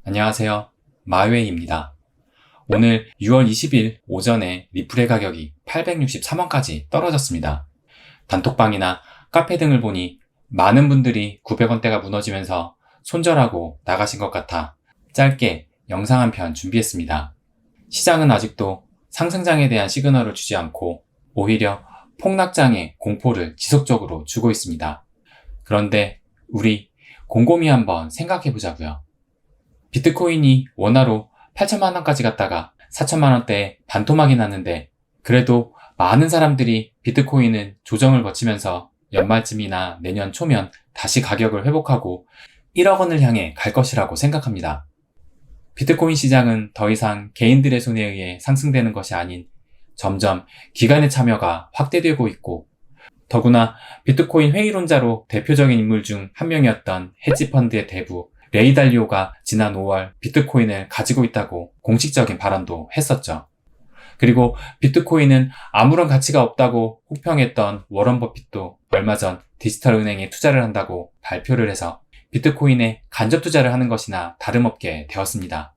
안녕하세요. 마웨이입니다. 오늘 6월 20일 오전에 리플의 가격이 863원까지 떨어졌습니다. 단톡방이나 카페 등을 보니 많은 분들이 900원대가 무너지면서 손절하고 나가신 것 같아 짧게 영상 한 편 준비했습니다. 시장은 아직도 상승장에 대한 시그널을 주지 않고 오히려 폭락장의 공포를 지속적으로 주고 있습니다. 그런데 우리 곰곰이 한번 생각해 보자고요. 비트코인이 원화로 8천만 원까지 갔다가 4천만 원대에 반토막이 났는데 그래도 많은 사람들이 비트코인은 조정을 거치면서 연말쯤이나 내년 초면 다시 가격을 회복하고 1억 원을 향해 갈 것이라고 생각합니다. 비트코인 시장은 더 이상 개인들의 손에 의해 상승되는 것이 아닌 점점 기관의 참여가 확대되고 있고 더구나 비트코인 회의론자로 대표적인 인물 중 한 명이었던 헤지펀드의 대부 레이 달리오가 지난 5월 비트코인을 가지고 있다고 공식적인 발언도 했었죠. 그리고 비트코인은 아무런 가치가 없다고 혹평했던 워런 버핏도 얼마 전 디지털 은행에 투자를 한다고 발표를 해서 비트코인에 간접 투자를 하는 것이나 다름없게 되었습니다.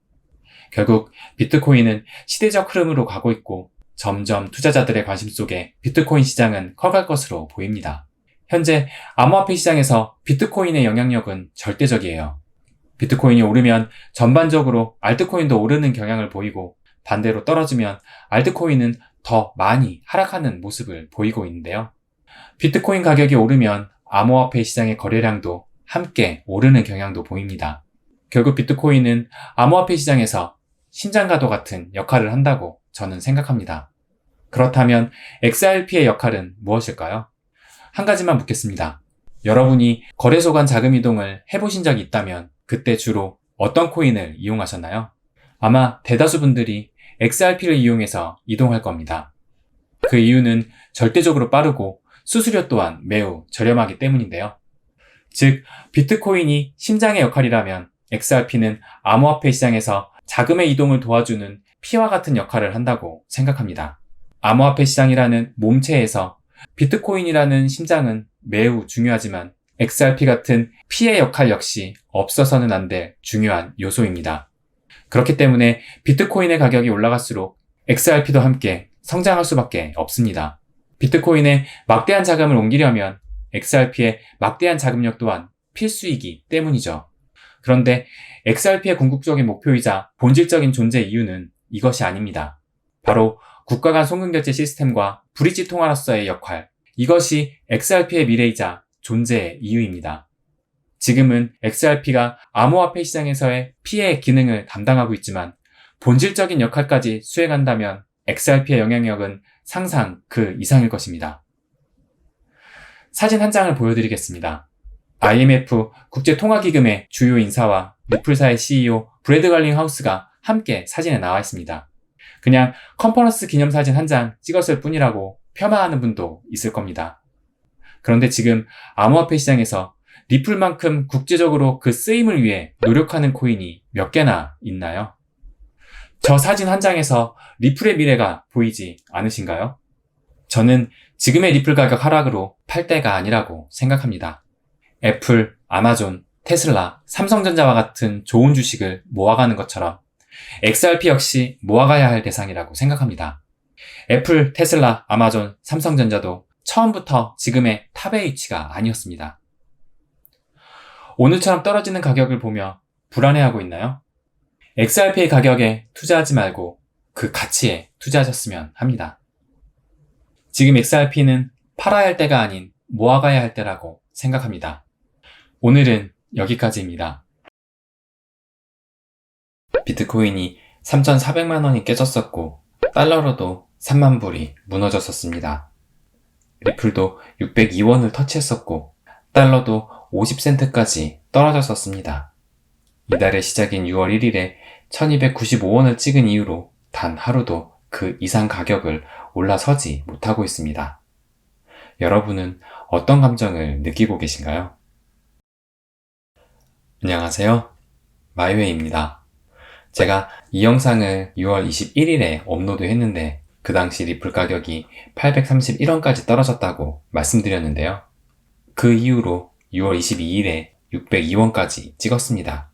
결국 비트코인은 시대적 흐름으로 가고 있고 점점 투자자들의 관심 속에 비트코인 시장은 커갈 것으로 보입니다. 현재 암호화폐 시장에서 비트코인의 영향력은 절대적이에요. 비트코인이 오르면 전반적으로 알트코인도 오르는 경향을 보이고 반대로 떨어지면 알트코인은 더 많이 하락하는 모습을 보이고 있는데요. 비트코인 가격이 오르면 암호화폐 시장의 거래량도 함께 오르는 경향도 보입니다. 결국 비트코인은 암호화폐 시장에서 신장과도 같은 역할을 한다고 저는 생각합니다. 그렇다면 XRP의 역할은 무엇일까요? 한 가지만 묻겠습니다. 여러분이 거래소 간 자금 이동을 해보신 적이 있다면 그때 주로 어떤 코인을 이용하셨나요? 아마 대다수 분들이 XRP를 이용해서 이동할 겁니다. 그 이유는 절대적으로 빠르고 수수료 또한 매우 저렴하기 때문인데요. 즉, 비트코인이 심장의 역할이라면 XRP는 암호화폐 시장에서 자금의 이동을 도와주는 피와 같은 역할을 한다고 생각합니다. 암호화폐 시장이라는 몸체에서 비트코인이라는 심장은 매우 중요하지만 XRP 같은 피의 역할 역시 없어서는 안 될 중요한 요소입니다. 그렇기 때문에 비트코인의 가격이 올라갈수록 XRP도 함께 성장할 수밖에 없습니다. 비트코인에 막대한 자금을 옮기려면 XRP의 막대한 자금력 또한 필수이기 때문이죠. 그런데 XRP의 궁극적인 목표이자 본질적인 존재 이유는 이것이 아닙니다. 바로 국가 간 송금결제 시스템과 브릿지 통화로서의 역할, 이것이 XRP의 미래이자 존재의 이유입니다. 지금은 XRP가 암호화폐 시장에서의 피해의 기능을 담당하고 있지만 본질적인 역할까지 수행한다면 XRP의 영향력은 상상 그 이상일 것입니다. 사진 한 장을 보여드리겠습니다. IMF 국제통화기금의 주요 인사와 리플사의 CEO 브래드 갈링하우스가 함께 사진에 나와 있습니다. 그냥 컨퍼런스 기념사진 한 장 찍었을 뿐이라고 폄하하는 분도 있을 겁니다. 그런데 지금 암호화폐 시장에서 리플만큼 국제적으로 그 쓰임을 위해 노력하는 코인이 몇 개나 있나요? 저 사진 한 장에서 리플의 미래가 보이지 않으신가요? 저는 지금의 리플 가격 하락으로 팔 때가 아니라고 생각합니다. 애플, 아마존, 테슬라, 삼성전자와 같은 좋은 주식을 모아가는 것처럼 XRP 역시 모아가야 할 대상이라고 생각합니다. 애플, 테슬라, 아마존, 삼성전자도 처음부터 지금의 탑의 위치가 아니었습니다. 오늘처럼 떨어지는 가격을 보며 불안해하고 있나요? XRP의 가격에 투자하지 말고 그 가치에 투자하셨으면 합니다. 지금 XRP는 팔아야 할 때가 아닌 모아가야 할 때라고 생각합니다. 오늘은 여기까지입니다. 비트코인이 3,400만 원이 깨졌었고 달러로도 3만 불이 무너졌었습니다. 리플도 602원을 터치했었고 달러도 50센트까지 떨어졌었습니다. 이달의 시작인 6월 1일에 1295원을 찍은 이후로 단 하루도 그 이상 가격을 올라서지 못하고 있습니다. 여러분은 어떤 감정을 느끼고 계신가요? 안녕하세요. 마이웨이입니다. 제가 이 영상을 6월 21일에 업로드했는데 그 당시 리플 가격이 831원까지 떨어졌다고 말씀드렸는데요. 그 이후로 6월 22일에 602원까지 찍었습니다.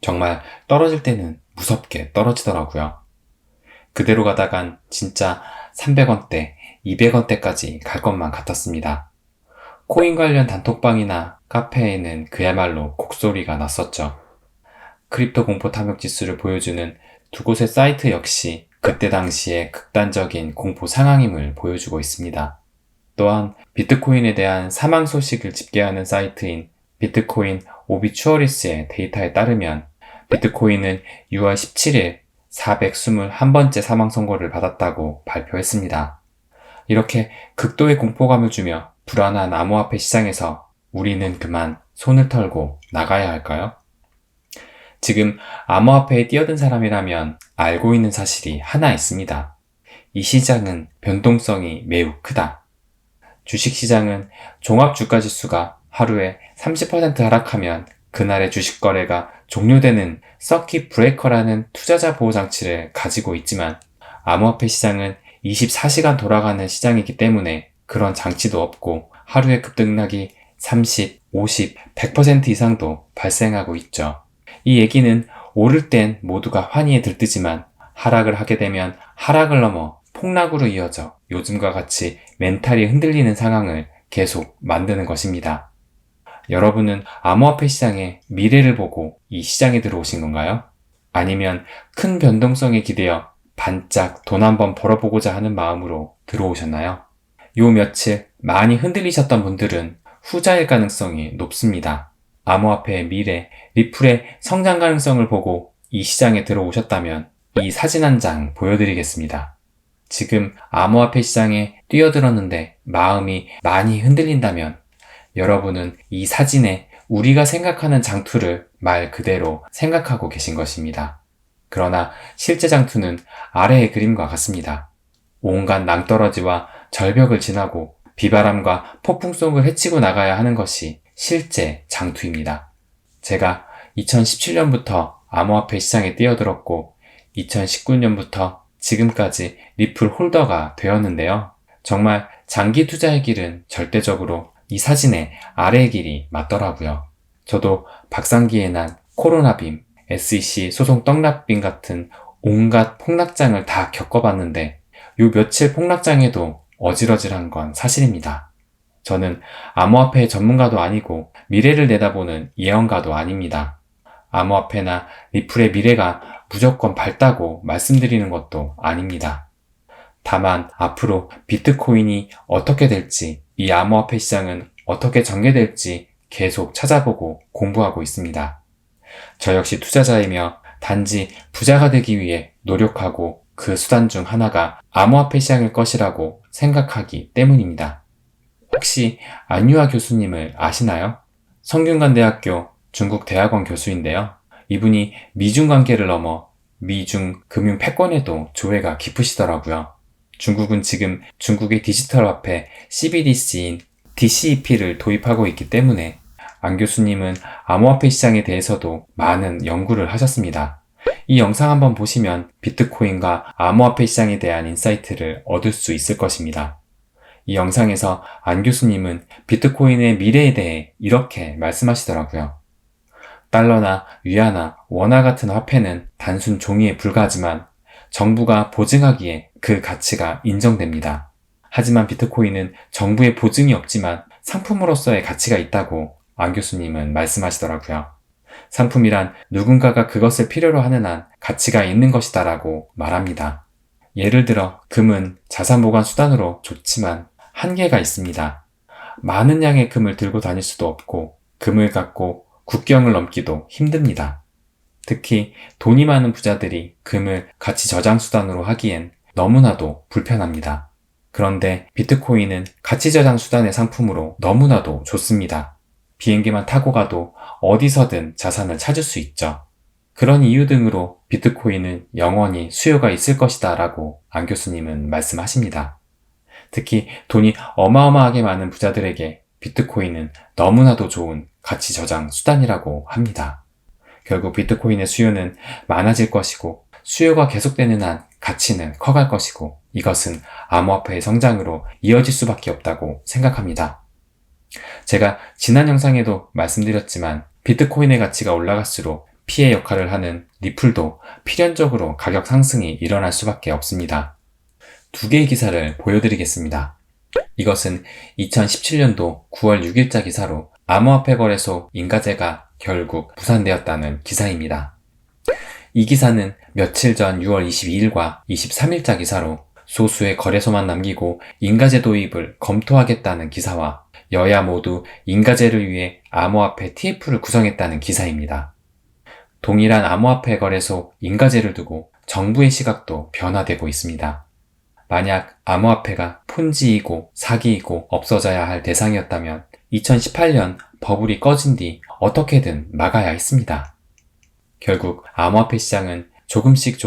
정말 떨어질 때는 무섭게 떨어지더라고요. 그대로 가다간 진짜 300원대, 200원대까지 갈 것만 같았습니다. 코인 관련 단톡방이나 카페에는 그야말로 곡소리가 났었죠. 크립토 공포 탐욕 지수를 보여주는 두 곳의 사이트 역시 그때 당시에 극단적인 공포 상황임을 보여주고 있습니다. 또한 비트코인에 대한 사망 소식을 집계하는 사이트인 비트코인 오비추어리스의 데이터에 따르면 비트코인은 6월 17일 421번째 사망 선고를 받았다고 발표했습니다. 이렇게 극도의 공포감을 주며 불안한 암호화폐 시장에서 우리는 그만 손을 털고 나가야 할까요? 지금 암호화폐에 뛰어든 사람이라면 알고 있는 사실이 하나 있습니다. 이 시장은 변동성이 매우 크다. 주식시장은 종합주가지수가 하루에 30% 하락하면 그날의 주식 거래가 종료되는 서킷 브레이커라는 투자자 보호장치를 가지고 있지만 암호화폐 시장은 24시간 돌아가는 시장이기 때문에 그런 장치도 없고 하루의 급등락이 30, 50, 100% 이상도 발생하고 있죠. 이 얘기는 오를 땐 모두가 환희에 들뜨지만 하락을 하게 되면 하락을 넘어 폭락으로 이어져 요즘과 같이 멘탈이 흔들리는 상황을 계속 만드는 것입니다. 여러분은 암호화폐 시장의 미래를 보고 이 시장에 들어오신 건가요? 아니면 큰 변동성에 기대어 반짝 돈 한번 벌어보고자 하는 마음으로 들어오셨나요? 요 며칠 많이 흔들리셨던 분들은 후자일 가능성이 높습니다. 암호화폐의 미래, 리플의 성장 가능성을 보고 이 시장에 들어오셨다면 이 사진 한 장 보여드리겠습니다. 지금 암호화폐 시장에 뛰어들었는데 마음이 많이 흔들린다면 여러분은 이 사진에 우리가 생각하는 장투를 말 그대로 생각하고 계신 것입니다. 그러나 실제 장투는 아래의 그림과 같습니다. 온갖 낭떠러지와 절벽을 지나고 비바람과 폭풍 속을 헤치고 나가야 하는 것이 실제 장투입니다. 제가 2017년부터 암호화폐 시장에 뛰어들었고 2019년부터 지금까지 리플 홀더가 되었는데요. 정말 장기 투자의 길은 절대적으로 이 사진의 아래의 길이 맞더라고요. 저도 박상기에 난 코로나빔, SEC 소송 떡락빔 같은 온갖 폭락장을 다 겪어봤는데 요 며칠 폭락장에도 어질어질한 건 사실입니다. 저는 암호화폐 전문가도 아니고 미래를 내다보는 예언가도 아닙니다. 암호화폐나 리플의 미래가 무조건 밝다고 말씀드리는 것도 아닙니다. 다만 앞으로 비트코인이 어떻게 될지, 이 암호화폐 시장은 어떻게 전개될지 계속 찾아보고 공부하고 있습니다. 저 역시 투자자이며 단지 부자가 되기 위해 노력하고 그 수단 중 하나가 암호화폐 시장일 것이라고 생각하기 때문입니다. 혹시 안유아 교수님을 아시나요? 성균관대학교 중국대학원 교수인데요. 이분이 미중 관계를 넘어 미중 금융 패권에도 조예가 깊으시더라고요. 중국은 지금 중국의 디지털 화폐 CBDC인 DCEP를 도입하고 있기 때문에 안 교수님은 암호화폐 시장에 대해서도 많은 연구를 하셨습니다. 이 영상 한번 보시면 비트코인과 암호화폐 시장에 대한 인사이트를 얻을 수 있을 것입니다. 이 영상에서 안 교수님은 비트코인의 미래에 대해 이렇게 말씀하시더라고요. 달러나 위안화, 원화 같은 화폐는 단순 종이에 불과하지만 정부가 보증하기에 그 가치가 인정됩니다. 하지만 비트코인은 정부의 보증이 없지만 상품으로서의 가치가 있다고 안 교수님은 말씀하시더라고요. 상품이란 누군가가 그것을 필요로 하는 한 가치가 있는 것이다 라고 말합니다. 예를 들어 금은 자산 보관 수단으로 좋지만 한계가 있습니다. 많은 양의 금을 들고 다닐 수도 없고 금을 갖고 국경을 넘기도 힘듭니다. 특히 돈이 많은 부자들이 금을 가치 저장 수단으로 하기엔 너무나도 불편합니다. 그런데 비트코인은 가치 저장 수단의 상품으로 너무나도 좋습니다. 비행기만 타고 가도 어디서든 자산을 찾을 수 있죠. 그런 이유 등으로 비트코인은 영원히 수요가 있을 것이다 라고 안 교수님은 말씀하십니다. 특히 돈이 어마어마하게 많은 부자들에게 비트코인은 너무나도 좋은 가치 저장 수단이라고 합니다. 결국 비트코인의 수요는 많아질 것이고 수요가 계속되는 한 가치는 커갈 것이고 이것은 암호화폐의 성장으로 이어질 수밖에 없다고 생각합니다. 제가 지난 영상에도 말씀드렸지만 비트코인의 가치가 올라갈수록 피해 역할을 하는 리플도 필연적으로 가격 상승이 일어날 수밖에 없습니다. 두 개의 기사를 보여드리겠습니다. 이것은 2017년도 9월 6일자 기사로 암호화폐 거래소 인가제가 결국 무산되었다는 기사입니다. 이 기사는 며칠 전 6월 22일과 23일자 기사로 소수의 거래소만 남기고 인가제 도입을 검토하겠다는 기사와 여야 모두 인가제를 위해 암호화폐 TF를 구성했다는 기사입니다. 동일한 암호화폐 거래소 인가제를 두고 정부의 시각도 변화되고 있습니다. 만약 암호화폐가 폰지이고 사기이고 없어져야 할 대상이었다면 2018년 버블이 꺼진 뒤 어떻게든 막아야 했습니다. 결국 암호화폐 시장은 조금씩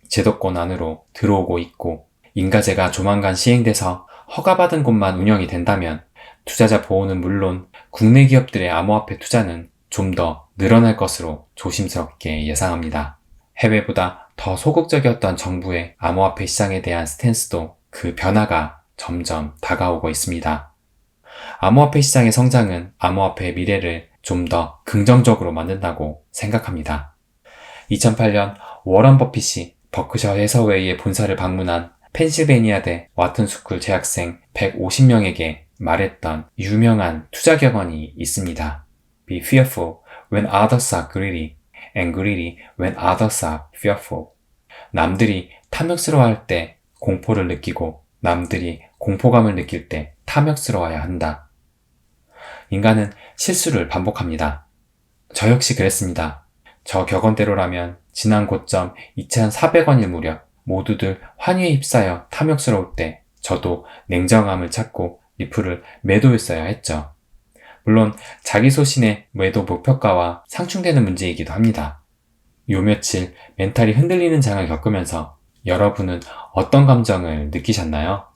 제도권 안으로 들어오고 있고 인가제가 조만간 시행돼서 허가받은 곳만 운영이 된다면 투자자 보호는 물론 국내 기업들의 암호화폐 투자는 좀 더 늘어날 것으로 조심스럽게 예상합니다. 해외보다 더 소극적이었던 정부의 암호화폐 시장에 대한 스탠스도 그 변화가 점점 다가오고 있습니다. 암호화폐 시장의 성장은 암호화폐의 미래를 좀 더 긍정적으로 만든다고 생각합니다. 2008년 워런 버핏이 버크셔 해서웨이의 본사를 방문한 펜실베니아대 와튼스쿨 재학생 150명에게 말했던 유명한 투자 격언이 있습니다. Be fearful when others are greedy, and greedy when others are fearful. 남들이 탐욕스러워할 때 공포를 느끼고 남들이 공포감을 느낄 때 탐욕스러워야 한다. 인간은 실수를 반복합니다. 저 역시 그랬습니다. 저 격언대로라면 지난 고점 2,400원일 무렵 모두들 환희에 휩싸여 탐욕스러울 때 저도 냉정함을 찾고 리플을 매도했어야 했죠. 물론 자기 소신의 매도 목표가와 상충되는 문제이기도 합니다. 요 며칠 멘탈이 흔들리는 장을 겪으면서 여러분은 어떤 감정을 느끼셨나요?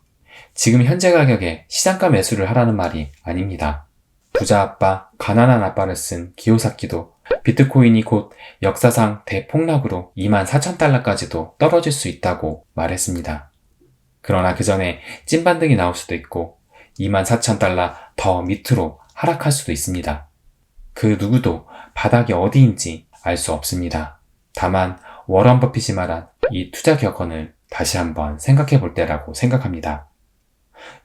지금 현재 가격에 시장가 매수를 하라는 말이 아닙니다. 부자 아빠, 가난한 아빠를 쓴 기요사키도 비트코인이 곧 역사상 대폭락으로 24,000달러까지도 떨어질 수 있다고 말했습니다. 그러나 그 전에 찐반등이 나올 수도 있고 24,000달러 더 밑으로 하락할 수도 있습니다. 그 누구도 바닥이 어디인지 알 수 없습니다. 다만 워런 버핏이 말한 이 투자 격언을 다시 한번 생각해 볼 때라고 생각합니다.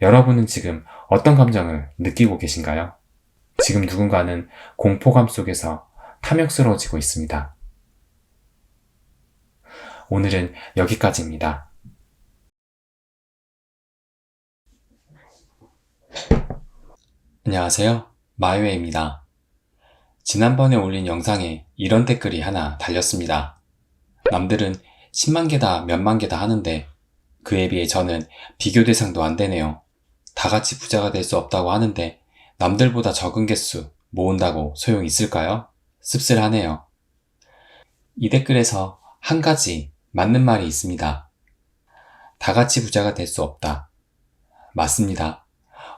여러분은 지금 어떤 감정을 느끼고 계신가요? 지금 누군가는 공포감 속에서 탐욕스러워지고 있습니다. 오늘은 여기까지입니다. 안녕하세요. 마이웨이입니다. 지난번에 올린 영상에 이런 댓글이 하나 달렸습니다. 남들은 10만 개다 몇만 개다 하는데 그에 비해 저는 비교 대상도 안 되네요. 다 같이 부자가 될 수 없다고 하는데 남들보다 적은 개수 모은다고 소용이 있을까요? 씁쓸하네요. 이 댓글에서 한 가지 맞는 말이 있습니다. 다 같이 부자가 될 수 없다. 맞습니다.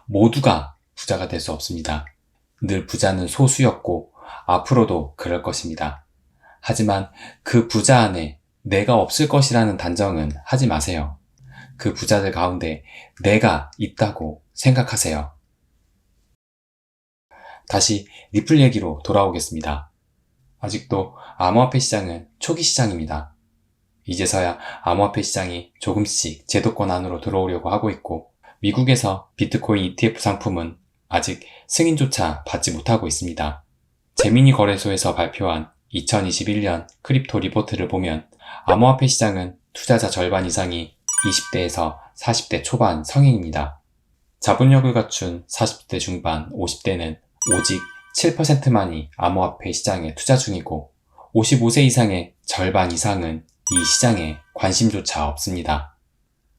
모두가 부자가 될 수 없습니다. 늘 부자는 소수였고 앞으로도 그럴 것입니다. 하지만 그 부자 안에 내가 없을 것이라는 단정은 하지 마세요. 그 부자들 가운데 내가 있다고 생각하세요. 다시 리플 얘기로 돌아오겠습니다. 아직도 암호화폐 시장은 초기 시장입니다. 이제서야 암호화폐 시장이 조금씩 제도권 안으로 들어오려고 하고 있고 미국에서 비트코인 ETF 상품은 아직 승인조차 받지 못하고 있습니다. 제미니 거래소에서 발표한 2021년 크립토 리포트를 보면 암호화폐 시장은 투자자 절반 이상이 20대에서 40대 초반 성인입니다. 자본력을 갖춘 40대 중반, 50대는 오직 7%만이 암호화폐 시장에 투자 중이고 55세 이상의 절반 이상은 이 시장에 관심조차 없습니다.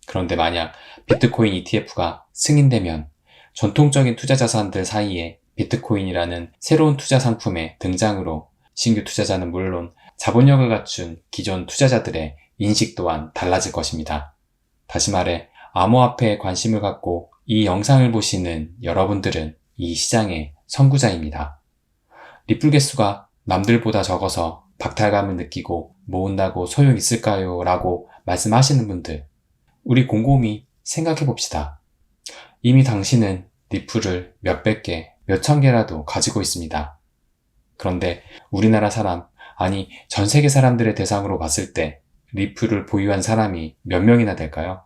그런데 만약 비트코인 ETF가 승인되면 전통적인 투자 자산들 사이에 비트코인이라는 새로운 투자 상품의 등장으로 신규 투자자는 물론 자본력을 갖춘 기존 투자자들의 인식 또한 달라질 것입니다. 다시 말해 암호화폐에 관심을 갖고 이 영상을 보시는 여러분들은 이 시장의 선구자입니다. 리플 개수가 남들보다 적어서 박탈감을 느끼고 모은다고 소용 있을까요? 라고 말씀하시는 분들, 우리 곰곰이 생각해 봅시다. 이미 당신은 리플을 몇백 개, 몇천 개라도 가지고 있습니다. 그런데 우리나라 사람 아니, 전 세계 사람들의 대상으로 봤을 때 리플을 보유한 사람이 몇 명이나 될까요?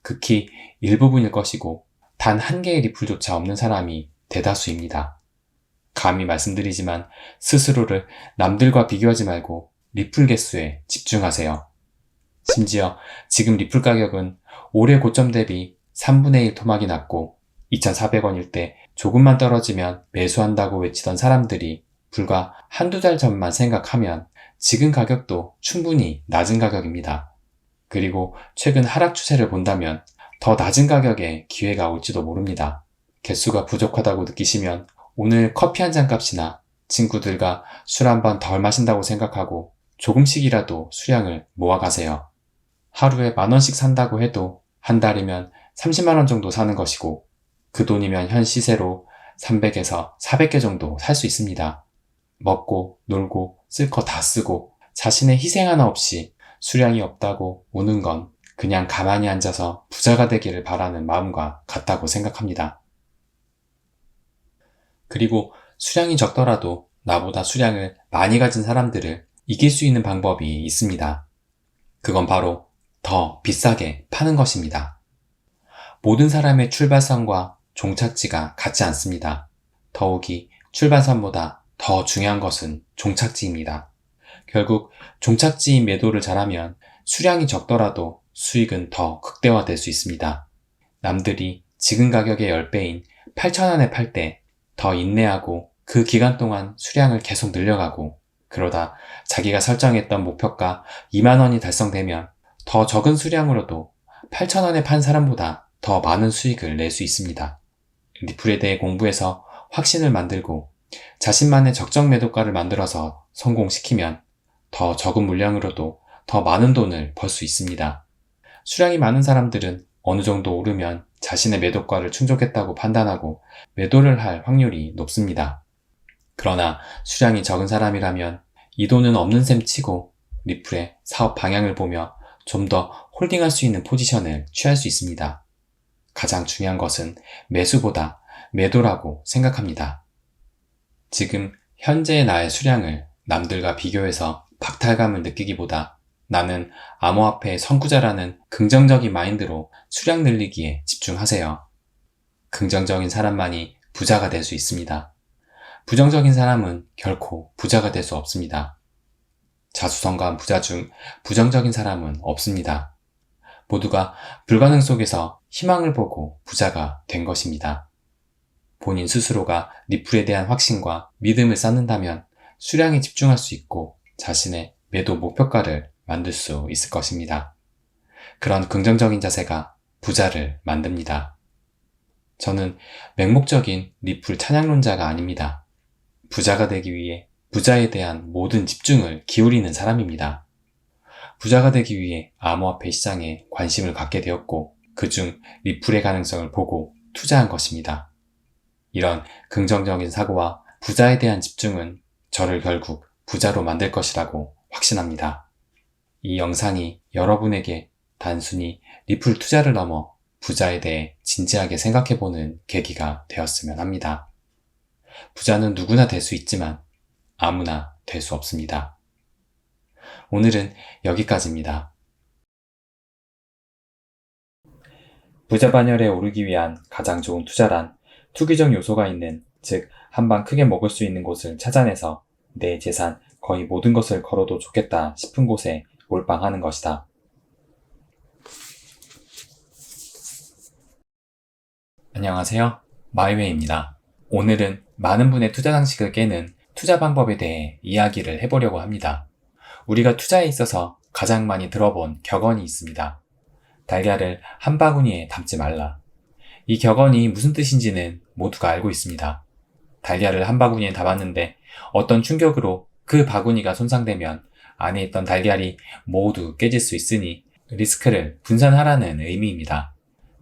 극히 일부분일 것이고 단 한 개의 리플조차 없는 사람이 대다수입니다. 감히 말씀드리지만 스스로를 남들과 비교하지 말고 리플 개수에 집중하세요. 심지어 지금 리플 가격은 올해 고점 대비 3분의 1 토막이 났고 2,400원일 때 조금만 떨어지면 매수한다고 외치던 사람들이 불과 한두 달 전만 생각하면 지금 가격도 충분히 낮은 가격입니다. 그리고 최근 하락 추세를 본다면 더 낮은 가격에 기회가 올지도 모릅니다. 개수가 부족하다고 느끼시면 오늘 커피 한 잔 값이나 친구들과 술 한 번 덜 마신다고 생각하고 조금씩이라도 수량을 모아가세요. 하루에 10,000원씩 산다고 해도 한 달이면 30만원 정도 사는 것이고 그 돈이면 현 시세로 300에서 400개 정도 살 수 있습니다. 먹고 놀고 쓸 거 다 쓰고 자신의 희생 하나 없이 수량이 없다고 우는 건 그냥 가만히 앉아서 부자가 되기를 바라는 마음과 같다고 생각합니다. 그리고 수량이 적더라도 나보다 수량을 많이 가진 사람들을 이길 수 있는 방법이 있습니다. 그건 바로 더 비싸게 파는 것입니다. 모든 사람의 출발선과 종착지가 같지 않습니다. 더욱이 출발선보다 더 중요한 것은 종착지입니다. 결국 종착지인 매도를 잘하면 수량이 적더라도 수익은 더 극대화될 수 있습니다. 남들이 지금 가격의 10배인 8,000원에 팔 때 더 인내하고 그 기간 동안 수량을 계속 늘려가고 그러다 자기가 설정했던 목표가 2만원이 달성되면 더 적은 수량으로도 8,000원에 판 사람보다 더 많은 수익을 낼 수 있습니다. 리플에 대해 공부해서 확신을 만들고 자신만의 적정 매도가를 만들어서 성공시키면 더 적은 물량으로도 더 많은 돈을 벌 수 있습니다. 수량이 많은 사람들은 어느 정도 오르면 자신의 매도가를 충족했다고 판단하고 매도를 할 확률이 높습니다. 그러나 수량이 적은 사람이라면 이 돈은 없는 셈 치고 리플의 사업 방향을 보며 좀 더 홀딩할 수 있는 포지션을 취할 수 있습니다. 가장 중요한 것은 매수보다 매도라고 생각합니다. 지금 현재의 나의 수량을 남들과 비교해서 박탈감을 느끼기보다 나는 암호화폐의 선구자라는 긍정적인 마인드로 수량 늘리기에 집중하세요. 긍정적인 사람만이 부자가 될 수 있습니다. 부정적인 사람은 결코 부자가 될 수 없습니다. 자수성가한 부자 중 부정적인 사람은 없습니다. 모두가 불가능 속에서 희망을 보고 부자가 된 것입니다. 본인 스스로가 리플에 대한 확신과 믿음을 쌓는다면 수량에 집중할 수 있고 자신의 매도 목표가를 만들 수 있을 것입니다. 그런 긍정적인 자세가 부자를 만듭니다. 저는 맹목적인 리플 찬양론자가 아닙니다. 부자가 되기 위해 부자에 대한 모든 집중을 기울이는 사람입니다. 부자가 되기 위해 암호화폐 시장에 관심을 갖게 되었고 그중 리플의 가능성을 보고 투자한 것입니다. 이런 긍정적인 사고와 부자에 대한 집중은 저를 결국 부자로 만들 것이라고 확신합니다. 이 영상이 여러분에게 단순히 리플 투자를 넘어 부자에 대해 진지하게 생각해보는 계기가 되었으면 합니다. 부자는 누구나 될 수 있지만 아무나 될 수 없습니다. 오늘은 여기까지입니다. 부자 반열에 오르기 위한 가장 좋은 투자란 투기적 요소가 있는, 즉 한방 크게 먹을 수 있는 곳을 찾아내서 내 재산 거의 모든 것을 걸어도 좋겠다 싶은 곳에 몰빵하는 것이다. 안녕하세요. 마이웨이입니다. 오늘은 많은 분의 투자 상식을 깨는 투자 방법에 대해 이야기를 해보려고 합니다. 우리가 투자에 있어서 가장 많이 들어본 격언이 있습니다. 달걀을 한 바구니에 담지 말라. 이 격언이 무슨 뜻인지는 모두가 알고 있습니다. 달걀을 한 바구니에 담았는데 어떤 충격으로 그 바구니가 손상되면 안에 있던 달걀이 모두 깨질 수 있으니 리스크를 분산하라는 의미입니다.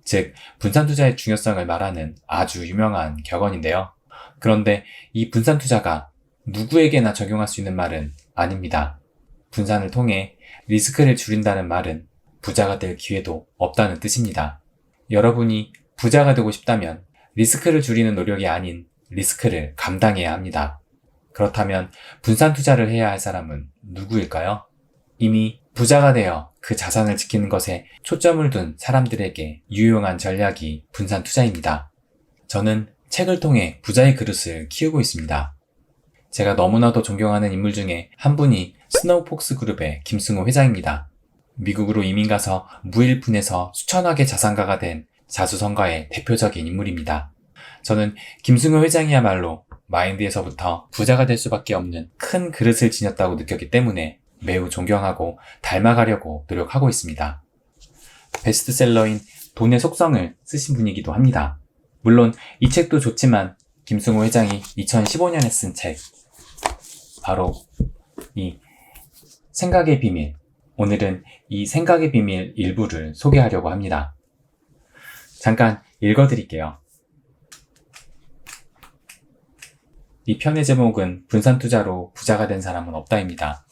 즉, 분산 투자의 중요성을 말하는 아주 유명한 격언인데요. 그런데 이 분산 투자가 누구에게나 적용할 수 있는 말은 아닙니다. 분산을 통해 리스크를 줄인다는 말은 부자가 될 기회도 없다는 뜻입니다. 여러분이 부자가 되고 싶다면 리스크를 줄이는 노력이 아닌 리스크를 감당해야 합니다. 그렇다면 분산 투자를 해야 할 사람은 누구일까요? 이미 부자가 되어 그 자산을 지키는 것에 초점을 둔 사람들에게 유용한 전략이 분산 투자입니다. 저는 책을 통해 부자의 그릇을 키우고 있습니다. 제가 너무나도 존경하는 인물 중에 한 분이 스노우폭스 그룹의 김승호 회장입니다. 미국으로 이민 가서 무일푼에서 수천억의 자산가가 된 자수성가의 대표적인 인물입니다. 저는 김승호 회장이야말로 마인드에서부터 부자가 될 수밖에 없는 큰 그릇을 지녔다고 느꼈기 때문에 매우 존경하고 닮아가려고 노력하고 있습니다. 베스트셀러인 돈의 속성을 쓰신 분이기도 합니다. 물론 이 책도 좋지만 김승호 회장이 2015년에 쓴 책, 바로 이 생각의 비밀, 오늘은 이 생각의 비밀 일부를 소개하려고 합니다. 잠깐 읽어드릴게요. 이 편의 제목은 분산 투자로 부자가 된 사람은 없다입니다.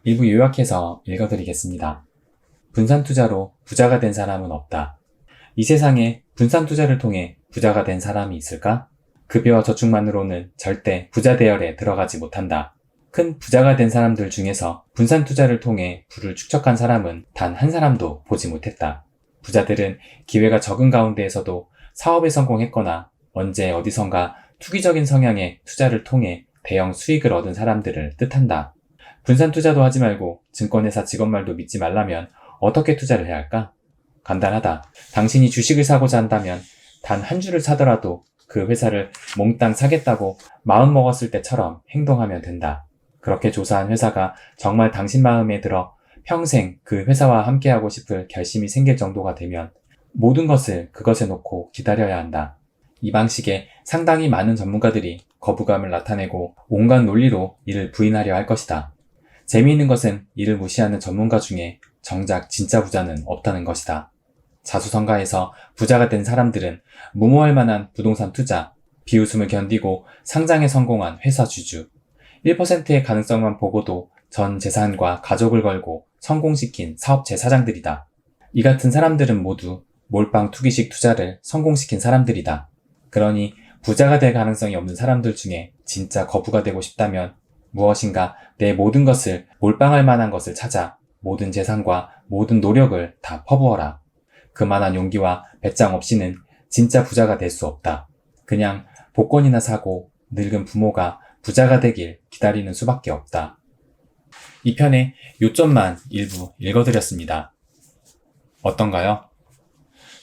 일부 요약해서 읽어드리겠습니다. 분산 투자로 부자가 된 사람은 없다. 이 세상에 분산 투자를 통해 부자가 된 사람이 있을까? 급여와 저축만으로는 절대 부자 대열에 들어가지 못한다. 큰 부자가 된 사람들 중에서 분산 투자를 통해 부를 축적한 사람은 단 한 사람도 보지 못했다. 부자들은 기회가 적은 가운데에서도 사업에 성공했거나 언제 어디선가 투기적인 성향의 투자를 통해 대형 수익을 얻은 사람들을 뜻한다. 분산 투자도 하지 말고 증권회사 직원 말도 믿지 말라면 어떻게 투자를 해야 할까? 간단하다. 당신이 주식을 사고자 한다면 단 한 주를 사더라도 그 회사를 몽땅 사겠다고 마음먹었을 때처럼 행동하면 된다. 그렇게 조사한 회사가 정말 당신 마음에 들어 평생 그 회사와 함께하고 싶을 결심이 생길 정도가 되면 모든 것을 그것에 놓고 기다려야 한다. 이 방식에 상당히 많은 전문가들이 거부감을 나타내고 온갖 논리로 이를 부인하려 할 것이다. 재미있는 것은 이를 무시하는 전문가 중에 정작 진짜 부자는 없다는 것이다. 자수성가에서 부자가 된 사람들은 무모할 만한 부동산 투자, 비웃음을 견디고 상장에 성공한 회사 주주, 1%의 가능성만 보고도 전 재산과 가족을 걸고 성공시킨 사업체 사장들이다. 이 같은 사람들은 모두 몰빵 투기식 투자를 성공시킨 사람들이다. 그러니 부자가 될 가능성이 없는 사람들 중에 진짜 거부가 되고 싶다면 무엇인가 내 모든 것을 몰빵할 만한 것을 찾아 모든 재산과 모든 노력을 다 퍼부어라. 그만한 용기와 배짱 없이는 진짜 부자가 될 수 없다. 그냥 복권이나 사고 늙은 부모가 부자가 되길 기다리는 수밖에 없다. 이 편의 요점만 일부 읽어드렸습니다. 어떤가요?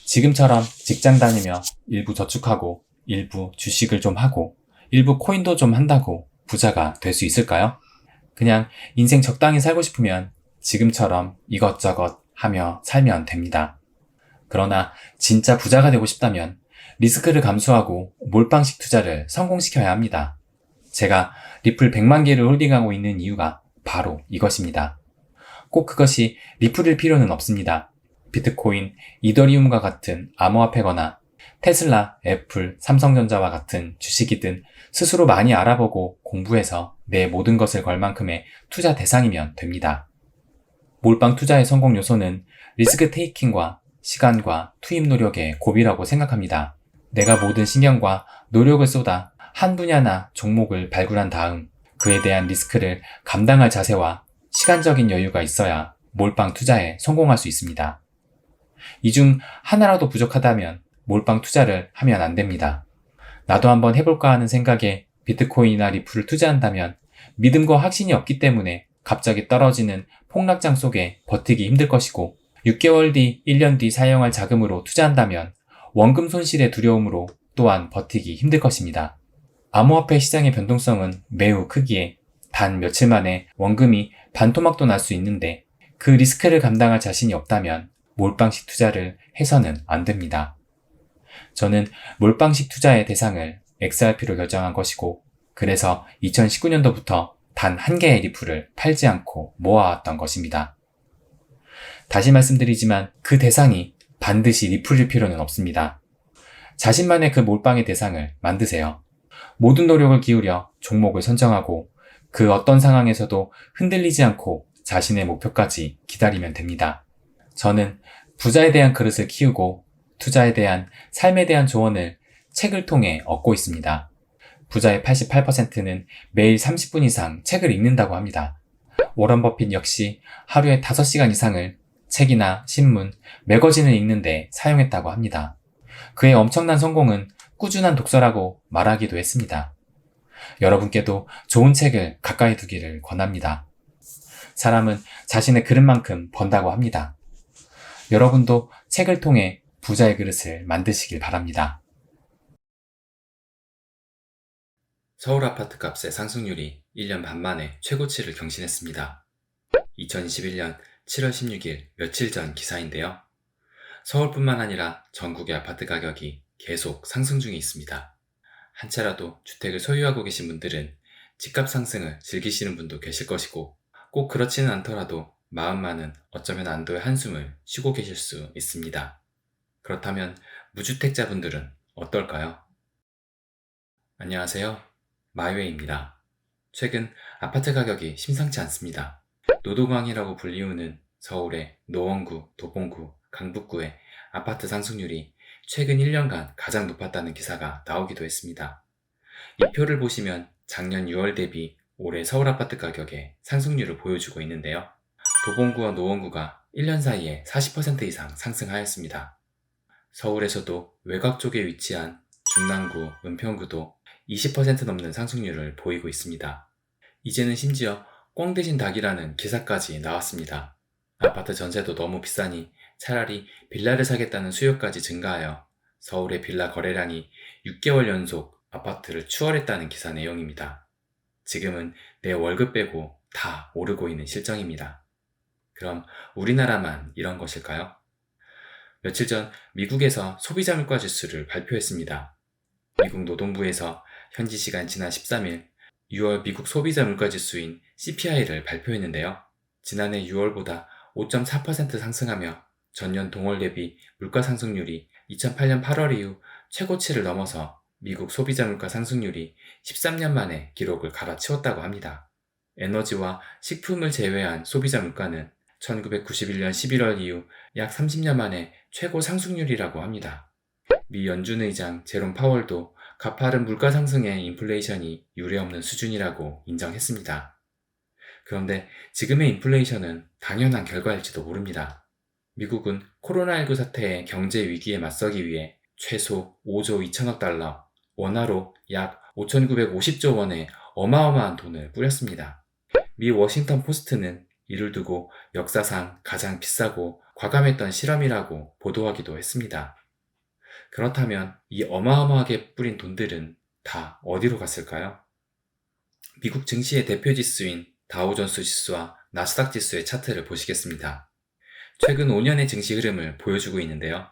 지금처럼 직장 다니며 일부 저축하고 일부 주식을 좀 하고 일부 코인도 좀 한다고 부자가 될 수 있을까요? 그냥 인생 적당히 살고 싶으면 지금처럼 이것저것 하며 살면 됩니다. 그러나 진짜 부자가 되고 싶다면 리스크를 감수하고 몰빵식 투자를 성공시켜야 합니다. 제가 리플 100만 개를 홀딩하고 있는 이유가 바로 이것입니다. 꼭 그것이 리플일 필요는 없습니다. 비트코인, 이더리움과 같은 암호화폐거나 테슬라, 애플, 삼성전자와 같은 주식이든 스스로 많이 알아보고 공부해서 내 모든 것을 걸 만큼의 투자 대상이면 됩니다. 몰빵 투자의 성공 요소는 리스크 테이킹과 시간과 투입 노력의 고비라고 생각합니다. 내가 모든 신경과 노력을 쏟아 한 분야나 종목을 발굴한 다음 그에 대한 리스크를 감당할 자세와 시간적인 여유가 있어야 몰빵 투자에 성공할 수 있습니다. 이 중 하나라도 부족하다면 몰빵 투자를 하면 안 됩니다. 나도 한번 해볼까 하는 생각에 비트코인이나 리플을 투자한다면 믿음과 확신이 없기 때문에 갑자기 떨어지는 폭락장 속에 버티기 힘들 것이고 6개월 뒤, 1년 뒤 사용할 자금으로 투자한다면 원금 손실의 두려움으로 또한 버티기 힘들 것입니다. 암호화폐 시장의 변동성은 매우 크기에 단 며칠 만에 원금이 반토막도 날 수 있는데 그 리스크를 감당할 자신이 없다면 몰빵식 투자를 해서는 안 됩니다. 저는 몰빵식 투자의 대상을 XRP로 결정한 것이고 그래서 2019년도부터 단 한 개의 리플을 팔지 않고 모아왔던 것입니다. 다시 말씀드리지만 그 대상이 반드시 리플일 필요는 없습니다. 자신만의 그 몰빵의 대상을 만드세요. 모든 노력을 기울여 종목을 선정하고 그 어떤 상황에서도 흔들리지 않고 자신의 목표까지 기다리면 됩니다. 저는 부자에 대한 그릇을 키우고 투자에 대한 삶에 대한 조언을 책을 통해 얻고 있습니다. 부자의 88%는 매일 30분 이상 책을 읽는다고 합니다. 워런 버핏 역시 하루에 5시간 이상을 책이나 신문, 매거진을 읽는데 사용했다고 합니다. 그의 엄청난 성공은 꾸준한 독서라고 말하기도 했습니다. 여러분께도 좋은 책을 가까이 두기를 권합니다. 사람은 자신의 그릇만큼 번다고 합니다. 여러분도 책을 통해 부자의 그릇을 만드시길 바랍니다. 서울 아파트 값의 상승률이 1년 반 만에 최고치를 경신했습니다. 2021년 7월 16일 며칠 전 기사인데요. 서울뿐만 아니라 전국의 아파트 가격이 계속 상승 중에 있습니다. 한 채라도 주택을 소유하고 계신 분들은 집값 상승을 즐기시는 분도 계실 것이고, 꼭 그렇지는 않더라도 마음만은 어쩌면 안도의 한숨을 쉬고 계실 수 있습니다. 그렇다면 무주택자분들은 어떨까요? 안녕하세요. 마이웨이입니다. 최근 아파트 가격이 심상치 않습니다. 노도광이라고 불리우는 서울의 노원구, 도봉구, 강북구의 아파트 상승률이 최근 1년간 가장 높았다는 기사가 나오기도 했습니다. 이 표를 보시면 작년 6월 대비 올해 서울 아파트 가격의 상승률을 보여주고 있는데요. 도봉구와 노원구가 1년 사이에 40% 이상 상승하였습니다. 서울에서도 외곽 쪽에 위치한 중랑구, 은평구도 20% 넘는 상승률을 보이고 있습니다. 이제는 심지어 꽝 대신 닭이라는 기사까지 나왔습니다. 아파트 전세도 너무 비싸니 차라리 빌라를 사겠다는 수요까지 증가하여 서울의 빌라 거래량이 6개월 연속 아파트를 추월했다는 기사 내용입니다. 지금은 내 월급 빼고 다 오르고 있는 실정입니다. 그럼 우리나라만 이런 것일까요? 며칠 전 미국에서 소비자 물가 지수를 발표했습니다. 미국 노동부에서 현지 시간 지난 13일 6월 미국 소비자 물가 지수인 CPI를 발표했는데요. 지난해 6월보다 5.4% 상승하며 전년 동월 대비 물가 상승률이 2008년 8월 이후 최고치를 넘어서 미국 소비자 물가 상승률이 13년 만에 기록을 갈아치웠다고 합니다. 에너지와 식품을 제외한 소비자 물가는 1991년 11월 이후 약 30년 만에 최고 상승률이라고 합니다. 미 연준 의장 제롬 파월도 가파른 물가 상승에 인플레이션이 유례없는 수준이라고 인정했습니다. 그런데 지금의 인플레이션은 당연한 결과일지도 모릅니다. 미국은 코로나19 사태의 경제 위기에 맞서기 위해 최소 5조 2천억 달러, 원화로 약 5,950조 원의 어마어마한 돈을 뿌렸습니다. 미 워싱턴 포스트는 이를 두고 역사상 가장 비싸고 과감했던 실험이라고 보도하기도 했습니다. 그렇다면 이 어마어마하게 뿌린 돈들은 다 어디로 갔을까요? 미국 증시의 대표 지수인 다우존스 지수와 나스닥 지수의 차트를 보시겠습니다. 최근 5년의 증시 흐름을 보여주고 있는데요.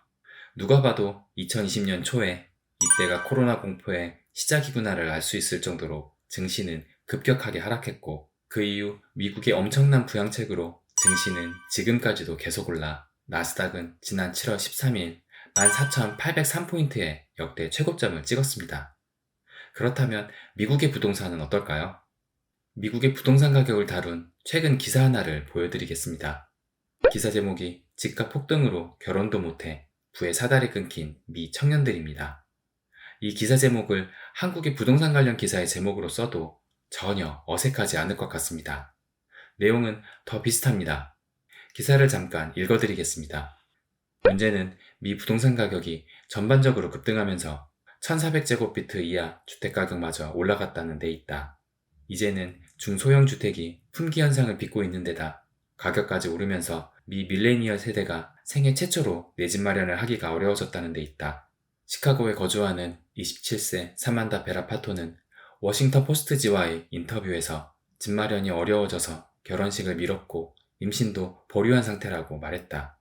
누가 봐도 2020년 초에 이때가 코로나 공포의 시작이구나를 알 수 있을 정도로 증시는 급격하게 하락했고, 그 이후 미국의 엄청난 부양책으로 증시는 지금까지도 계속 올라 나스닥은 지난 7월 13일 14,803포인트의 역대 최고점을 찍었습니다. 그렇다면 미국의 부동산은 어떨까요? 미국의 부동산 가격을 다룬 최근 기사 하나를 보여드리겠습니다. 기사 제목이 집값 폭등으로 결혼도 못해 부의 사다리 끊긴 미 청년들입니다. 이 기사 제목을 한국의 부동산 관련 기사의 제목으로 써도 전혀 어색하지 않을 것 같습니다. 내용은 더 비슷합니다. 기사를 잠깐 읽어드리겠습니다. 문제는 미 부동산 가격이 전반적으로 급등하면서 1400제곱미터 이하 주택가격마저 올라갔다는 데 있다. 이제는 중소형 주택이 품귀 현상을 빚고 있는 데다 가격까지 오르면서 미 밀레니얼 세대가 생애 최초로 내 집 마련을 하기가 어려워졌다는 데 있다. 시카고에 거주하는 27세 사만다 베라파토는 워싱턴 포스트지와의 인터뷰에서 집 마련이 어려워져서 결혼식을 미뤘고 임신도 보류한 상태라고 말했다.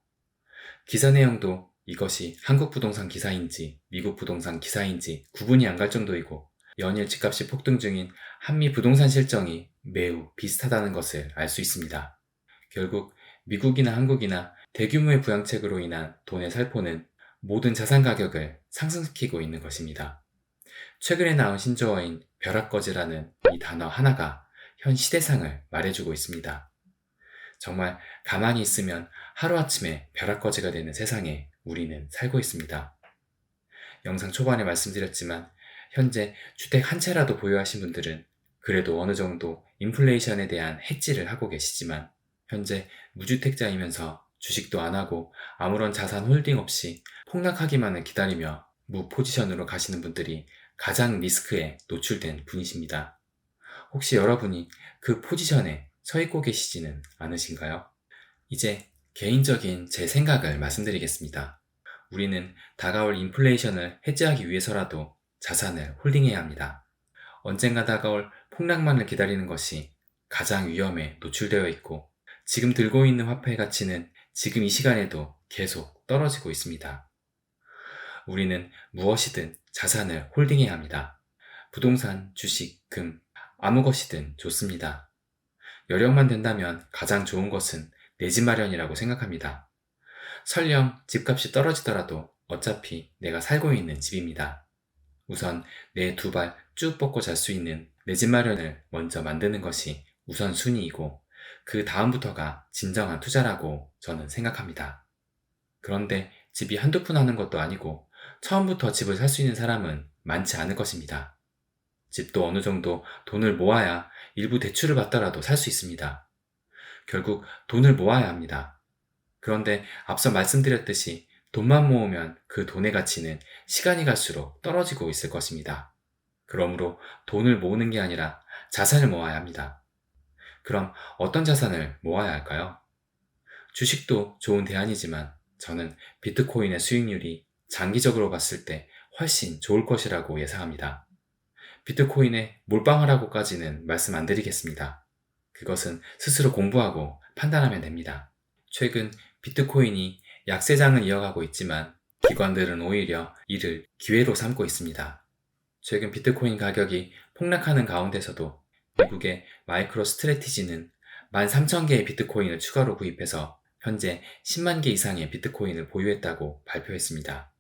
기사 내용도 이것이 한국 부동산 기사인지 미국 부동산 기사인지 구분이 안 갈 정도이고, 연일 집값이 폭등 중인 한미 부동산 실정이 매우 비슷하다는 것을 알 수 있습니다. 결국 미국이나 한국이나 대규모의 부양책으로 인한 돈의 살포는 모든 자산 가격을 상승시키고 있는 것입니다. 최근에 나온 신조어인 벼락거지라는 이 단어 하나가 현 시대상을 말해주고 있습니다. 정말 가만히 있으면 하루아침에 벼락거지가 되는 세상에 우리는 살고 있습니다. 영상 초반에 말씀드렸지만 현재 주택 한 채라도 보유하신 분들은 그래도 어느 정도 인플레이션에 대한 해지를 하고 계시지만, 현재 무주택자이면서 주식도 안 하고 아무런 자산 홀딩 없이 폭락하기만을 기다리며 무포지션으로 가시는 분들이 가장 리스크에 노출된 분이십니다. 혹시 여러분이 그 포지션에 서 있고 계시지는 않으신가요? 이제 개인적인 제 생각을 말씀드리겠습니다. 우리는 다가올 인플레이션을 해지하기 위해서라도 자산을 홀딩해야 합니다. 언젠가 다가올 폭락만을 기다리는 것이 가장 위험에 노출되어 있고, 지금 들고 있는 화폐의 가치는 지금 이 시간에도 계속 떨어지고 있습니다. 우리는 무엇이든 자산을 홀딩해야 합니다. 부동산, 주식, 금, 아무 것이든 좋습니다. 여력만 된다면 가장 좋은 것은 내 집 마련이라고 생각합니다. 설령 집값이 떨어지더라도 어차피 내가 살고 있는 집입니다. 우선 내 두 발 쭉 뻗고 잘 수 있는 내 집 마련을 먼저 만드는 것이 우선순위이고, 그 다음부터가 진정한 투자라고 저는 생각합니다. 그런데 집이 한두 푼 하는 것도 아니고 처음부터 집을 살 수 있는 사람은 많지 않을 것입니다. 집도 어느 정도 돈을 모아야 일부 대출을 받더라도 살 수 있습니다. 결국 돈을 모아야 합니다. 그런데 앞서 말씀드렸듯이 돈만 모으면 그 돈의 가치는 시간이 갈수록 떨어지고 있을 것입니다. 그러므로 돈을 모으는 게 아니라 자산을 모아야 합니다. 그럼 어떤 자산을 모아야 할까요? 주식도 좋은 대안이지만 저는 비트코인의 수익률이 장기적으로 봤을 때 훨씬 좋을 것이라고 예상합니다. 비트코인에 몰빵하라고까지는 말씀 안 드리겠습니다. 그것은 스스로 공부하고 판단하면 됩니다. 최근 비트코인이 약세장을 이어가고 있지만 기관들은 오히려 이를 기회로 삼고 있습니다. 최근 비트코인 가격이 폭락하는 가운데서도 미국의 마이크로 스트래티지는 13,000개의 비트코인을 추가로 구입해서 현재 10만 개 이상의 비트코인을 보유했다고 발표했습니다.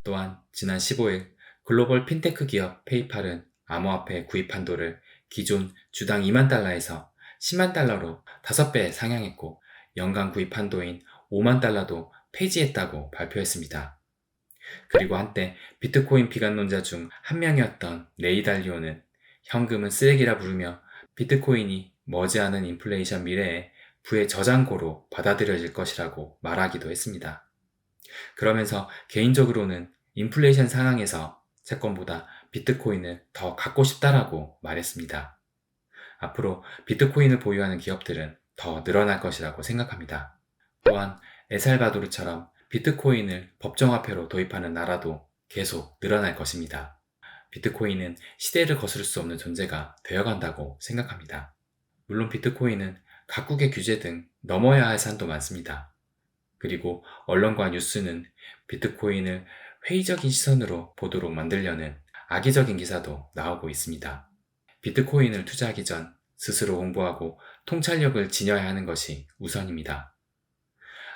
또한 지난 15일 글로벌 핀테크 기업 페이팔은 암호화폐 구입 한도를 기존 주당 2만 달러에서 10만 달러로 5배 상향했고, 연간 구입 한도인 5만 달러도 폐지했다고 발표했습니다. 그리고 한때 비트코인 비관론자 중 한 명이었던 레이 달리오는 현금은 쓰레기라 부르며 비트코인이 머지않은 인플레이션 미래에 부의 저장고로 받아들여질 것이라고 말하기도 했습니다. 그러면서 개인적으로는 인플레이션 상황에서 채권보다 비트코인을 더 갖고 싶다라고 말했습니다. 앞으로 비트코인을 보유하는 기업들은 더 늘어날 것이라고 생각합니다. 또한 엘살바도르처럼 비트코인을 법정화폐로 도입하는 나라도 계속 늘어날 것입니다. 비트코인은 시대를 거스를 수 없는 존재가 되어간다고 생각합니다. 물론 비트코인은 각국의 규제 등 넘어야 할 산도 많습니다. 그리고 언론과 뉴스는 비트코인을 회의적인 시선으로 보도록 만들려는 악의적인 기사도 나오고 있습니다. 비트코인을 투자하기 전 스스로 공부하고 통찰력을 지녀야 하는 것이 우선입니다.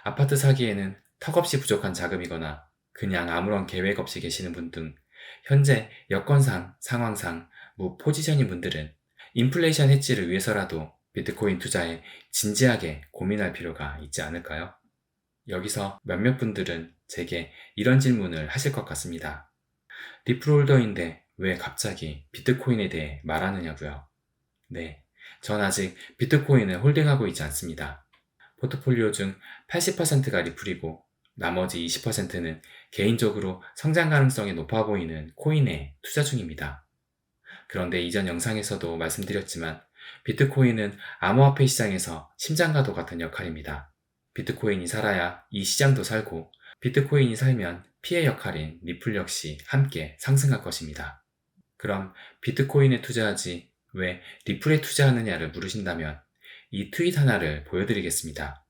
아파트 사기에는 턱없이 부족한 자금이거나 그냥 아무런 계획 없이 계시는 분 등 현재 여건상, 상황상 무포지션인 분들은 인플레이션 해지를 위해서라도 비트코인 투자에 진지하게 고민할 필요가 있지 않을까요? 여기서 몇몇 분들은 제게 이런 질문을 하실 것 같습니다. 리플홀더인데 왜 갑자기 비트코인에 대해 말하느냐고요? 네, 전 아직 비트코인을 홀딩하고 있지 않습니다. 포트폴리오 중 80%가 리플이고 나머지 20%는 개인적으로 성장 가능성이 높아 보이는 코인에 투자 중입니다. 그런데 이전 영상에서도 말씀드렸지만 비트코인은 암호화폐 시장에서 심장과도 같은 역할입니다. 비트코인이 살아야 이 시장도 살고, 비트코인이 살면 피해 역할인 리플 역시 함께 상승할 것입니다. 그럼 비트코인에 투자하지 왜 리플에 투자하느냐를 물으신다면 이 트윗 하나를 보여드리겠습니다.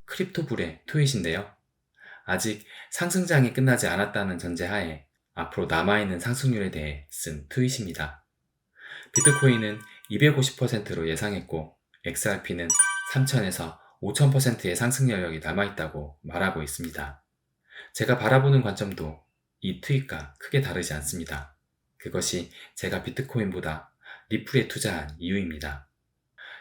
크립토불의 트윗인데요. 아직 상승장이 끝나지 않았다는 전제하에 앞으로 남아있는 상승률에 대해 쓴 트윗입니다. 비트코인은 250%로 예상했고 XRP는 3000에서 5000%의 상승 여력이 남아있다고 말하고 있습니다. 제가 바라보는 관점도 이 트윗과 크게 다르지 않습니다. 그것이 제가 비트코인보다 리플에 투자한 이유입니다.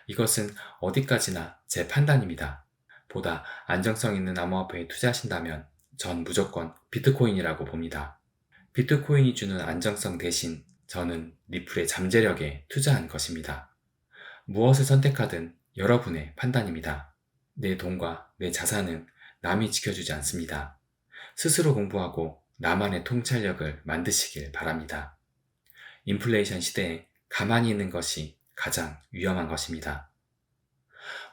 이것은 어디까지나 제 판단입니다. 보다 안정성 있는 암호화폐에 투자하신다면 전 무조건 비트코인이라고 봅니다. 비트코인이 주는 안정성 대신 저는 리플의 잠재력에 투자한 것입니다. 무엇을 선택하든 여러분의 판단입니다. 내 돈과 내 자산은 남이 지켜주지 않습니다. 스스로 공부하고 나만의 통찰력을 만드시길 바랍니다. 인플레이션 시대에 가만히 있는 것이 가장 위험한 것입니다.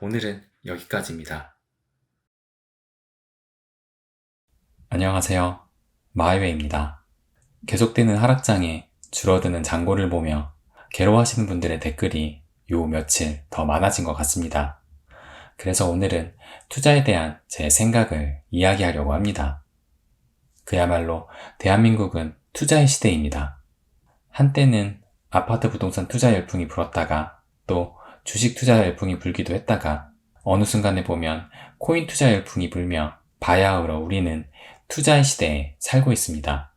오늘은 여기까지입니다. 안녕하세요. 마이웨이입니다. 계속되는 하락장에 줄어드는 잔고를 보며 괴로워하시는 분들의 댓글이 요 며칠 더 많아진 것 같습니다. 그래서 오늘은 투자에 대한 제 생각을 이야기하려고 합니다. 그야말로 대한민국은 투자의 시대입니다. 한때는 아파트 부동산 투자 열풍이 불었다가 또 주식 투자 열풍이 불기도 했다가 어느 순간에 보면 코인 투자 열풍이 불며 바야흐로 우리는 투자의 시대에 살고 있습니다.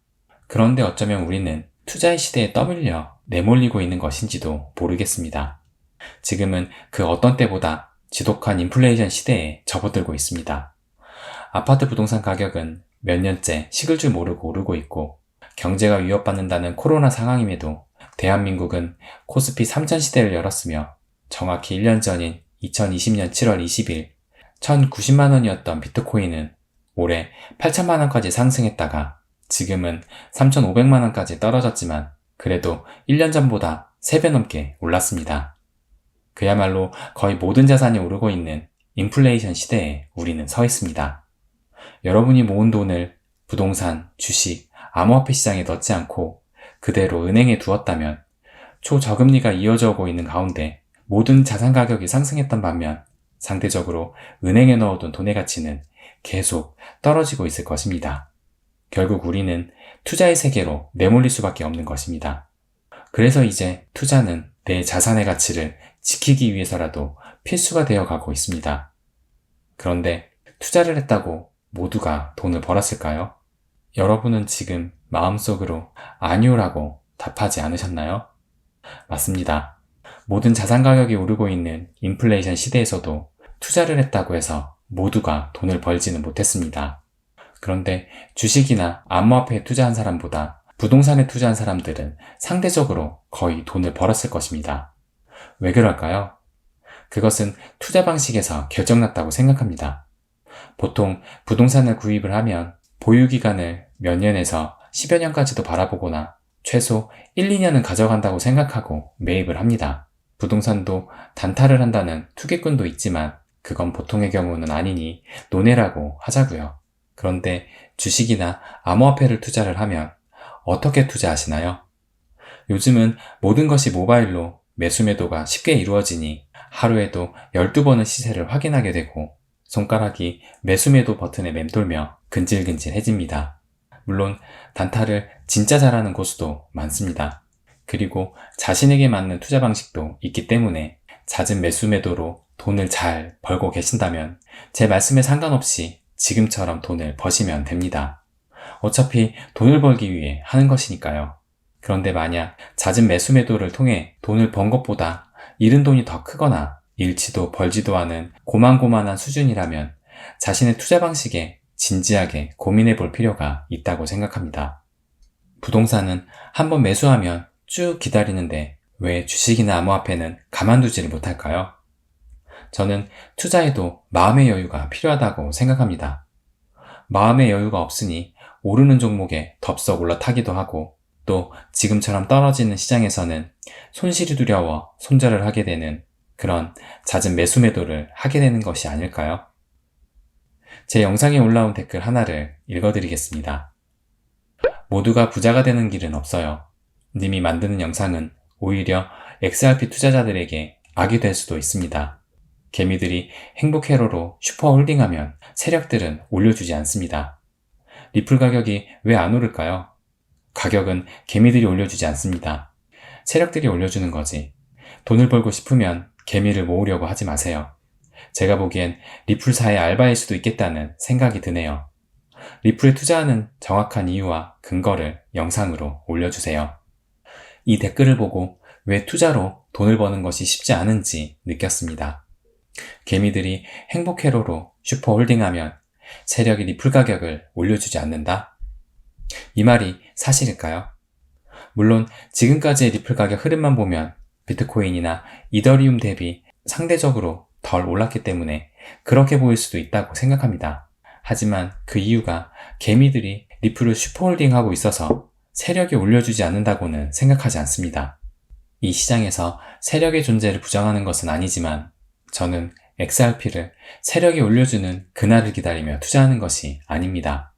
그런데 어쩌면 우리는 투자의 시대에 떠밀려 내몰리고 있는 것인지도 모르겠습니다. 지금은 그 어떤 때보다 지독한 인플레이션 시대에 접어들고 있습니다. 아파트 부동산 가격은 몇 년째 식을 줄 모르고 오르고 있고 경제가 위협받는다는 코로나 상황임에도 대한민국은 코스피 3000 시대를 열었으며 정확히 1년 전인 2020년 7월 20일 1090만 원이었던 비트코인은 올해 8천만 원까지 상승했다가 지금은 3,500만 원까지 떨어졌지만 그래도 1년 전보다 3배 넘게 올랐습니다. 그야말로 거의 모든 자산이 오르고 있는 인플레이션 시대에 우리는 서 있습니다. 여러분이 모은 돈을 부동산, 주식, 암호화폐 시장에 넣지 않고 그대로 은행에 두었다면 초저금리가 이어져 오고 있는 가운데 모든 자산 가격이 상승했던 반면 상대적으로 은행에 넣어둔 돈의 가치는 계속 떨어지고 있을 것입니다. 결국 우리는 투자의 세계로 내몰릴 수밖에 없는 것입니다. 그래서 이제 투자는 내 자산의 가치를 지키기 위해서라도 필수가 되어가고 있습니다. 그런데 투자를 했다고 모두가 돈을 벌었을까요? 여러분은 지금 마음속으로 아니오라고 답하지 않으셨나요? 맞습니다. 모든 자산 가격이 오르고 있는 인플레이션 시대에서도 투자를 했다고 해서 모두가 돈을 벌지는 못했습니다. 그런데 주식이나 암호화폐에 투자한 사람보다 부동산에 투자한 사람들은 상대적으로 거의 돈을 벌었을 것입니다. 왜 그럴까요? 그것은 투자 방식에서 결정났다고 생각합니다. 보통 부동산을 구입을 하면 보유기간을 몇 년에서 10여 년까지도 바라보거나 최소 1, 2년은 가져간다고 생각하고 매입을 합니다. 부동산도 단타를 한다는 투기꾼도 있지만 그건 보통의 경우는 아니니 논외라고 하자고요. 그런데 주식이나 암호화폐를 투자를 하면 어떻게 투자하시나요? 요즘은 모든 것이 모바일로 매수매도가 쉽게 이루어지니 하루에도 12번의 시세를 확인하게 되고 손가락이 매수매도 버튼에 맴돌며 근질근질해집니다. 물론 단타를 진짜 잘하는 고수도 많습니다. 그리고 자신에게 맞는 투자 방식도 있기 때문에 잦은 매수매도로 돈을 잘 벌고 계신다면 제 말씀에 상관없이 지금처럼 돈을 버시면 됩니다. 어차피 돈을 벌기 위해 하는 것이니까요. 그런데 만약 잦은 매수매도를 통해 돈을 번 것보다 잃은 돈이 더 크거나 잃지도 벌지도 않은 고만고만한 수준이라면 자신의 투자 방식에 진지하게 고민해 볼 필요가 있다고 생각합니다. 부동산은 한번 매수하면 쭉 기다리는데 왜 주식이나 암호화폐는 가만두지를 못할까요? 저는 투자에도 마음의 여유가 필요하다고 생각합니다. 마음의 여유가 없으니 오르는 종목에 덥석 올라타기도 하고 또 지금처럼 떨어지는 시장에서는 손실이 두려워 손절을 하게 되는 그런 잦은 매수매도를 하게 되는 것이 아닐까요? 제 영상에 올라온 댓글 하나를 읽어드리겠습니다. 모두가 부자가 되는 길은 없어요. 님이 만드는 영상은 오히려 XRP 투자자들에게 악이 될 수도 있습니다. 개미들이 행복회로로 슈퍼홀딩하면 세력들은 올려주지 않습니다. 리플 가격이 왜 안 오를까요? 가격은 개미들이 올려주지 않습니다. 세력들이 올려주는 거지. 돈을 벌고 싶으면 개미를 모으려고 하지 마세요. 제가 보기엔 리플사의 알바일 수도 있겠다는 생각이 드네요. 리플에 투자하는 정확한 이유와 근거를 영상으로 올려주세요. 이 댓글을 보고 왜 투자로 돈을 버는 것이 쉽지 않은지 느꼈습니다. 개미들이 행복회로로 슈퍼홀딩하면 세력이 리플 가격을 올려주지 않는다? 이 말이 사실일까요? 물론 지금까지의 리플 가격 흐름만 보면 비트코인이나 이더리움 대비 상대적으로 덜 올랐기 때문에 그렇게 보일 수도 있다고 생각합니다. 하지만 그 이유가 개미들이 리플을 슈퍼홀딩하고 있어서 세력이 올려주지 않는다고는 생각하지 않습니다. 이 시장에서 세력의 존재를 부정하는 것은 아니지만 저는 XRP를 세력이 올려주는 그날을 기다리며 투자하는 것이 아닙니다.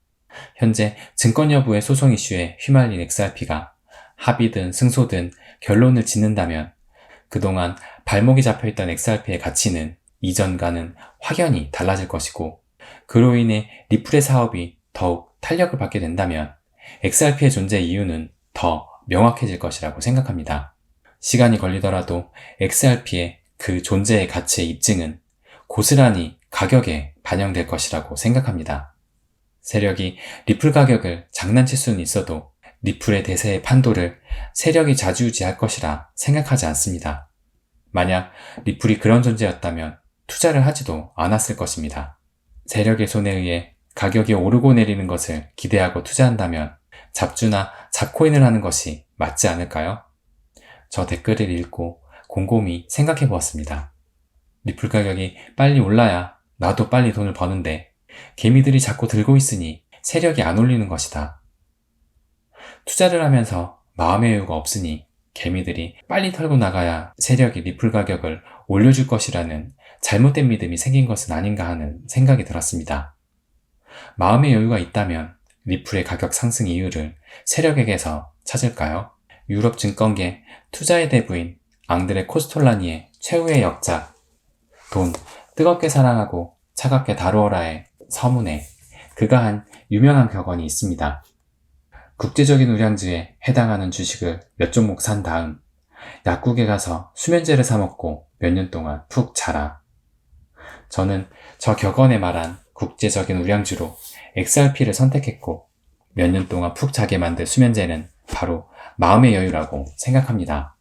현재 증권 여부의 소송 이슈에 휘말린 XRP가 합의든 승소든 결론을 짓는다면 그동안 발목이 잡혀있던 XRP의 가치는 이전과는 확연히 달라질 것이고, 그로 인해 리플의 사업이 더욱 탄력을 받게 된다면 XRP의 존재 이유는 더 명확해질 것이라고 생각합니다. 시간이 걸리더라도 XRP의 그 존재의 가치의 입증은 고스란히 가격에 반영될 것이라고 생각합니다. 세력이 리플 가격을 장난칠 수는 있어도 리플의 대세의 판도를 세력이 좌지우지할 것이라 생각하지 않습니다. 만약 리플이 그런 존재였다면 투자를 하지도 않았을 것입니다. 세력의 손에 의해 가격이 오르고 내리는 것을 기대하고 투자한다면 잡주나 잡코인을 하는 것이 맞지 않을까요? 저 댓글을 읽고 곰곰이 생각해 보았습니다. 리플 가격이 빨리 올라야 나도 빨리 돈을 버는데 개미들이 자꾸 들고 있으니 세력이 안 올리는 것이다. 투자를 하면서 마음의 여유가 없으니 개미들이 빨리 털고 나가야 세력이 리플 가격을 올려줄 것이라는 잘못된 믿음이 생긴 것은 아닌가 하는 생각이 들었습니다. 마음의 여유가 있다면 리플의 가격 상승 이유를 세력에게서 찾을까요? 유럽 증권계 투자의 대부인 앙드레 코스톨라니의 최후의 역작 돈 뜨겁게 사랑하고 차갑게 다루어라의 서문에 그가 한 유명한 격언이 있습니다. 국제적인 우량주에 해당하는 주식을 몇 종목 산 다음 약국에 가서 수면제를 사 먹고 몇 년 동안 푹 자라. 저는 저 격언에 말한 국제적인 우량주로 XRP를 선택했고 몇 년 동안 푹 자게 만든 수면제는 바로 마음의 여유라고 생각합니다.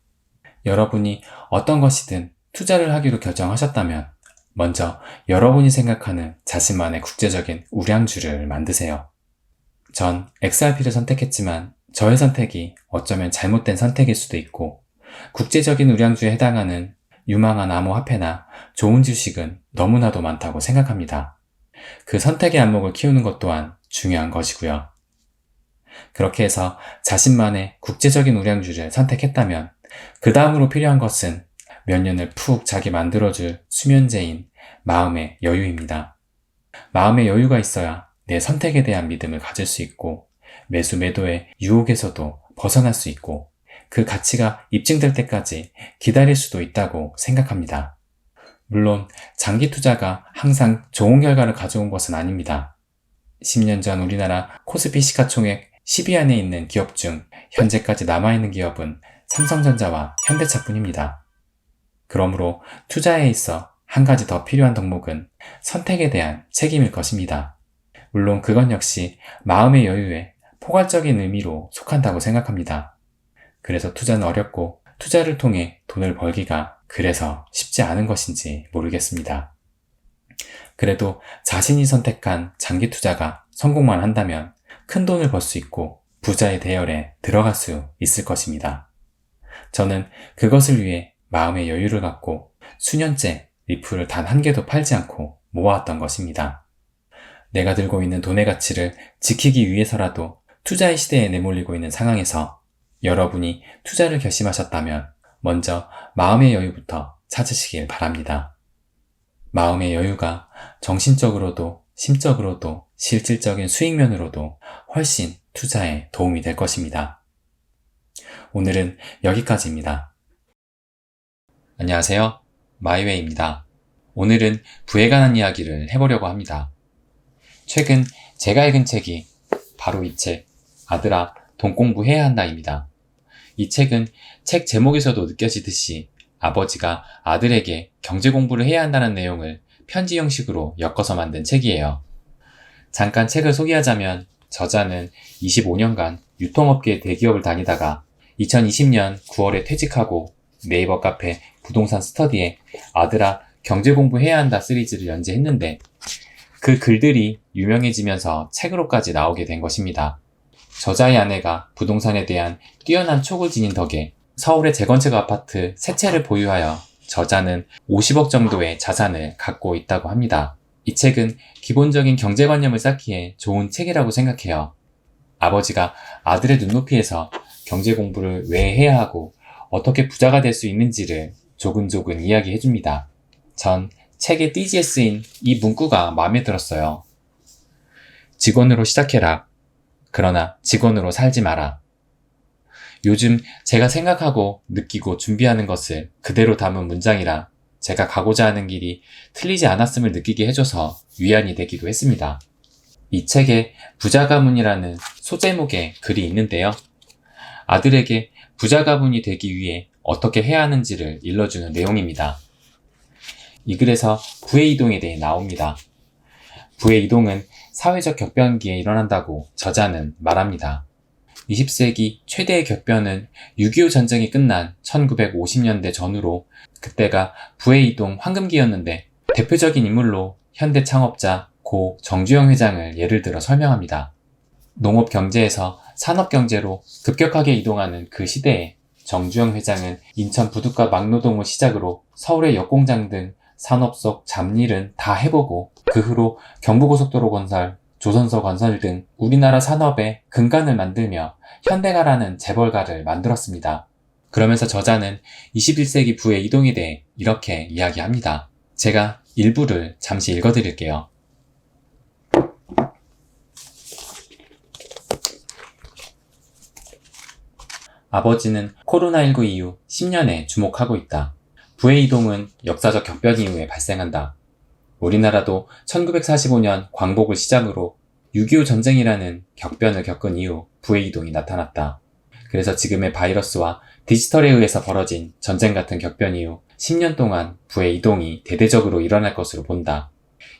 여러분이 어떤 것이든 투자를 하기로 결정하셨다면 먼저 여러분이 생각하는 자신만의 국제적인 우량주를 만드세요. 전 XRP를 선택했지만 저의 선택이 어쩌면 잘못된 선택일 수도 있고 국제적인 우량주에 해당하는 유망한 암호화폐나 좋은 주식은 너무나도 많다고 생각합니다. 그 선택의 안목을 키우는 것 또한 중요한 것이고요. 그렇게 해서 자신만의 국제적인 우량주를 선택했다면 그 다음으로 필요한 것은 몇 년을 푹 자게 만들어줄 수면제인 마음의 여유입니다. 마음의 여유가 있어야 내 선택에 대한 믿음을 가질 수 있고 매수 매도의 유혹에서도 벗어날 수 있고 그 가치가 입증될 때까지 기다릴 수도 있다고 생각합니다. 물론 장기 투자가 항상 좋은 결과를 가져온 것은 아닙니다. 10년 전 우리나라 코스피 시가총액 10위 안에 있는 기업 중 현재까지 남아있는 기업은 삼성전자와 현대차뿐입니다. 그러므로 투자에 있어 한 가지 더 필요한 덕목은 선택에 대한 책임일 것입니다. 물론 그건 역시 마음의 여유에 포괄적인 의미로 속한다고 생각합니다. 그래서 투자는 어렵고 투자를 통해 돈을 벌기가 그래서 쉽지 않은 것인지 모르겠습니다. 그래도 자신이 선택한 장기 투자가 성공만 한다면 큰 돈을 벌 수 있고 부자의 대열에 들어갈 수 있을 것입니다. 저는 그것을 위해 마음의 여유를 갖고 수년째 리플을 단 한 개도 팔지 않고 모아왔던 것입니다. 내가 들고 있는 돈의 가치를 지키기 위해서라도 투자의 시대에 내몰리고 있는 상황에서 여러분이 투자를 결심하셨다면 먼저 마음의 여유부터 찾으시길 바랍니다. 마음의 여유가 정신적으로도 심적으로도 실질적인 수익면으로도 훨씬 투자에 도움이 될 것입니다. 오늘은 여기까지입니다. 안녕하세요. 마이웨이입니다. 오늘은 부에 관한 이야기를 해보려고 합니다. 최근 제가 읽은 책이 바로 이 책, 아들아, 돈 공부해야 한다입니다. 이 책은 책 제목에서도 느껴지듯이 아버지가 아들에게 경제 공부를 해야 한다는 내용을 편지 형식으로 엮어서 만든 책이에요. 잠깐 책을 소개하자면 저자는 25년간 유통업계 대기업을 다니다가 2020년 9월에 퇴직하고 네이버 카페 부동산 스터디에 아들아 경제 공부해야 한다 시리즈를 연재했는데 그 글들이 유명해지면서 책으로까지 나오게 된 것입니다. 저자의 아내가 부동산에 대한 뛰어난 촉을 지닌 덕에 서울의 재건축 아파트 3채를 보유하여 저자는 50억 정도의 자산을 갖고 있다고 합니다. 이 책은 기본적인 경제관념을 쌓기에 좋은 책이라고 생각해요. 아버지가 아들의 눈높이에서 경제 공부를 왜 해야 하고 어떻게 부자가 될 수 있는지를 조근조근 이야기해줍니다. 전 책의 띠지에 쓰인 이 문구가 마음에 들었어요. 직원으로 시작해라. 그러나 직원으로 살지 마라. 요즘 제가 생각하고 느끼고 준비하는 것을 그대로 담은 문장이라 제가 가고자 하는 길이 틀리지 않았음을 느끼게 해줘서 위안이 되기도 했습니다. 이 책에 부자 가문이라는 소제목의 글이 있는데요. 아들에게 부자 가문이 되기 위해 어떻게 해야 하는지를 일러주는 내용입니다. 이 글에서 부의 이동에 대해 나옵니다. 부의 이동은 사회적 격변기에 일어난다고 저자는 말합니다. 20세기 최대의 격변은 6.25 전쟁이 끝난 1950년대 전후로 그때가 부의 이동 황금기였는데 대표적인 인물로 현대 창업자 고 정주영 회장을 예를 들어 설명합니다. 농업 경제에서 산업 경제로 급격하게 이동하는 그 시대에 정주영 회장은 인천 부둣가 막노동을 시작으로 서울의 역공장 등 산업 속 잡일은 다 해보고 그 후로 경부고속도로 건설, 조선소 건설 등 우리나라 산업의 근간을 만들며 현대가라는 재벌가를 만들었습니다. 그러면서 저자는 21세기 부의 이동에 대해 이렇게 이야기합니다. 제가 일부를 잠시 읽어드릴게요. 아버지는 코로나19 이후 10년에 주목하고 있다. 부의 이동은 역사적 격변 이후에 발생한다. 우리나라도 1945년 광복을 시작으로 6.25 전쟁이라는 격변을 겪은 이후 부의 이동이 나타났다. 그래서 지금의 바이러스와 디지털에 의해서 벌어진 전쟁 같은 격변 이후 10년 동안 부의 이동이 대대적으로 일어날 것으로 본다.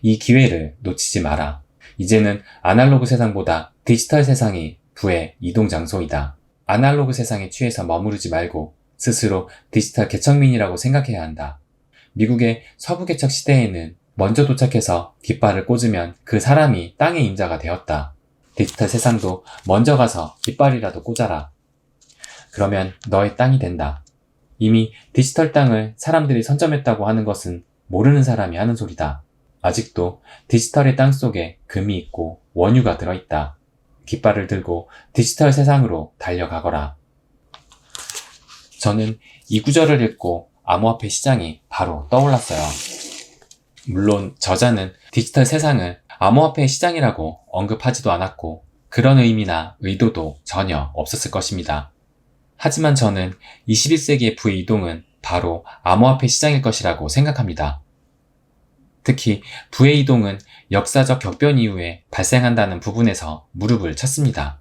이 기회를 놓치지 마라. 이제는 아날로그 세상보다 디지털 세상이 부의 이동 장소이다. 아날로그 세상에 취해서 머무르지 말고 스스로 디지털 개척민이라고 생각해야 한다. 미국의 서부 개척 시대에는 먼저 도착해서 깃발을 꽂으면 그 사람이 땅의 임자가 되었다. 디지털 세상도 먼저 가서 깃발이라도 꽂아라. 그러면 너의 땅이 된다. 이미 디지털 땅을 사람들이 선점했다고 하는 것은 모르는 사람이 하는 소리다. 아직도 디지털의 땅 속에 금이 있고 원유가 들어있다. 깃발을 들고 디지털 세상으로 달려가거라. 저는 이 구절을 읽고 암호화폐 시장이 바로 떠올랐어요. 물론 저자는 디지털 세상을 암호화폐 시장이라고 언급하지도 않았고 그런 의미나 의도도 전혀 없었을 것입니다. 하지만 저는 21세기의 부의 이동은 바로 암호화폐 시장일 것이라고 생각합니다. 특히 부의 이동은 역사적 격변 이후에 발생한다는 부분에서 무릎을 쳤습니다.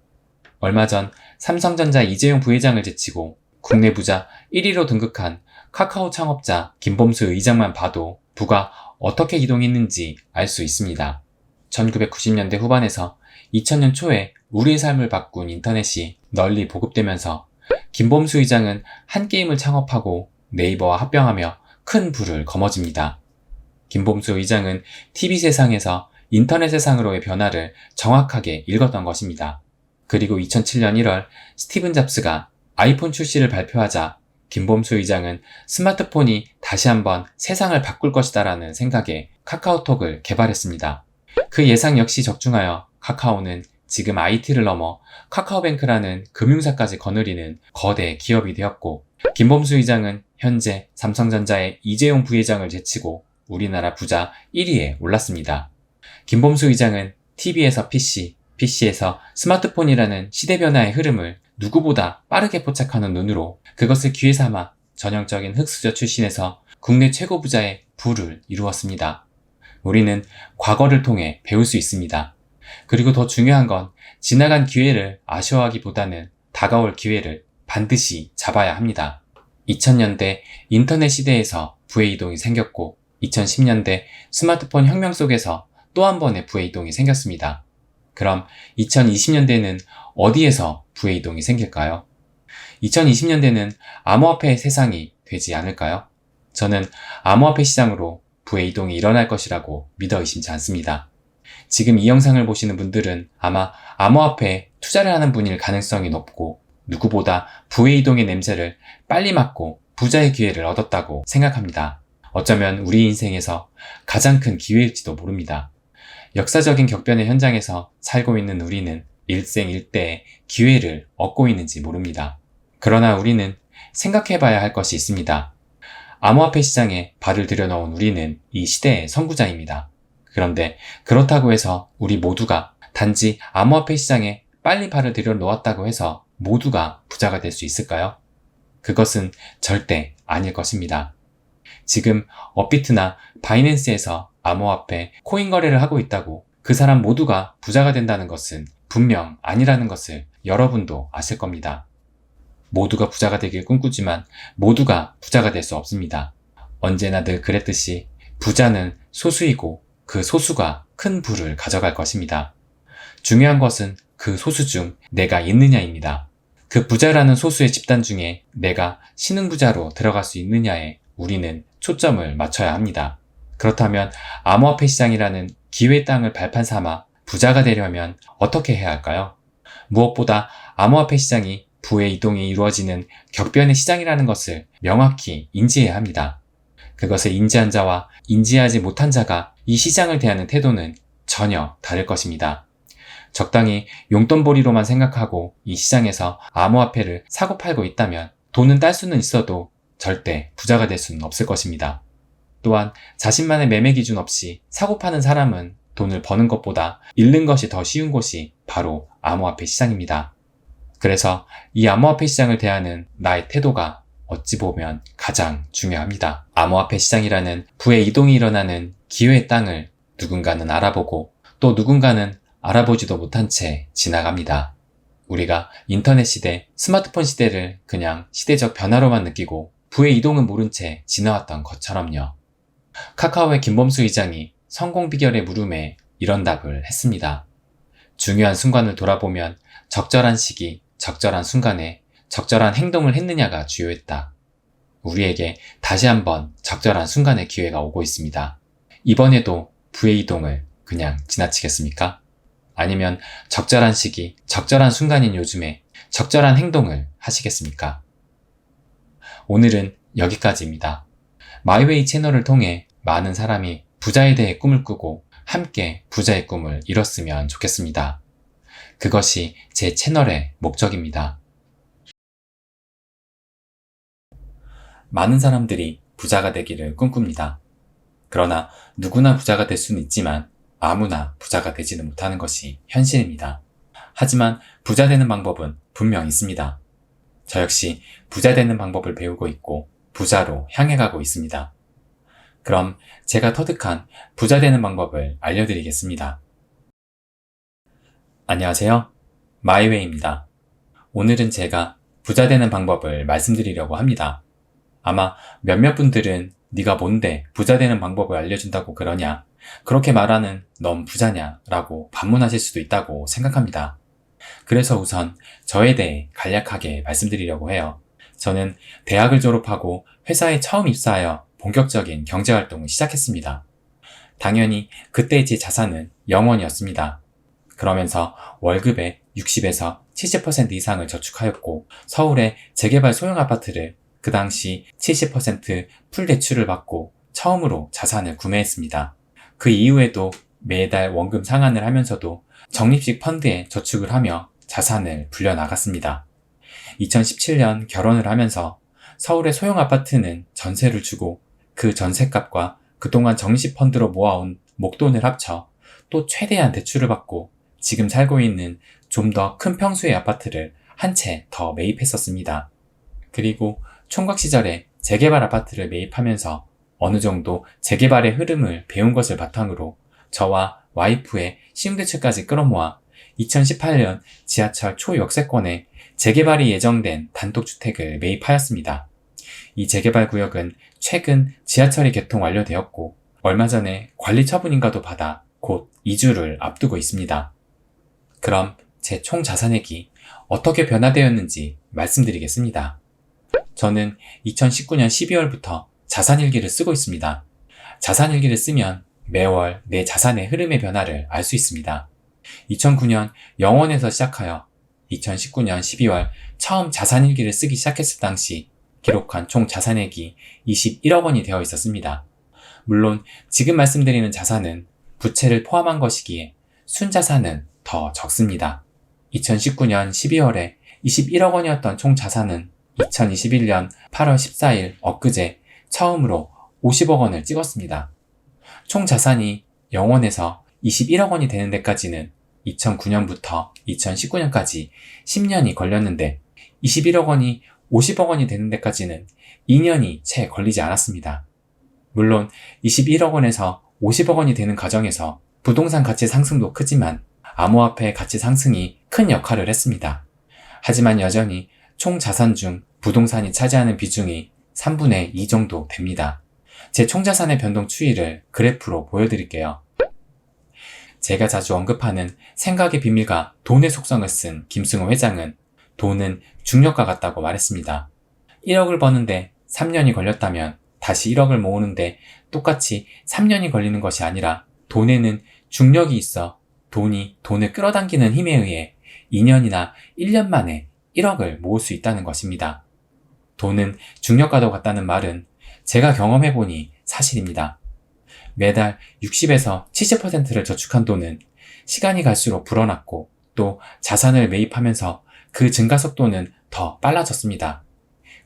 얼마 전 삼성전자 이재용 부회장을 제치고 국내 부자 1위로 등극한 카카오 창업자 김범수 의장만 봐도 부가 어떻게 이동했는지 알 수 있습니다. 1990년대 후반에서 2000년 초에 우리의 삶을 바꾼 인터넷이 널리 보급되면서 김범수 의장은 한 게임을 창업하고 네이버와 합병하며 큰 부를 거머쥡니다. 김범수 의장은 TV 세상에서 인터넷 세상으로의 변화를 정확하게 읽었던 것입니다. 그리고 2007년 1월 스티븐 잡스가 아이폰 출시를 발표하자 김범수 의장은 스마트폰이 다시 한번 세상을 바꿀 것이다라는 생각에 카카오톡을 개발했습니다. 그 예상 역시 적중하여 카카오는 지금 IT를 넘어 카카오뱅크라는 금융사까지 거느리는 거대 기업이 되었고 김범수 의장은 현재 삼성전자의 이재용 부회장을 제치고 우리나라 부자 1위에 올랐습니다. 김범수 의장은 TV에서 PC, PC에서 스마트폰이라는 시대 변화의 흐름을 누구보다 빠르게 포착하는 눈으로 그것을 기회 삼아 전형적인 흑수저 출신에서 국내 최고 부자의 부를 이루었습니다. 우리는 과거를 통해 배울 수 있습니다. 그리고 더 중요한 건 지나간 기회를 아쉬워하기보다는 다가올 기회를 반드시 잡아야 합니다. 2000년대 인터넷 시대에서 부의 이동이 생겼고 2010년대 스마트폰 혁명 속에서 또 한 번의 부의 이동이 생겼습니다. 그럼 2020년대는 어디에서 부의 이동이 생길까요? 2020년대는 암호화폐의 세상이 되지 않을까요? 저는 암호화폐 시장으로 부의 이동이 일어날 것이라고 믿어 의심치 않습니다. 지금 이 영상을 보시는 분들은 아마 암호화폐에 투자를 하는 분일 가능성이 높고 누구보다 부의 이동의 냄새를 빨리 맡고 부자의 기회를 얻었다고 생각합니다. 어쩌면 우리 인생에서 가장 큰 기회일지도 모릅니다. 역사적인 격변의 현장에서 살고 있는 우리는 일생일대의 기회를 얻고 있는지 모릅니다. 그러나 우리는 생각해봐야 할 것이 있습니다. 암호화폐 시장에 발을 들여놓은 우리는 이 시대의 선구자입니다. 그런데 그렇다고 해서 우리 모두가 단지 암호화폐 시장에 빨리 발을 들여놓았다고 해서 모두가 부자가 될 수 있을까요? 그것은 절대 아닐 것입니다. 지금 업비트나 바이낸스에서 암호화폐 코인 거래를 하고 있다고 그 사람 모두가 부자가 된다는 것은 분명 아니라는 것을 여러분도 아실 겁니다. 모두가 부자가 되길 꿈꾸지만 모두가 부자가 될 수 없습니다. 언제나 늘 그랬듯이 부자는 소수이고 그 소수가 큰 부를 가져갈 것입니다. 중요한 것은 그 소수 중 내가 있느냐입니다. 그 부자라는 소수의 집단 중에 내가 신흥부자로 들어갈 수 있느냐에 우리는 초점을 맞춰야 합니다. 그렇다면 암호화폐 시장이라는 기회의 땅을 발판 삼아 부자가 되려면 어떻게 해야 할까요? 무엇보다 암호화폐 시장이 부의 이동이 이루어지는 격변의 시장이라는 것을 명확히 인지해야 합니다. 그것을 인지한 자와 인지하지 못한 자가 이 시장을 대하는 태도는 전혀 다를 것입니다. 적당히 용돈벌이로만 생각하고 이 시장에서 암호화폐를 사고팔고 있다면 돈은 딸 수는 있어도 절대 부자가 될 수는 없을 것입니다. 또한 자신만의 매매 기준 없이 사고파는 사람은 돈을 버는 것보다 잃는 것이 더 쉬운 곳이 바로 암호화폐 시장입니다. 그래서 이 암호화폐 시장을 대하는 나의 태도가 어찌 보면 가장 중요합니다. 암호화폐 시장이라는 부의 이동이 일어나는 기회의 땅을 누군가는 알아보고 또 누군가는 알아보지도 못한 채 지나갑니다. 우리가 인터넷 시대, 스마트폰 시대를 그냥 시대적 변화로만 느끼고 부의 이동은 모른 채 지나왔던 것처럼요. 카카오의 김범수 의장이 성공 비결의 물음에 이런 답을 했습니다. 중요한 순간을 돌아보면 적절한 시기, 적절한 순간에 적절한 행동을 했느냐가 주요했다. 우리에게 다시 한번 적절한 순간의 기회가 오고 있습니다. 이번에도 부의 이동을 그냥 지나치겠습니까? 아니면 적절한 시기, 적절한 순간인 요즘에 적절한 행동을 하시겠습니까? 오늘은 여기까지입니다. 마이웨이 채널을 통해 많은 사람이 부자에 대해 꿈을 꾸고 함께 부자의 꿈을 이뤘으면 좋겠습니다. 그것이 제 채널의 목적입니다. 많은 사람들이 부자가 되기를 꿈꿉니다. 그러나 누구나 부자가 될 수는 있지만 아무나 부자가 되지는 못하는 것이 현실입니다. 하지만 부자 되는 방법은 분명 있습니다. 저 역시 부자 되는 방법을 배우고 있고 부자로 향해 가고 있습니다. 그럼 제가 터득한 부자 되는 방법을 알려드리겠습니다. 안녕하세요. 마이웨이입니다. 오늘은 제가 부자 되는 방법을 말씀드리려고 합니다. 아마 몇몇 분들은 네가 뭔데 부자 되는 방법을 알려준다고 그러냐? 그렇게 말하는 넌 부자냐? 라고 반문하실 수도 있다고 생각합니다. 그래서 우선 저에 대해 간략하게 말씀드리려고 해요. 저는 대학을 졸업하고 회사에 처음 입사하여 본격적인 경제활동을 시작했습니다. 당연히 그때 제 자산은 0원이었습니다. 그러면서 월급의 60에서 70% 이상을 저축하였고 서울의 재개발 소형 아파트를 그 당시 70% 풀 대출을 받고 처음으로 자산을 구매했습니다. 그 이후에도 매달 원금 상환을 하면서도 적립식 펀드에 저축을 하며 자산을 불려나갔습니다. 2017년 결혼을 하면서 서울의 소형 아파트는 전세를 주고 그 전세값과 그동안 적립식 펀드로 모아온 목돈을 합쳐 또 최대한 대출을 받고 지금 살고 있는 좀 더 큰 평수의 아파트를 한 채 더 매입했었습니다. 그리고 총각 시절에 재개발 아파트를 매입하면서 어느 정도 재개발의 흐름을 배운 것을 바탕으로 저와 와이프의 신용대출까지 끌어모아 2018년 지하철 초역세권에 재개발이 예정된 단독주택을 매입하였습니다. 이 재개발 구역은 최근 지하철이 개통 완료되었고 얼마 전에 관리 처분인가도 받아 곧 이주를 앞두고 있습니다. 그럼 제 총 자산액이 어떻게 변화되었는지 말씀드리겠습니다. 저는 2019년 12월부터 자산일기를 쓰고 있습니다. 자산일기를 쓰면 매월 내 자산의 흐름의 변화를 알 수 있습니다. 2009년 0원에서 시작하여 2019년 12월 처음 자산일기를 쓰기 시작했을 당시 기록한 총 자산액이 21억 원이 되어 있었습니다. 물론 지금 말씀드리는 자산은 부채를 포함한 것이기에 순자산은 더 적습니다. 2019년 12월에 21억 원이었던 총 자산은 2021년 8월 14일 엊그제 처음으로 50억 원을 찍었습니다. 총 자산이 0원에서 21억 원이 되는 데까지는 2009년부터 2019년까지 10년이 걸렸는데 21억 원이 50억 원이 되는 데까지는 2년이 채 걸리지 않았습니다. 물론 21억 원에서 50억 원이 되는 과정에서 부동산 가치 상승도 크지만 암호화폐 가치 상승이 큰 역할을 했습니다. 하지만 여전히 총 자산 중 부동산이 차지하는 비중이 3분의 2 정도 됩니다. 제 총 자산의 변동 추이를 그래프로 보여드릴게요. 제가 자주 언급하는 생각의 비밀과 돈의 속성을 쓴 김승호 회장은 돈은 중력과 같다고 말했습니다. 1억을 버는데 3년이 걸렸다면 다시 1억을 모으는데 똑같이 3년이 걸리는 것이 아니라 돈에는 중력이 있어 돈이 돈을 끌어당기는 힘에 의해 2년이나 1년 만에 1억을 모을 수 있다는 것입니다. 돈은 중력과도 같다는 말은 제가 경험해보니 사실입니다. 매달 60에서 70%를 저축한 돈은 시간이 갈수록 불어났고 또 자산을 매입하면서 그 증가 속도는 더 빨라졌습니다.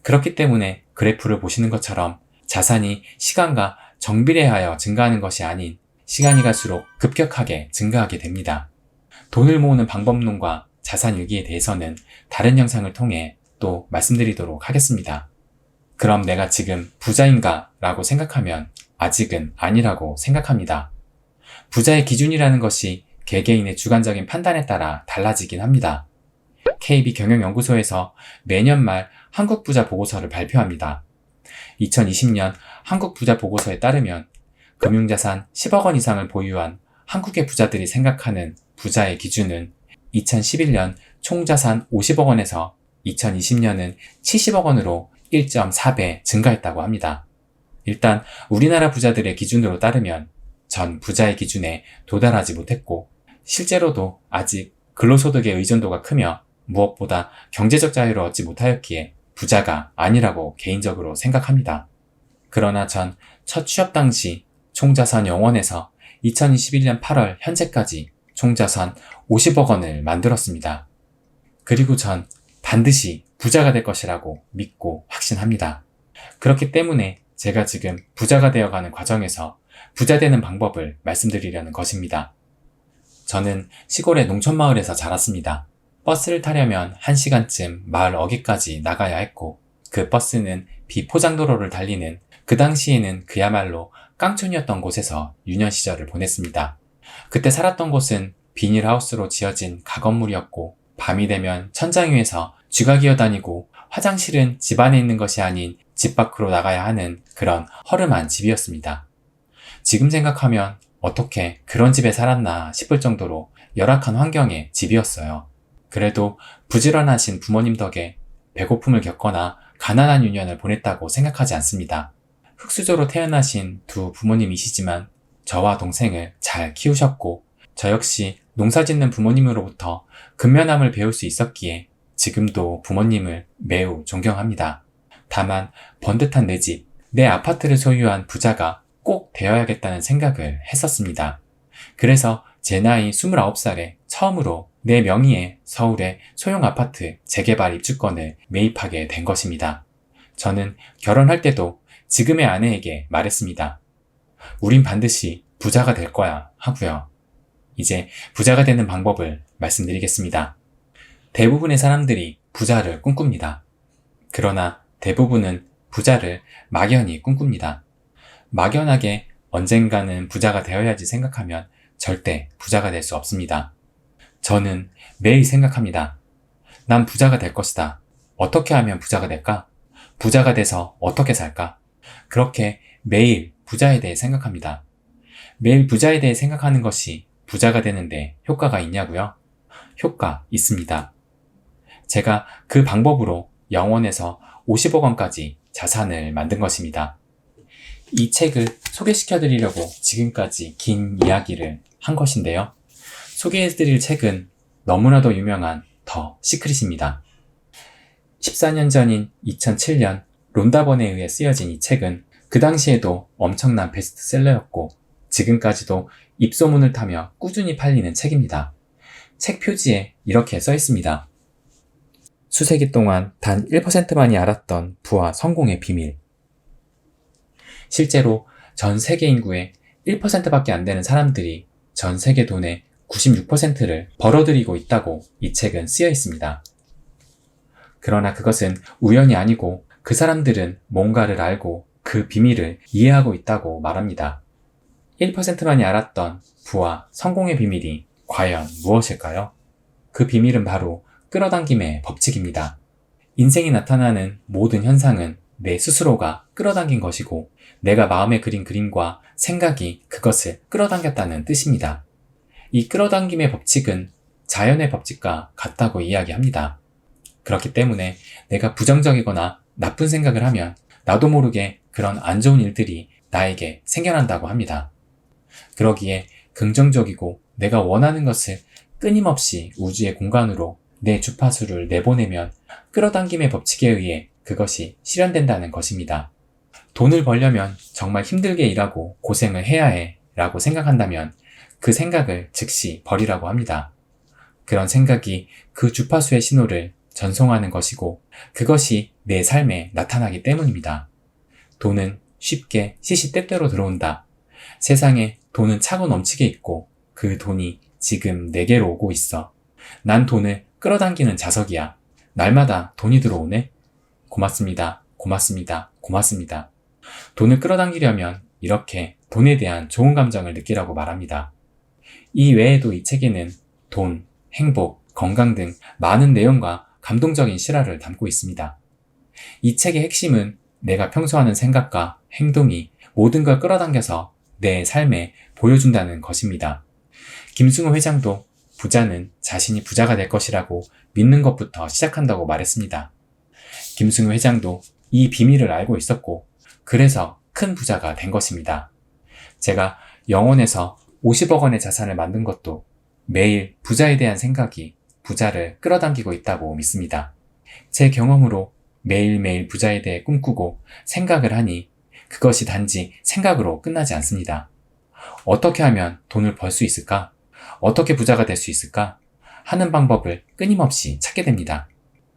그렇기 때문에 그래프를 보시는 것처럼 자산이 시간과 정비례하여 증가하는 것이 아닌 시간이 갈수록 급격하게 증가하게 됩니다. 돈을 모으는 방법론과 자산일기에 대해서는 다른 영상을 통해 또 말씀드리도록 하겠습니다. 그럼 내가 지금 부자인가? 라고 생각하면 아직은 아니라고 생각합니다. 부자의 기준이라는 것이 개개인의 주관적인 판단에 따라 달라지긴 합니다. KB경영연구소에서 매년 말 한국부자 보고서를 발표합니다. 2020년 한국부자 보고서에 따르면 금융자산 10억 원 이상을 보유한 한국의 부자들이 생각하는 부자의 기준은 2011년 총자산 50억 원에서 2020년은 70억 원으로 1.4배 증가했다고 합니다. 일단 우리나라 부자들의 기준으로 따르면 전 부자의 기준에 도달하지 못했고 실제로도 아직 근로소득의 의존도가 크며 무엇보다 경제적 자유를 얻지 못하였기에 부자가 아니라고 개인적으로 생각합니다. 그러나 전 첫 취업 당시 총자산 0원에서 2021년 8월 현재까지 총자산 50억 원을 만들었습니다. 그리고 전 반드시 부자가 될 것이라고 믿고 확신합니다. 그렇기 때문에 제가 지금 부자가 되어가는 과정에서 부자 되는 방법을 말씀드리려는 것입니다. 저는 시골의 농촌마을에서 자랐습니다. 버스를 타려면 1시간쯤 마을 어귀까지 나가야 했고 그 버스는 비포장도로를 달리는 그 당시에는 그야말로 깡촌이었던 곳에서 유년 시절을 보냈습니다. 그때 살았던 곳은 비닐하우스로 지어진 가건물이었고 밤이 되면 천장 위에서 쥐가 기어다니고 화장실은 집 안에 있는 것이 아닌 집 밖으로 나가야 하는 그런 허름한 집이었습니다. 지금 생각하면 어떻게 그런 집에 살았나 싶을 정도로 열악한 환경의 집이었어요. 그래도 부지런하신 부모님 덕에 배고픔을 겪거나 가난한 유년을 보냈다고 생각하지 않습니다. 흙수저로 태어나신 두 부모님이시지만 저와 동생을 잘 키우셨고 저 역시 농사짓는 부모님으로부터 근면함을 배울 수 있었기에 지금도 부모님을 매우 존경합니다. 다만 번듯한 내 집, 내 아파트를 소유한 부자가 꼭 되어야겠다는 생각을 했었습니다. 그래서 제 나이 29살에 처음으로 내 명의의 서울의 소형 아파트 재개발 입주권을 매입하게 된 것입니다. 저는 결혼할 때도 지금의 아내에게 말했습니다. 우린 반드시 부자가 될 거야 하고요. 이제 부자가 되는 방법을 말씀드리겠습니다. 대부분의 사람들이 부자를 꿈꿉니다. 그러나 대부분은 부자를 막연히 꿈꿉니다. 막연하게 언젠가는 부자가 되어야지 생각하면 절대 부자가 될 수 없습니다. 저는 매일 생각합니다. 난 부자가 될 것이다. 어떻게 하면 부자가 될까? 부자가 돼서 어떻게 살까? 그렇게 매일 부자에 대해 생각합니다. 매일 부자에 대해 생각하는 것이 부자가 되는데 효과가 있냐고요? 효과 있습니다. 제가 그 방법으로 0원에서 50억 원까지 자산을 만든 것입니다. 이 책을 소개시켜드리려고 지금까지 긴 이야기를 한 것인데요. 소개해드릴 책은 너무나도 유명한 더 시크릿입니다. 14년 전인 2007년 론다번에 의해 쓰여진 이 책은 그 당시에도 엄청난 베스트셀러였고 지금까지도 입소문을 타며 꾸준히 팔리는 책입니다. 책 표지에 이렇게 써 있습니다. 수세기 동안 단 1%만이 알았던 부와 성공의 비밀. 실제로 전 세계 인구의 1%밖에 안 되는 사람들이 전 세계 돈의 96%를 벌어들이고 있다고 이 책은 쓰여 있습니다. 그러나 그것은 우연이 아니고 그 사람들은 뭔가를 알고 그 비밀을 이해하고 있다고 말합니다. 1%만이 알았던 부와 성공의 비밀이 과연 무엇일까요? 그 비밀은 바로 끌어당김의 법칙입니다. 인생이 나타나는 모든 현상은 내 스스로가 끌어당긴 것이고 내가 마음에 그린 그림과 생각이 그것을 끌어당겼다는 뜻입니다. 이 끌어당김의 법칙은 자연의 법칙과 같다고 이야기합니다. 그렇기 때문에 내가 부정적이거나 나쁜 생각을 하면 나도 모르게 그런 안 좋은 일들이 나에게 생겨난다고 합니다. 그러기에 긍정적이고 내가 원하는 것을 끊임없이 우주의 공간으로 내 주파수를 내보내면 끌어당김의 법칙에 의해 그것이 실현된다는 것입니다. 돈을 벌려면 정말 힘들게 일하고 고생을 해야 해 라고 생각한다면 그 생각을 즉시 버리라고 합니다. 그런 생각이 그 주파수의 신호를 전송하는 것이고 그것이 내 삶에 나타나기 때문입니다. 돈은 쉽게 시시때때로 들어온다. 세상에 돈은 차고 넘치게 있고 그 돈이 지금 내게로 오고 있어. 난 돈을 끌어당기는 자석이야. 날마다 돈이 들어오네. 고맙습니다. 고맙습니다. 고맙습니다. 돈을 끌어당기려면 이렇게 돈에 대한 좋은 감정을 느끼라고 말합니다. 이 외에도 이 책에는 돈, 행복, 건강 등 많은 내용과 감동적인 실화를 담고 있습니다. 이 책의 핵심은 내가 평소 하는 생각과 행동이 모든 걸 끌어당겨서 내 삶에 보여준다는 것입니다. 김승호 회장도 부자는 자신이 부자가 될 것이라고 믿는 것부터 시작한다고 말했습니다. 김승호 회장도 이 비밀을 알고 있었고 그래서 큰 부자가 된 것입니다. 제가 영원에서 50억 원의 자산을 만든 것도 매일 부자에 대한 생각이 부자를 끌어당기고 있다고 믿습니다. 제 경험으로 매일매일 부자에 대해 꿈꾸고 생각을 하니 그것이 단지 생각으로 끝나지 않습니다. 어떻게 하면 돈을 벌 수 있을까? 어떻게 부자가 될 수 있을까? 하는 방법을 끊임없이 찾게 됩니다.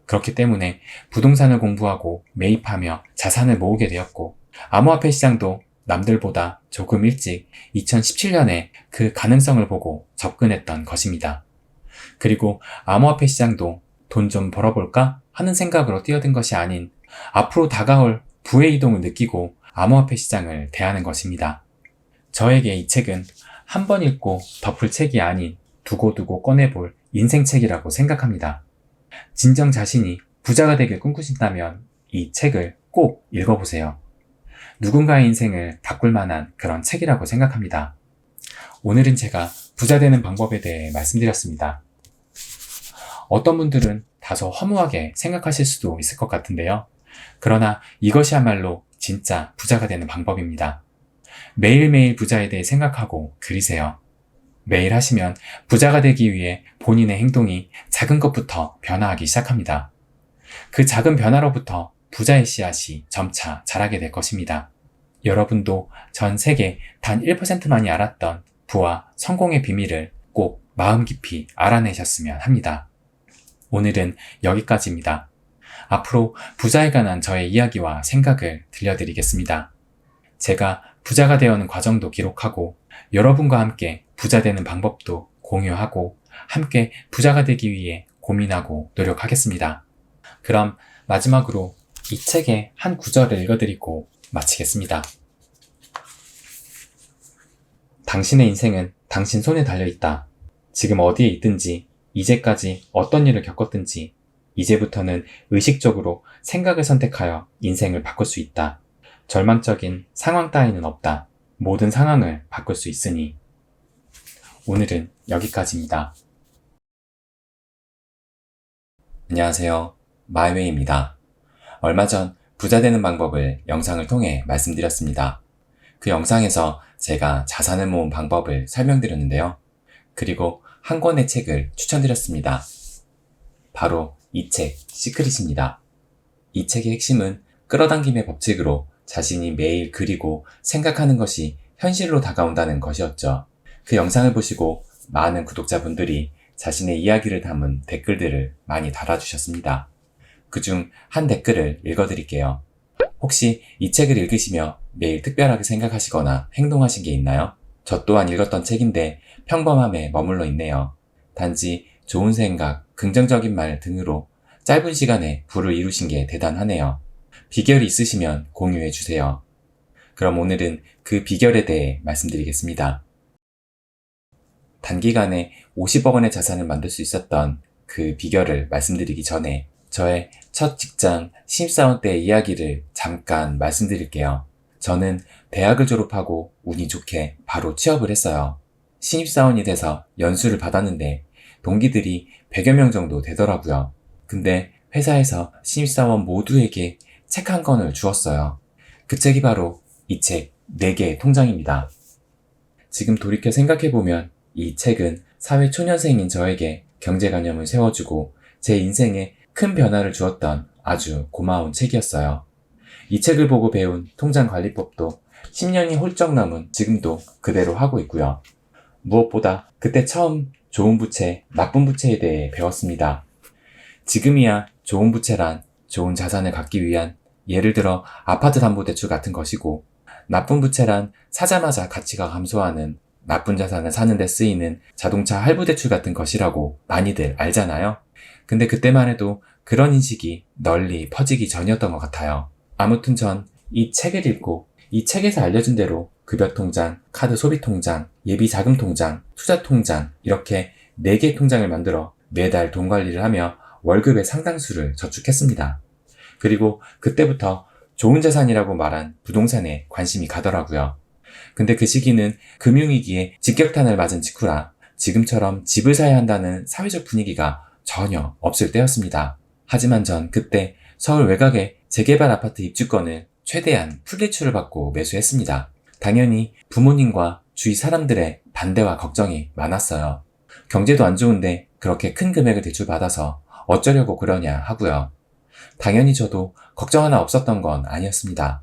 그렇기 때문에 부동산을 공부하고 매입하며 자산을 모으게 되었고 암호화폐 시장도 남들보다 조금 일찍 2017년에 그 가능성을 보고 접근했던 것입니다. 그리고 암호화폐 시장도 돈 좀 벌어볼까 하는 생각으로 뛰어든 것이 아닌 앞으로 다가올 부의 이동을 느끼고 암호화폐 시장을 대하는 것입니다. 저에게 이 책은 한 번 읽고 덮을 책이 아닌 두고두고 꺼내볼 인생책이라고 생각합니다. 진정 자신이 부자가 되길 꿈꾸신다면 이 책을 꼭 읽어보세요. 누군가의 인생을 바꿀 만한 그런 책이라고 생각합니다. 오늘은 제가 부자 되는 방법에 대해 말씀드렸습니다. 어떤 분들은 다소 허무하게 생각하실 수도 있을 것 같은데요. 그러나 이것이야말로 진짜 부자가 되는 방법입니다. 매일매일 부자에 대해 생각하고 그리세요. 매일 하시면 부자가 되기 위해 본인의 행동이 작은 것부터 변화하기 시작합니다. 그 작은 변화로부터 부자의 씨앗이 점차 자라게 될 것입니다. 여러분도 전 세계 단 1%만이 알았던 부와 성공의 비밀을 꼭 마음 깊이 알아내셨으면 합니다. 오늘은 여기까지입니다. 앞으로 부자에 관한 저의 이야기와 생각을 들려드리겠습니다. 제가 부자가 되어가는 과정도 기록하고 여러분과 함께 부자 되는 방법도 공유하고 함께 부자가 되기 위해 고민하고 노력하겠습니다. 그럼 마지막으로 이 책의 한 구절을 읽어드리고 마치겠습니다. 당신의 인생은 당신 손에 달려있다. 지금 어디에 있든지 이제까지 어떤 일을 겪었든지 이제부터는 의식적으로 생각을 선택하여 인생을 바꿀 수 있다. 절망적인 상황 따위는 없다. 모든 상황을 바꿀 수 있으니. 오늘은 여기까지입니다. 안녕하세요. 마이웨이입니다. 얼마 전 부자 되는 방법을 영상을 통해 말씀드렸습니다. 그 영상에서 제가 자산을 모은 방법을 설명드렸는데요. 그리고 한 권의 책을 추천드렸습니다. 바로 이 책, 시크릿입니다. 이 책의 핵심은 끌어당김의 법칙으로 자신이 매일 그리고 생각하는 것이 현실로 다가온다는 것이었죠. 그 영상을 보시고 많은 구독자분들이 자신의 이야기를 담은 댓글들을 많이 달아주셨습니다. 그중 한 댓글을 읽어드릴게요. 혹시 이 책을 읽으시며 매일 특별하게 생각하시거나 행동하신 게 있나요? 저 또한 읽었던 책인데 평범함에 머물러 있네요. 단지 좋은 생각, 긍정적인 말 등으로 짧은 시간에 부를 이루신 게 대단하네요. 비결이 있으시면 공유해 주세요. 그럼 오늘은 그 비결에 대해 말씀드리겠습니다. 단기간에 50억 원의 자산을 만들 수 있었던 그 비결을 말씀드리기 전에 저의 첫 직장 신입사원 때의 이야기를 잠깐 말씀드릴게요. 저는 대학을 졸업하고 운이 좋게 바로 취업을 했어요. 신입사원이 돼서 연수를 받았는데 동기들이 100여 명 정도 되더라고요. 근데 회사에서 신입사원 모두에게 책 한 권을 주었어요. 그 책이 바로 이 책 4개의 통장입니다. 지금 돌이켜 생각해보면 이 책은 사회 초년생인 저에게 경제관념을 세워주고 제 인생에 큰 변화를 주었던 아주 고마운 책이었어요. 이 책을 보고 배운 통장관리법도 10년이 훌쩍 넘은 지금도 그대로 하고 있고요. 무엇보다 그때 처음 좋은 부채, 나쁜 부채에 대해 배웠습니다. 지금이야 좋은 부채란 좋은 자산을 갖기 위한 예를 들어 아파트 담보대출 같은 것이고, 나쁜 부채란 사자마자 가치가 감소하는 나쁜 자산을 사는 데 쓰이는 자동차 할부대출 같은 것이라고 많이들 알잖아요. 근데 그때만 해도 그런 인식이 널리 퍼지기 전이었던 것 같아요. 아무튼 전 이 책을 읽고 이 책에서 알려준 대로 급여통장, 카드 소비통장, 예비자금통장, 투자통장 이렇게 4개의 통장을 만들어 매달 돈 관리를 하며 월급의 상당수를 저축했습니다. 그리고 그때부터 좋은 자산이라고 말한 부동산에 관심이 가더라고요. 근데 그 시기는 금융위기에 직격탄을 맞은 직후라 지금처럼 집을 사야 한다는 사회적 분위기가 전혀 없을 때였습니다. 하지만 전 그때 서울 외곽의 재개발 아파트 입주권을 최대한 풀대출을 받고 매수했습니다. 당연히 부모님과 주위 사람들의 반대와 걱정이 많았어요. 경제도 안 좋은데 그렇게 큰 금액을 대출받아서 어쩌려고 그러냐 하고요. 당연히 저도 걱정 하나 없었던 건 아니었습니다.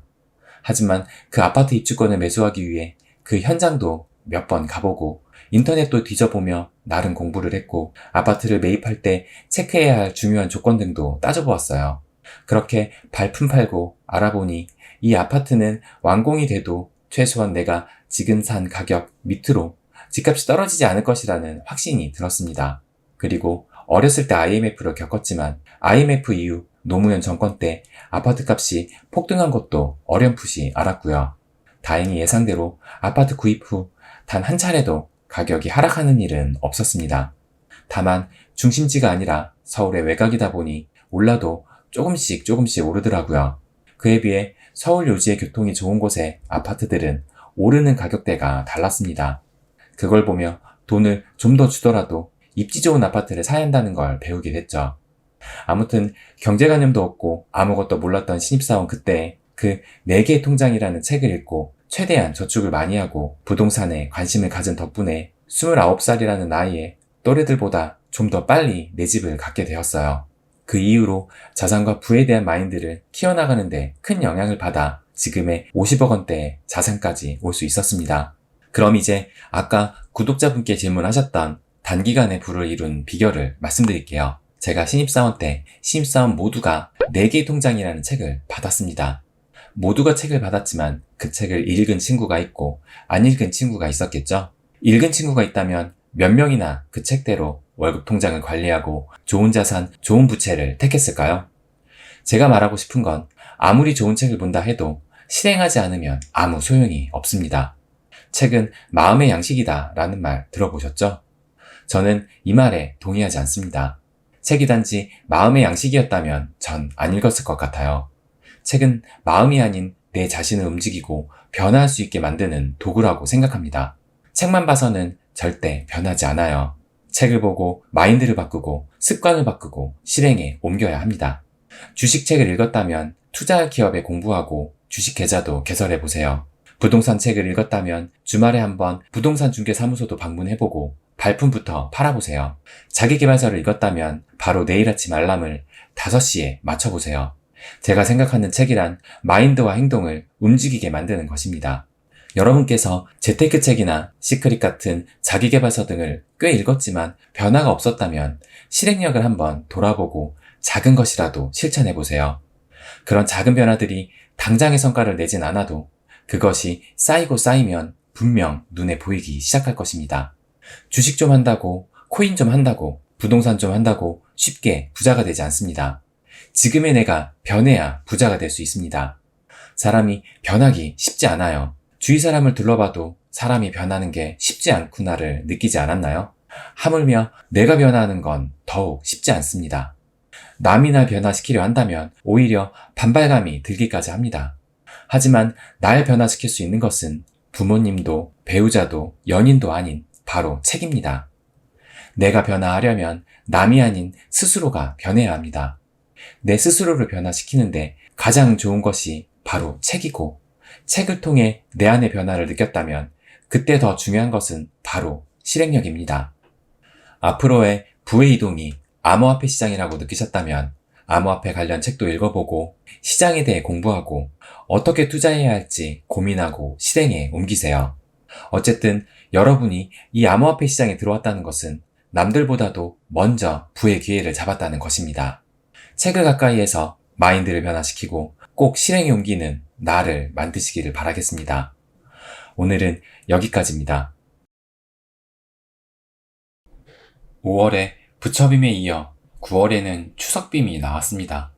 하지만 그 아파트 입주권을 매수하기 위해 그 현장도 몇 번 가보고 인터넷도 뒤져보며 나름 공부를 했고 아파트를 매입할 때 체크해야 할 중요한 조건 등도 따져보았어요. 그렇게 발품 팔고 알아보니 이 아파트는 완공이 돼도 최소한 내가 지금 산 가격 밑으로 집값이 떨어지지 않을 것이라는 확신이 들었습니다. 그리고 어렸을 때 IMF를 겪었지만 IMF 이후 노무현 정권 때 아파트 값이 폭등한 것도 어렴풋이 알았고요. 다행히 예상대로 아파트 구입 후 단 한 차례도 가격이 하락하는 일은 없었습니다. 다만 중심지가 아니라 서울의 외곽이다 보니 올라도 조금씩 오르더라고요. 그에 비해 서울 요지의 교통이 좋은 곳의 아파트들은 오르는 가격대가 달랐습니다. 그걸 보며 돈을 좀 더 주더라도 입지 좋은 아파트를 사야 한다는 걸 배우게 됐죠. 아무튼 경제관념도 없고 아무것도 몰랐던 신입사원 그때 그 4개의 통장이라는 책을 읽고 최대한 저축을 많이 하고 부동산에 관심을 가진 덕분에 29살이라는 나이에 또래들보다 좀 더 빨리 내 집을 갖게 되었어요. 그 이후로 자산과 부에 대한 마인드를 키워나가는데 큰 영향을 받아 지금의 50억 원대의 자산까지 올 수 있었습니다. 그럼 이제 아까 구독자분께 질문하셨던 단기간에 부를 이룬 비결을 말씀드릴게요. 제가 신입사원 때 신입사원 모두가 4개의 통장이라는 책을 받았습니다. 모두가 책을 받았지만 그 책을 읽은 친구가 있고 안 읽은 친구가 있었겠죠? 읽은 친구가 있다면 몇 명이나 그 책대로 월급 통장을 관리하고 좋은 자산, 좋은 부채를 택했을까요? 제가 말하고 싶은 건 아무리 좋은 책을 본다 해도 실행하지 않으면 아무 소용이 없습니다. 책은 마음의 양식이다 라는 말 들어보셨죠? 저는 이 말에 동의하지 않습니다. 책이 단지 마음의 양식이었다면 전 안 읽었을 것 같아요. 책은 마음이 아닌 내 자신을 움직이고 변화할 수 있게 만드는 도구라고 생각합니다. 책만 봐서는 절대 변하지 않아요. 책을 보고 마인드를 바꾸고 습관을 바꾸고 실행에 옮겨야 합니다. 주식책을 읽었다면 투자할 기업에 공부하고 주식 계좌도 개설해보세요. 부동산 책을 읽었다면 주말에 한번 부동산 중개사무소도 방문해보고 발품부터 팔아보세요. 자기계발서를 읽었다면 바로 내일 아침 알람을 5시에 맞춰보세요. 제가 생각하는 책이란 마인드와 행동을 움직이게 만드는 것입니다. 여러분께서 재테크 책이나 시크릿 같은 자기계발서 등을 꽤 읽었지만 변화가 없었다면 실행력을 한번 돌아보고 작은 것이라도 실천해보세요. 그런 작은 변화들이 당장의 성과를 내진 않아도 그것이 쌓이고 쌓이면 분명 눈에 보이기 시작할 것입니다. 주식 좀 한다고, 코인 좀 한다고, 부동산 좀 한다고 쉽게 부자가 되지 않습니다. 지금의 내가 변해야 부자가 될 수 있습니다. 사람이 변하기 쉽지 않아요. 주위 사람을 둘러봐도 사람이 변하는 게 쉽지 않구나를 느끼지 않았나요? 하물며 내가 변하는 건 더욱 쉽지 않습니다. 남이나 변화시키려 한다면 오히려 반발감이 들기까지 합니다. 하지만 날 변화시킬 수 있는 것은 부모님도 배우자도 연인도 아닌 바로 책입니다. 내가 변화하려면 남이 아닌 스스로가 변해야 합니다. 내 스스로를 변화시키는데 가장 좋은 것이 바로 책이고, 책을 통해 내 안의 변화를 느꼈다면 그때 더 중요한 것은 바로 실행력입니다. 앞으로의 부의 이동이 암호화폐 시장이라고 느끼셨다면 암호화폐 관련 책도 읽어보고 시장에 대해 공부하고 어떻게 투자해야 할지 고민하고 실행에 옮기세요. 어쨌든 여러분이 이 암호화폐 시장에 들어왔다는 것은 남들보다도 먼저 부의 기회를 잡았다는 것입니다. 책을 가까이에서 마인드를 변화시키고 꼭 실행에 옮기는 나를 만드시기를 바라겠습니다. 오늘은 여기까지입니다. 5월에 부처빔에 이어 9월에는 추석빔이 나왔습니다.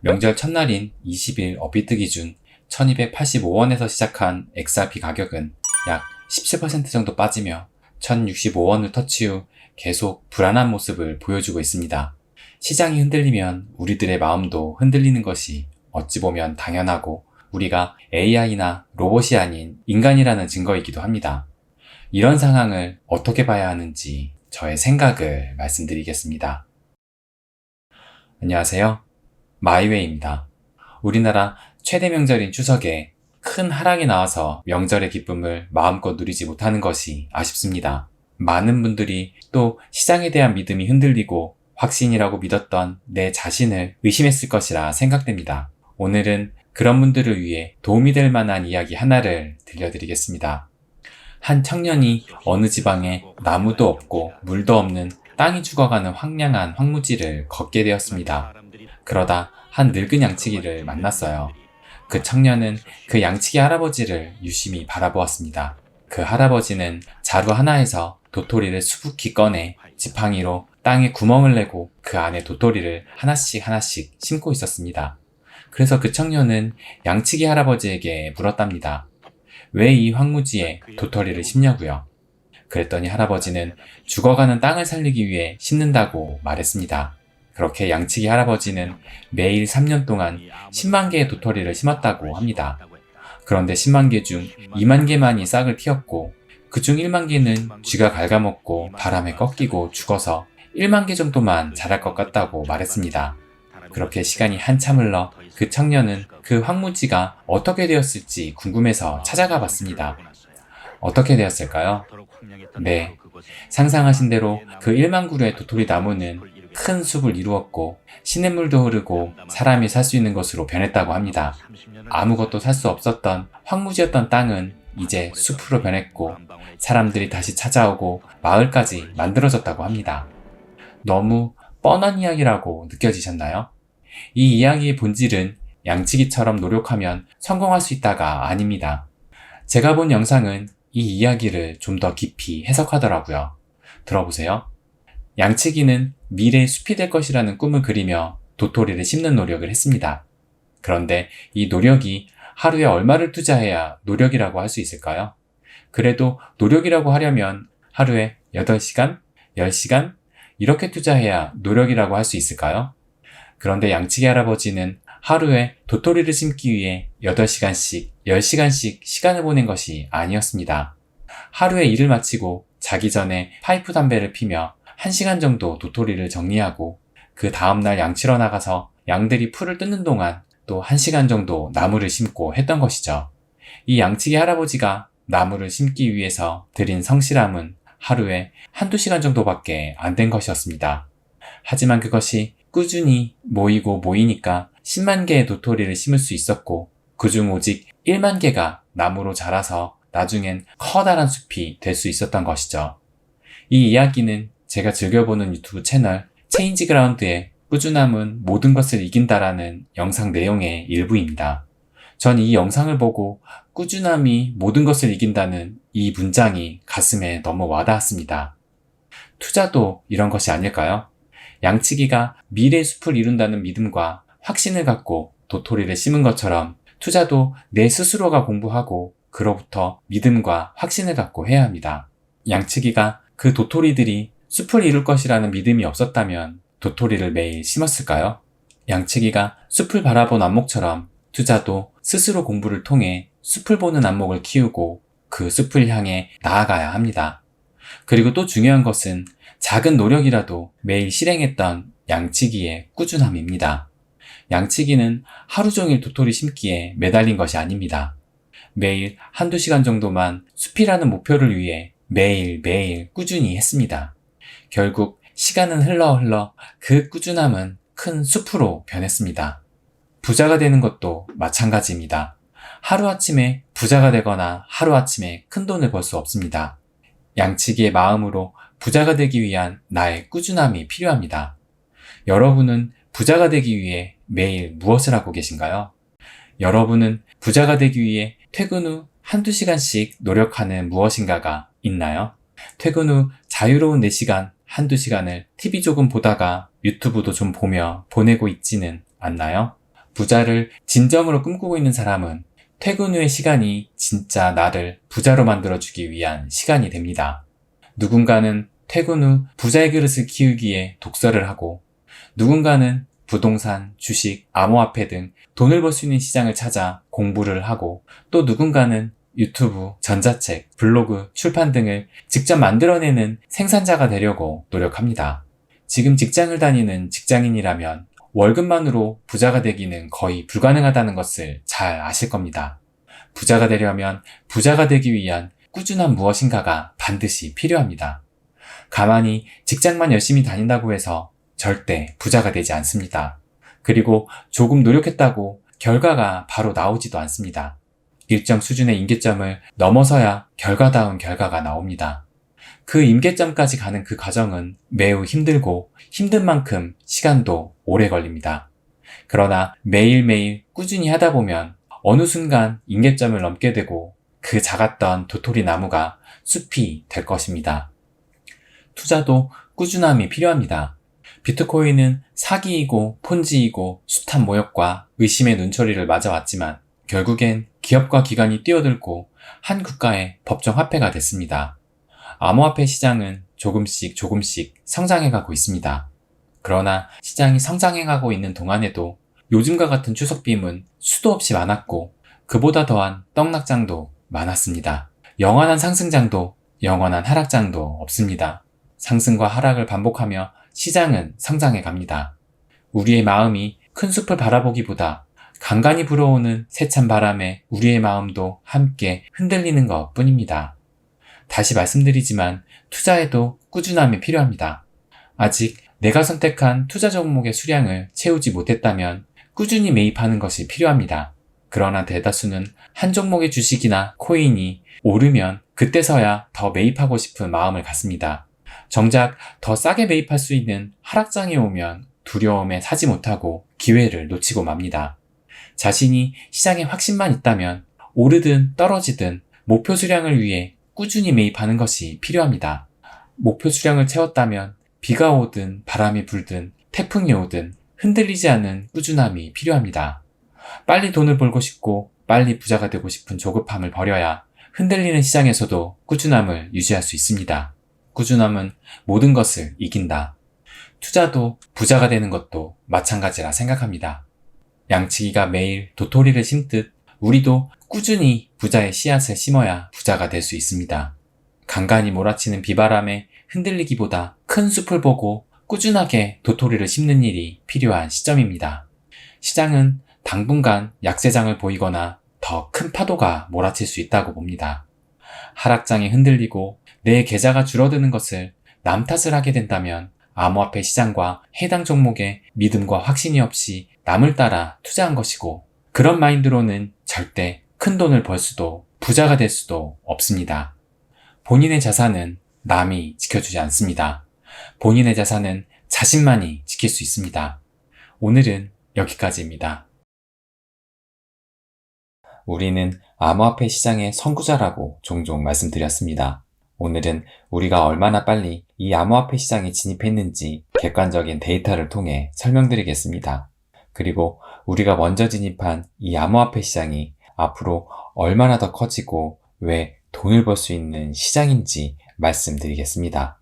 명절 첫날인 20일 업비트 기준 1285원에서 시작한 XRP 가격은 약 17% 정도 빠지며 1065원을 터치 후 계속 불안한 모습을 보여주고 있습니다. 시장이 흔들리면 우리들의 마음도 흔들리는 것이 어찌 보면 당연하고 우리가 AI나 로봇이 아닌 인간이라는 증거이기도 합니다. 이런 상황을 어떻게 봐야 하는지 저의 생각을 말씀드리겠습니다. 안녕하세요. 마이웨이입니다. 우리나라 최대 명절인 추석에 큰 하락이 나와서 명절의 기쁨을 마음껏 누리지 못하는 것이 아쉽습니다. 많은 분들이 또 시장에 대한 믿음이 흔들리고 확신이라고 믿었던 내 자신을 의심했을 것이라 생각됩니다. 오늘은 그런 분들을 위해 도움이 될 만한 이야기 하나를 들려드리겠습니다. 한 청년이 어느 지방에 나무도 없고 물도 없는 땅이 죽어가는 황량한 황무지를 걷게 되었습니다. 그러다 한 늙은 양치기를 만났어요. 그 청년은 그 양치기 할아버지를 유심히 바라보았습니다. 그 할아버지는 자루 하나에서 도토리를 수북히 꺼내 지팡이로 땅에 구멍을 내고 그 안에 도토리를 하나씩 하나씩 심고 있었습니다. 그래서 그 청년은 양치기 할아버지에게 물었답니다. 왜 이 황무지에 도토리를 심냐고요? 그랬더니 할아버지는 죽어가는 땅을 살리기 위해 심는다고 말했습니다. 그렇게 양치기 할아버지는 매일 3년 동안 10만 개의 도토리를 심었다고 합니다. 그런데 10만 개 중 2만 개만이 싹을 틔웠고 그중 1만 개는 쥐가 갉아먹고 바람에 꺾이고 죽어서 1만 개 정도만 자랄 것 같다고 말했습니다. 그렇게 시간이 한참 흘러 그 청년은 그 황무지가 어떻게 되었을지 궁금해서 찾아가 봤습니다. 어떻게 되었을까요? 네, 상상하신 대로 그 1만 그루의 도토리 나무는 큰 숲을 이루었고 시냇물도 흐르고 사람이 살 수 있는 것으로 변했다고 합니다. 아무것도 살 수 없었던 황무지였던 땅은 이제 숲으로 변했고 사람들이 다시 찾아오고 마을까지 만들어졌다고 합니다. 너무 뻔한 이야기라고 느껴지셨나요? 이 이야기의 본질은 양치기처럼 노력하면 성공할 수 있다가 아닙니다. 제가 본 영상은 이 이야기를 좀 더 깊이 해석하더라고요. 들어보세요. 양치기는 미래의 숲이 될 것이라는 꿈을 그리며 도토리를 심는 노력을 했습니다. 그런데 이 노력이 하루에 얼마를 투자해야 노력이라고 할 수 있을까요? 그래도 노력이라고 하려면 하루에 8시간, 10시간 이렇게 투자해야 노력이라고 할 수 있을까요? 그런데 양치기 할아버지는 하루에 도토리를 심기 위해 8시간씩, 10시간씩 시간을 보낸 것이 아니었습니다. 하루에 일을 마치고 자기 전에 파이프 담배를 피며 1시간 정도 도토리를 정리하고 그 다음날 양치러 나가서 양들이 풀을 뜯는 동안 또 1시간 정도 나무를 심고 했던 것이죠. 이 양치기 할아버지가 나무를 심기 위해서 들인 성실함은 하루에 한두 시간 정도밖에 안 된 것이었습니다. 하지만 그것이 꾸준히 모이고 모이니까 10만 개의 도토리를 심을 수 있었고 그중 오직 1만 개가 나무로 자라서 나중엔 커다란 숲이 될 수 있었던 것이죠. 이 이야기는 제가 즐겨보는 유튜브 채널 체인지 그라운드의 꾸준함은 모든 것을 이긴다라는 영상 내용의 일부입니다. 전 이 영상을 보고 꾸준함이 모든 것을 이긴다는 이 문장이 가슴에 너무 와닿았습니다. 투자도 이런 것이 아닐까요? 양치기가 미래의 숲을 이룬다는 믿음과 확신을 갖고 도토리를 심은 것처럼 투자도 내 스스로가 공부하고 그로부터 믿음과 확신을 갖고 해야 합니다. 양치기가 그 도토리들이 숲을 이룰 것이라는 믿음이 없었다면 도토리를 매일 심었을까요? 양치기가 숲을 바라본 안목처럼 투자도 스스로 공부를 통해 숲을 보는 안목을 키우고 그 숲을 향해 나아가야 합니다. 그리고 또 중요한 것은 작은 노력이라도 매일 실행했던 양치기의 꾸준함입니다. 양치기는 하루 종일 도토리 심기에 매달린 것이 아닙니다. 매일 한두 시간 정도만 숲이라는 목표를 위해 매일매일 꾸준히 했습니다. 결국 시간은 흘러 그 꾸준함은 큰 숲으로 변했습니다. 부자가 되는 것도 마찬가지입니다. 하루아침에 부자가 되거나 하루아침에 큰 돈을 벌 수 없습니다. 양치기의 마음으로 부자가 되기 위한 나의 꾸준함이 필요합니다. 여러분은 부자가 되기 위해 매일 무엇을 하고 계신가요? 여러분은 부자가 되기 위해 퇴근 후 한두 시간씩 노력하는 무엇인가가 있나요? 퇴근 후 자유로운 4시간, 한두 시간을 TV 조금 보다가 유튜브도 좀 보며 보내고 있지는 않나요? 부자를 진정으로 꿈꾸고 있는 사람은 퇴근 후의 시간이 진짜 나를 부자로 만들어주기 위한 시간이 됩니다. 누군가는 퇴근 후 부자의 그릇을 키우기에 독서를 하고 누군가는 부동산, 주식, 암호화폐 등 돈을 벌 수 있는 시장을 찾아 공부를 하고 또 누군가는 유튜브, 전자책, 블로그, 출판 등을 직접 만들어내는 생산자가 되려고 노력합니다. 지금 직장을 다니는 직장인이라면 월급만으로 부자가 되기는 거의 불가능하다는 것을 잘 아실 겁니다. 부자가 되려면 부자가 되기 위한 꾸준한 무엇인가가 반드시 필요합니다. 가만히 직장만 열심히 다닌다고 해서 절대 부자가 되지 않습니다. 그리고 조금 노력했다고 결과가 바로 나오지도 않습니다. 일정 수준의 임계점을 넘어서야 결과다운 결과가 나옵니다. 그 임계점까지 가는 그 과정은 매우 힘들고 힘든 만큼 시간도 오래 걸립니다. 그러나 매일매일 꾸준히 하다 보면 어느 순간 임계점을 넘게 되고 그 작았던 도토리 나무가 숲이 될 것입니다. 투자도 꾸준함이 필요합니다. 비트코인은 사기이고 폰지이고 숱한 모욕과 의심의 눈초리를 맞아왔지만 결국엔 기업과 기관이 뛰어들고 한 국가의 법정 화폐가 됐습니다. 암호화폐 시장은 조금씩 성장해가고 있습니다. 그러나 시장이 성장해가고 있는 동안에도 요즘과 같은 추석빔은 수도 없이 많았고 그보다 더한 떡락장도 많았습니다. 영원한 상승장도 영원한 하락장도 없습니다. 상승과 하락을 반복하며 시장은 성장해 갑니다. 우리의 마음이 큰 숲을 바라보기보다 간간히 불어오는 세찬 바람에 우리의 마음도 함께 흔들리는 것 뿐입니다. 다시 말씀드리지만 투자에도 꾸준함이 필요합니다. 아직 내가 선택한 투자 종목의 수량을 채우지 못했다면 꾸준히 매입하는 것이 필요합니다. 그러나 대다수는 한 종목의 주식이나 코인이 오르면 그때서야 더 매입하고 싶은 마음을 갖습니다. 정작 더 싸게 매입할 수 있는 하락장이 오면 두려움에 사지 못하고 기회를 놓치고 맙니다. 자신이 시장에 확신만 있다면 오르든 떨어지든 목표 수량을 위해 꾸준히 매입하는 것이 필요합니다. 목표 수량을 채웠다면 비가 오든 바람이 불든 태풍이 오든 흔들리지 않는 꾸준함이 필요합니다. 빨리 돈을 벌고 싶고 빨리 부자가 되고 싶은 조급함을 버려야 흔들리는 시장에서도 꾸준함을 유지할 수 있습니다. 꾸준함은 모든 것을 이긴다. 투자도 부자가 되는 것도 마찬가지라 생각합니다. 양치기가 매일 도토리를 심듯 우리도 꾸준히 부자의 씨앗을 심어야 부자가 될 수 있습니다. 간간히 몰아치는 비바람에 흔들리기보다 큰 숲을 보고 꾸준하게 도토리를 심는 일이 필요한 시점입니다. 시장은 당분간 약세장을 보이거나 더 큰 파도가 몰아칠 수 있다고 봅니다. 하락장에 흔들리고 내 계좌가 줄어드는 것을 남 탓을 하게 된다면 암호화폐 시장과 해당 종목에 믿음과 확신이 없이 남을 따라 투자한 것이고, 그런 마인드로는 절대 큰 돈을 벌 수도 부자가 될 수도 없습니다. 본인의 자산은 남이 지켜주지 않습니다. 본인의 자산은 자신만이 지킬 수 있습니다. 오늘은 여기까지입니다. 우리는 암호화폐 시장의 선구자라고 종종 말씀드렸습니다. 오늘은 우리가 얼마나 빨리 이 암호화폐 시장에 진입했는지 객관적인 데이터를 통해 설명드리겠습니다. 그리고 우리가 먼저 진입한 이 암호화폐 시장이 앞으로 얼마나 더 커지고 왜 돈을 벌 수 있는 시장인지 말씀드리겠습니다.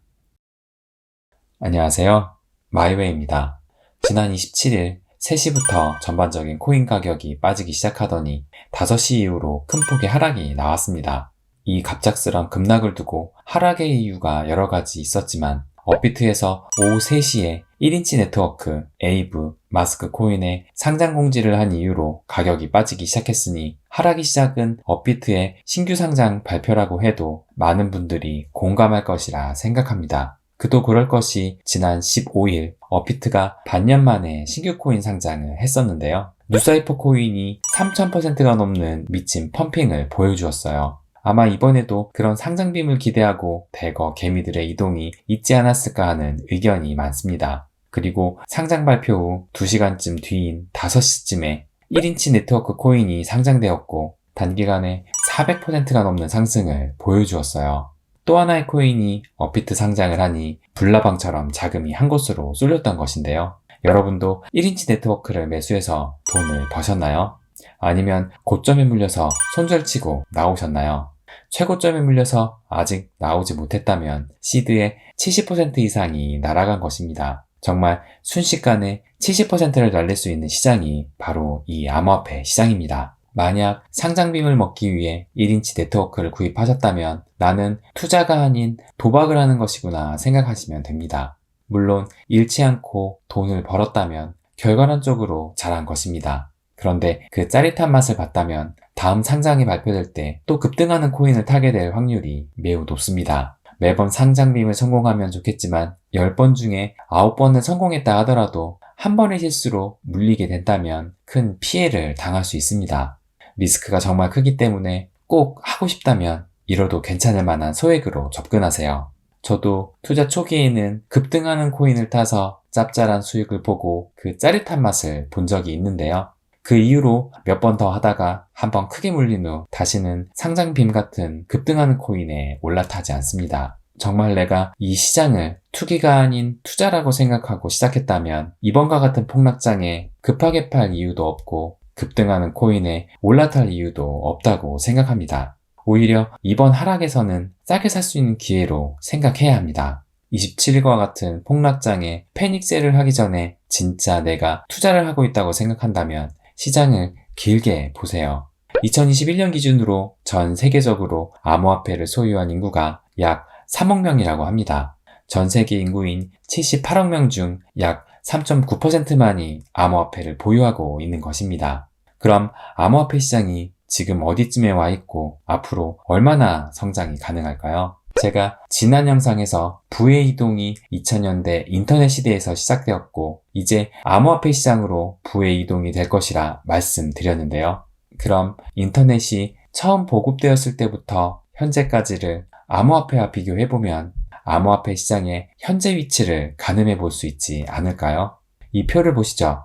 안녕하세요. 마이웨이입니다. 지난 27일 3시부터 전반적인 코인 가격이 빠지기 시작하더니 5시 이후로 큰 폭의 하락이 나왔습니다. 이 갑작스런 급락을 두고 하락의 이유가 여러 가지 있었지만, 업비트에서 오후 3시에 1인치 네트워크 에이브 마스크 코인의 상장 공지를 한 이유로 가격이 빠지기 시작했으니, 하락이 시작은 업비트의 신규 상장 발표라고 해도 많은 분들이 공감할 것이라 생각합니다. 그도 그럴 것이 지난 15일 업비트가 반년 만에 신규 코인 상장을 했었는데요. 누사이퍼 코인이 3000%가 넘는 미친 펌핑을 보여주었어요. 아마 이번에도 그런 상장빔을 기대하고 대거 개미들의 이동이 있지 않았을까 하는 의견이 많습니다. 그리고 상장 발표 후 2시간쯤 뒤인 5시쯤에 1인치 네트워크 코인이 상장되었고 단기간에 400%가 넘는 상승을 보여주었어요. 또 하나의 코인이 업비트 상장을 하니 불나방처럼 자금이 한 곳으로 쏠렸던 것인데요. 여러분도 1인치 네트워크를 매수해서 돈을 버셨나요? 아니면 고점에 물려서 손절치고 나오셨나요? 최고점에 물려서 아직 나오지 못했다면 시드의 70% 이상이 날아간 것입니다. 정말 순식간에 70%를 날릴 수 있는 시장이 바로 이 암호화폐 시장입니다. 만약 상장빔을 먹기 위해 1인치 네트워크를 구입하셨다면 나는 투자가 아닌 도박을 하는 것이구나 생각하시면 됩니다. 물론 잃지 않고 돈을 벌었다면 결과론적으로 잘한 것입니다. 그런데 그 짜릿한 맛을 봤다면 다음 상장이 발표될 때 또 급등하는 코인을 타게 될 확률이 매우 높습니다. 매번 상장빔을 성공하면 좋겠지만 10번 중에 9번은 성공했다 하더라도 한 번의 실수로 물리게 된다면 큰 피해를 당할 수 있습니다. 리스크가 정말 크기 때문에 꼭 하고 싶다면 잃어도 괜찮을 만한 소액으로 접근하세요. 저도 투자 초기에는 급등하는 코인을 타서 짭짤한 수익을 보고 그 짜릿한 맛을 본 적이 있는데요. 그 이후로 몇 번 더 하다가 한번 크게 물린 후 다시는 상장빔 같은 급등하는 코인에 올라타지 않습니다. 정말 내가 이 시장을 투기가 아닌 투자라고 생각하고 시작했다면 이번과 같은 폭락장에 급하게 팔 이유도 없고 급등하는 코인에 올라탈 이유도 없다고 생각합니다. 오히려 이번 하락에서는 싸게 살 수 있는 기회로 생각해야 합니다. 27일과 같은 폭락장에 패닉셀을 하기 전에 진짜 내가 투자를 하고 있다고 생각한다면 시장을 길게 보세요. 2021년 기준으로 전 세계적으로 암호화폐를 소유한 인구가 약 3억 명이라고 합니다. 전 세계 인구인 78억 명 중 약 3.9%만이 암호화폐를 보유하고 있는 것입니다. 그럼 암호화폐 시장이 지금 어디쯤에 와 있고 앞으로 얼마나 성장이 가능할까요? 제가 지난 영상에서 부의 이동이 2000년대 인터넷 시대에서 시작되었고 이제 암호화폐 시장으로 부의 이동이 될 것이라 말씀드렸는데요. 그럼 인터넷이 처음 보급되었을 때부터 현재까지를 암호화폐와 비교해보면 암호화폐 시장의 현재 위치를 가늠해 볼 수 있지 않을까요? 이 표를 보시죠.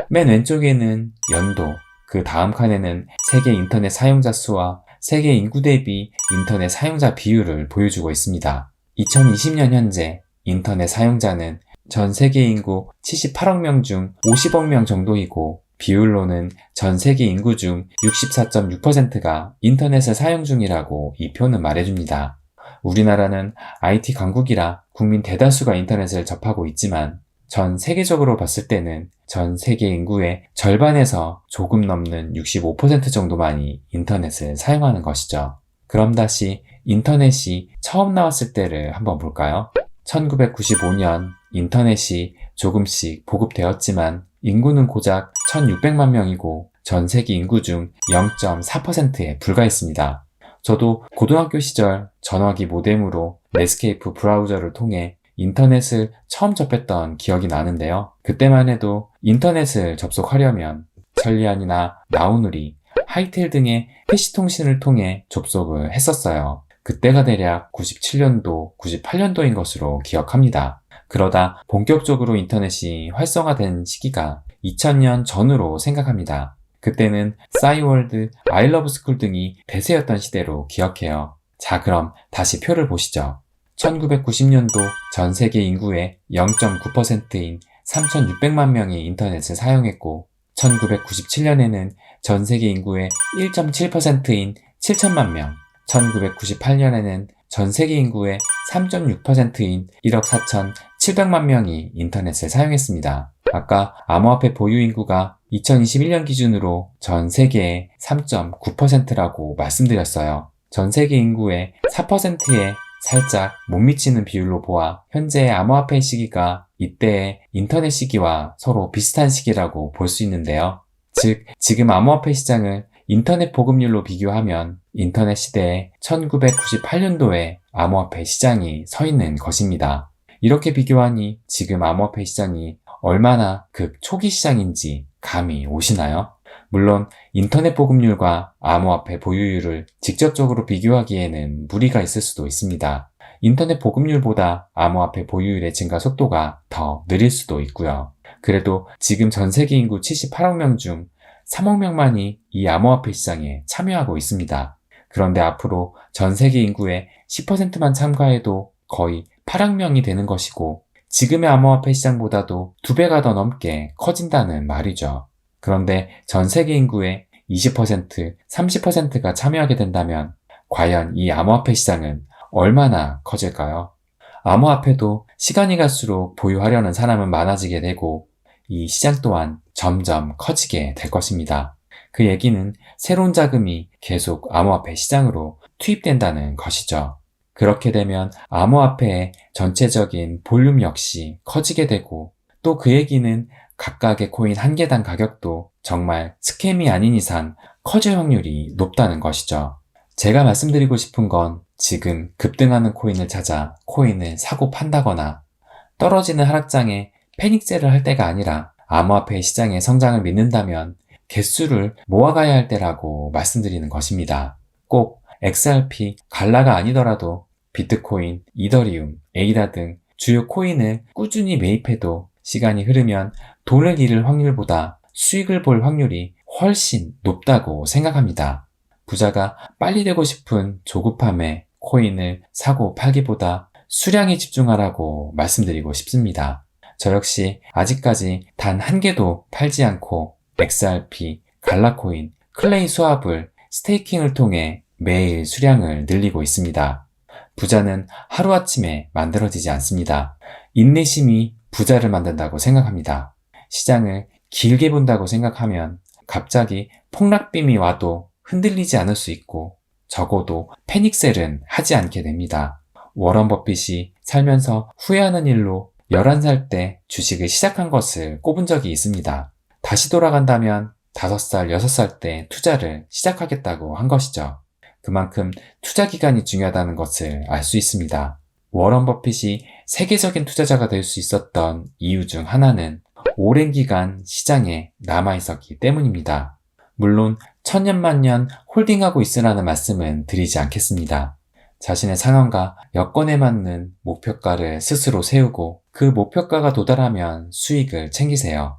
맨 왼쪽에는 연도, 그 다음 칸에는 세계 인터넷 사용자 수와 세계 인구 대비 인터넷 사용자 비율을 보여주고 있습니다. 2020년 현재 인터넷 사용자는 전 세계 인구 78억 명 중 50억 명 정도이고 비율로는 전 세계 인구 중 64.6%가 인터넷을 사용 중이라고 이 표는 말해줍니다. 우리나라는 IT 강국이라 국민 대다수가 인터넷을 접하고 있지만 전 세계적으로 봤을 때는 전 세계 인구의 절반에서 조금 넘는 65% 정도만이 인터넷을 사용하는 것이죠. 그럼 다시 인터넷이 처음 나왔을 때를 한번 볼까요? 1995년 인터넷이 조금씩 보급되었지만 인구는 고작 1600만 명이고 전 세계 인구 중 0.4%에 불과했습니다. 저도 고등학교 시절 전화기 모뎀으로 넷스케이프 브라우저를 통해 인터넷을 처음 접했던 기억이 나는데요. 그때만 해도 인터넷을 접속하려면 천리안이나 나우누리, 하이텔 등의 PC통신을 통해 접속을 했었어요. 그때가 대략 97년도, 98년도인 것으로 기억합니다. 그러다 본격적으로 인터넷이 활성화된 시기가 2000년 전으로 생각합니다. 그때는 싸이월드, 아이러브스쿨 등이 대세였던 시대로 기억해요. 자, 그럼 다시 표를 보시죠. 1990년도 전 세계 인구의 0.9%인 3,600만 명이 인터넷을 사용했고 1997년에는 전 세계 인구의 1.7%인 7천만 명, 1998년에는 전 세계 인구의 3.6%인 1억 4,700만 명이 인터넷을 사용했습니다. 아까 암호화폐 보유 인구가 2021년 기준으로 전 세계의 3.9%라고 말씀드렸어요. 전 세계 인구의 4%에 살짝 못 미치는 비율로 보아 현재의 암호화폐 시기가 이때의 인터넷 시기와 서로 비슷한 시기라고 볼 수 있는데요. 즉, 지금 암호화폐 시장을 인터넷 보급률로 비교하면 인터넷 시대의 1998년도에 암호화폐 시장이 서 있는 것입니다. 이렇게 비교하니 지금 암호화폐 시장이 얼마나 초기 시장인지 감이 오시나요? 물론 인터넷 보급률과 암호화폐 보유율을 직접적으로 비교하기에는 무리가 있을 수도 있습니다. 인터넷 보급률보다 암호화폐 보유율의 증가 속도가 더 느릴 수도 있고요. 그래도 지금 전 세계 인구 78억 명 중 3억 명만이 이 암호화폐 시장에 참여하고 있습니다. 그런데 앞으로 전 세계 인구의 10%만 참가해도 거의 8억 명이 되는 것이고 지금의 암호화폐 시장보다도 2배가 더 넘게 커진다는 말이죠. 그런데 전 세계 인구의 20%, 30%가 참여하게 된다면 과연 이 암호화폐 시장은 얼마나 커질까요? 암호화폐도 시간이 갈수록 보유하려는 사람은 많아지게 되고 이 시장 또한 점점 커지게 될 것입니다. 그 얘기는 새로운 자금이 계속 암호화폐 시장으로 투입된다는 것이죠. 그렇게 되면 암호화폐의 전체적인 볼륨 역시 커지게 되고 또 그 얘기는 각각의 코인 한 개당 가격도 정말 스캠이 아닌 이상 커질 확률이 높다는 것이죠. 제가 말씀드리고 싶은 건 지금 급등하는 코인을 찾아 코인을 사고 판다거나 떨어지는 하락장에 패닉셀을 할 때가 아니라 암호화폐 시장의 성장을 믿는다면 개수를 모아가야 할 때라고 말씀드리는 것입니다. 꼭 XRP, 갈라가 아니더라도 비트코인, 이더리움, 에이다 등 주요 코인을 꾸준히 매입해도 시간이 흐르면 돈을 잃을 확률보다 수익을 볼 확률이 훨씬 높다고 생각합니다. 부자가 빨리 되고 싶은 조급함에 코인을 사고 팔기보다 수량에 집중하라고 말씀드리고 싶습니다. 저 역시 아직까지 단 한 개도 팔지 않고 XRP, 갈라코인, 클레이 수합을 스테이킹을 통해 매일 수량을 늘리고 있습니다. 부자는 하루아침에 만들어지지 않습니다. 인내심이 부자를 만든다고 생각합니다. 시장을 길게 본다고 생각하면 갑자기 폭락빔이 와도 흔들리지 않을 수 있고 적어도 패닉셀은 하지 않게 됩니다. 워런 버핏이 살면서 후회하는 일로 11살 때 주식을 시작한 것을 꼽은 적이 있습니다. 다시 돌아간다면 5살, 6살 때 투자를 시작하겠다고 한 것이죠. 그만큼 투자 기간이 중요하다는 것을 알 수 있습니다. 워런 버핏이 세계적인 투자자가 될 수 있었던 이유 중 하나는 오랜 기간 시장에 남아있었기 때문입니다. 물론 천년만년 홀딩하고 있으라는 말씀은 드리지 않겠습니다. 자신의 상황과 여건에 맞는 목표가를 스스로 세우고 그 목표가가 도달하면 수익을 챙기세요.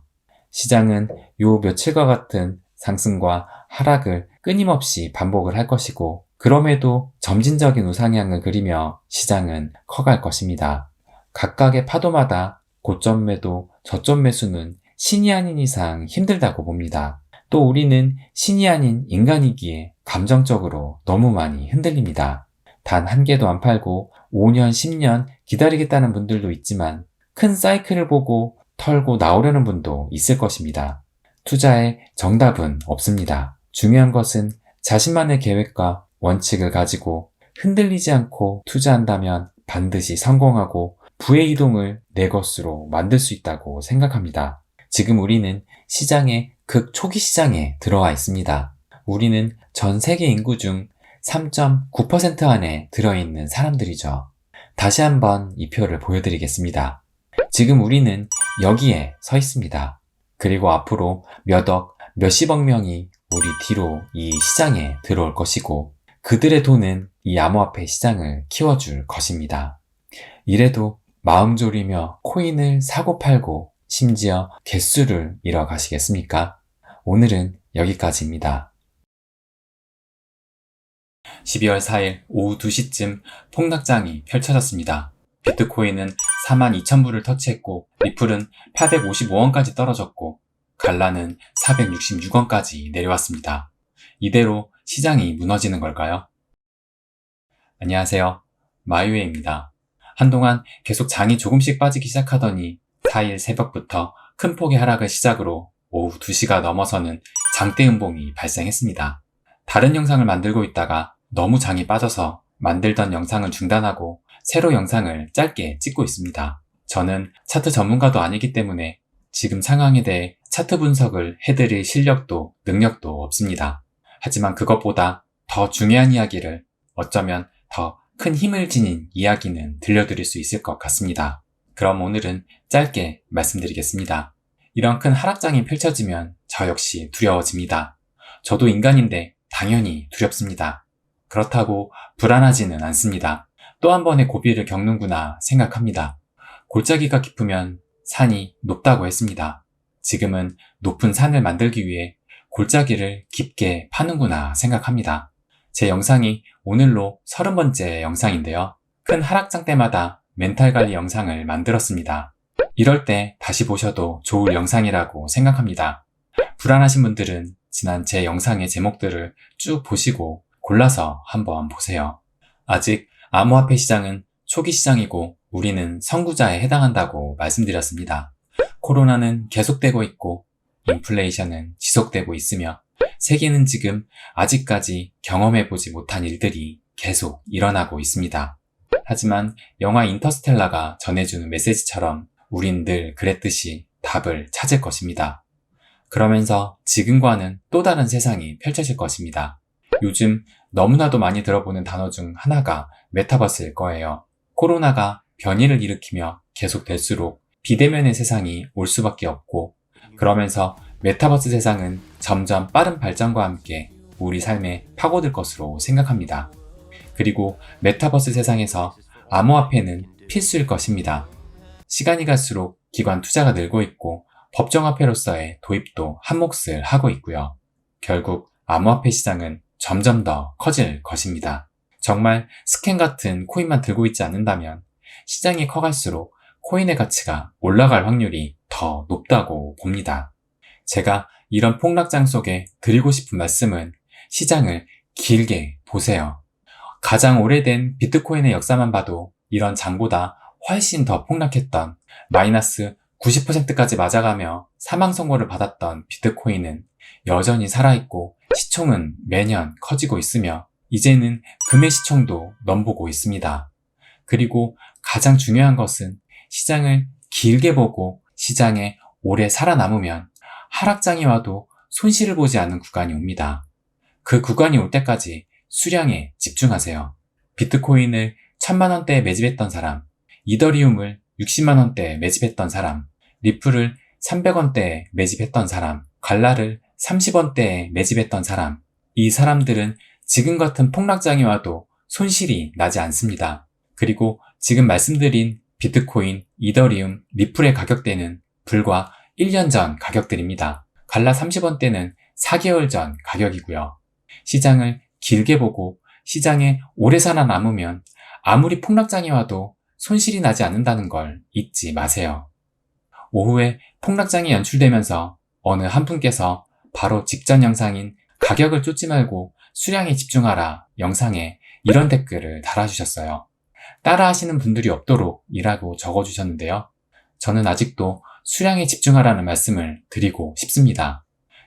시장은 요 며칠과 같은 상승과 하락을 끊임없이 반복을 할 것이고 그럼에도 점진적인 우상향을 그리며 시장은 커갈 것입니다. 각각의 파도마다 고점 매도, 저점 매수는 신이 아닌 이상 힘들다고 봅니다. 또 우리는 신이 아닌 인간이기에 감정적으로 너무 많이 흔들립니다. 단 한 개도 안 팔고 5년, 10년 기다리겠다는 분들도 있지만 큰 사이클을 보고 털고 나오려는 분도 있을 것입니다. 투자에 정답은 없습니다. 중요한 것은 자신만의 계획과 원칙을 가지고 흔들리지 않고 투자한다면 반드시 성공하고 부의 이동을 내 것으로 만들 수 있다고 생각합니다. 지금 우리는 시장의 극초기 시장에 들어와 있습니다. 우리는 전 세계 인구 중 3.9% 안에 들어있는 사람들이죠. 다시 한번 이 표를 보여드리겠습니다. 지금 우리는 여기에 서 있습니다. 그리고 앞으로 몇 억, 몇십억 명이 우리 뒤로 이 시장에 들어올 것이고 그들의 돈은 이 암호화폐 시장을 키워줄 것입니다. 이래도 마음 졸이며 코인을 사고 팔고 심지어 개수를 잃어가시겠습니까? 오늘은 여기까지입니다. 12월 4일 오후 2시쯤 폭락장이 펼쳐졌습니다. 비트코인은 42,000불을 터치했고 리플은 855원까지 떨어졌고 갈라는 466원까지 내려왔습니다. 이대로 시장이 무너지는 걸까요? 안녕하세요. 마이웨이입니다. 한동안 계속 장이 조금씩 빠지기 시작하더니 4일 새벽부터 큰 폭의 하락을 시작으로 오후 2시가 넘어서는 장대 음봉이 발생했습니다. 다른 영상을 만들고 있다가 너무 장이 빠져서 만들던 영상을 중단하고 새로 영상을 짧게 찍고 있습니다. 저는 차트 전문가도 아니기 때문에 지금 상황에 대해 차트 분석을 해드릴 실력도 능력도 없습니다. 하지만 그것보다 더 중요한 이야기를 어쩌면 더 큰 힘을 지닌 이야기는 들려드릴 수 있을 것 같습니다. 그럼 오늘은 짧게 말씀드리겠습니다. 이런 큰 하락장이 펼쳐지면 저 역시 두려워집니다. 저도 인간인데 당연히 두렵습니다. 그렇다고 불안하지는 않습니다. 또 한 번의 고비를 겪는구나 생각합니다. 골짜기가 깊으면 산이 높다고 했습니다. 지금은 높은 산을 만들기 위해 골짜기를 깊게 파는구나 생각합니다. 제 영상이 오늘로 30번째 영상인데요. 큰 하락장 때마다 멘탈 관리 영상을 만들었습니다. 이럴 때 다시 보셔도 좋을 영상이라고 생각합니다. 불안하신 분들은 지난 제 영상의 제목들을 쭉 보시고 골라서 한번 보세요. 아직 암호화폐 시장은 초기 시장이고 우리는 선구자에 해당한다고 말씀드렸습니다. 코로나는 계속되고 있고 인플레이션은 지속되고 있으며 세계는 지금 아직까지 경험해보지 못한 일들이 계속 일어나고 있습니다. 하지만 영화 인터스텔라가 전해주는 메시지처럼 우린 늘 그랬듯이 답을 찾을 것입니다. 그러면서 지금과는 또 다른 세상이 펼쳐질 것입니다. 요즘 너무나도 많이 들어보는 단어 중 하나가 메타버스일 거예요. 코로나가 변이를 일으키며 계속될수록 비대면의 세상이 올 수밖에 없고 그러면서 메타버스 세상은 점점 빠른 발전과 함께 우리 삶에 파고들 것으로 생각합니다. 그리고 메타버스 세상에서 암호화폐는 필수일 것입니다. 시간이 갈수록 기관 투자가 늘고 있고 법정화폐로서의 도입도 한몫을 하고 있고요. 결국 암호화폐 시장은 점점 더 커질 것입니다. 정말 스캔 같은 코인만 들고 있지 않는다면 시장이 커갈수록 코인의 가치가 올라갈 확률이 더 높다고 봅니다. 제가 이런 폭락장 속에 드리고 싶은 말씀은 시장을 길게 보세요. 가장 오래된 비트코인의 역사만 봐도 이런 장보다 훨씬 더 폭락했던 마이너스 90%까지 맞아가며 사망 선고를 받았던 비트코인은 여전히 살아있고 시총은 매년 커지고 있으며 이제는 금의 시총도 넘보고 있습니다. 그리고 가장 중요한 것은 시장을 길게 보고 시장에 오래 살아남으면 하락장이 와도 손실을 보지 않는 구간이 옵니다. 그 구간이 올 때까지 수량에 집중하세요. 비트코인을 1000만원대에 매집했던 사람, 이더리움을 60만원대에 매집했던 사람, 리플을 300원대에 매집했던 사람, 갈라를 30원대에 매집했던 사람, 이 사람들은 지금 같은 폭락장이 와도 손실이 나지 않습니다. 그리고 지금 말씀드린 비트코인, 이더리움, 리플의 가격대는 불과 1년 전 가격들입니다. 갈라 30원대는 4개월 전 가격이고요. 시장을 길게 보고 시장에 오래 살아남으면 아무리 폭락장이 와도 손실이 나지 않는다는 걸 잊지 마세요. 오후에 폭락장이 연출되면서 어느 한 분께서 바로 직전 영상인 가격을 쫓지 말고 수량에 집중하라 영상에 이런 댓글을 달아주셨어요. 따라하시는 분들이 없도록 이라고 적어주셨는데요. 저는 아직도 수량에 집중하라는 말씀을 드리고 싶습니다.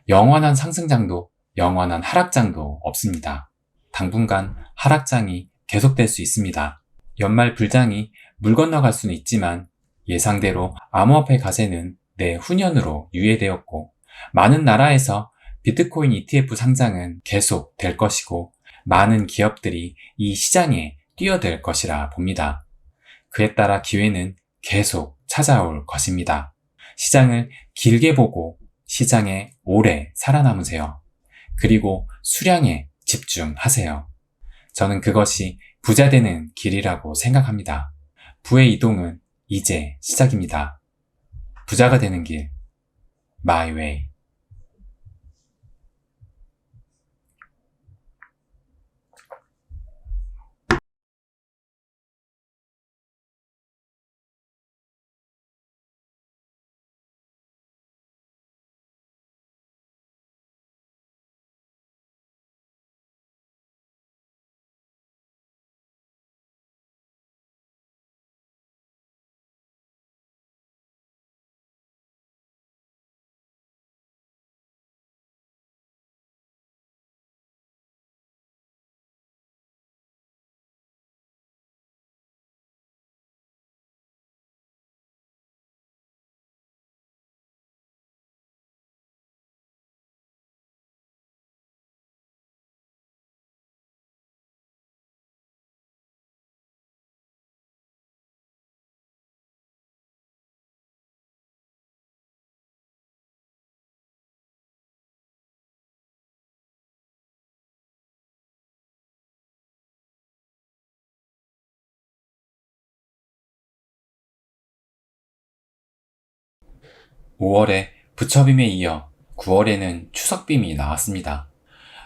영원한 상승장도 영원한 하락장도 없습니다. 당분간 하락장이 계속될 수 있습니다. 연말 불장이 물 건너갈 수는 있지만 예상대로 암호화폐 가세는 내후년으로 유예되었고 많은 나라에서 비트코인 ETF 상장은 계속 될 것이고 많은 기업들이 이 시장에 뛰어들 것이라 봅니다. 그에 따라 기회는 계속 찾아올 것입니다. 시장을 길게 보고 시장에 오래 살아남으세요. 그리고 수량에 집중하세요. 저는 그것이 부자 되는 길이라고 생각합니다. 부의 이동은 이제 시작입니다. 부자가 되는 길, My Way. (5월에) 부처빔에 이어 (9월에는) 추석빔이 나왔습니다.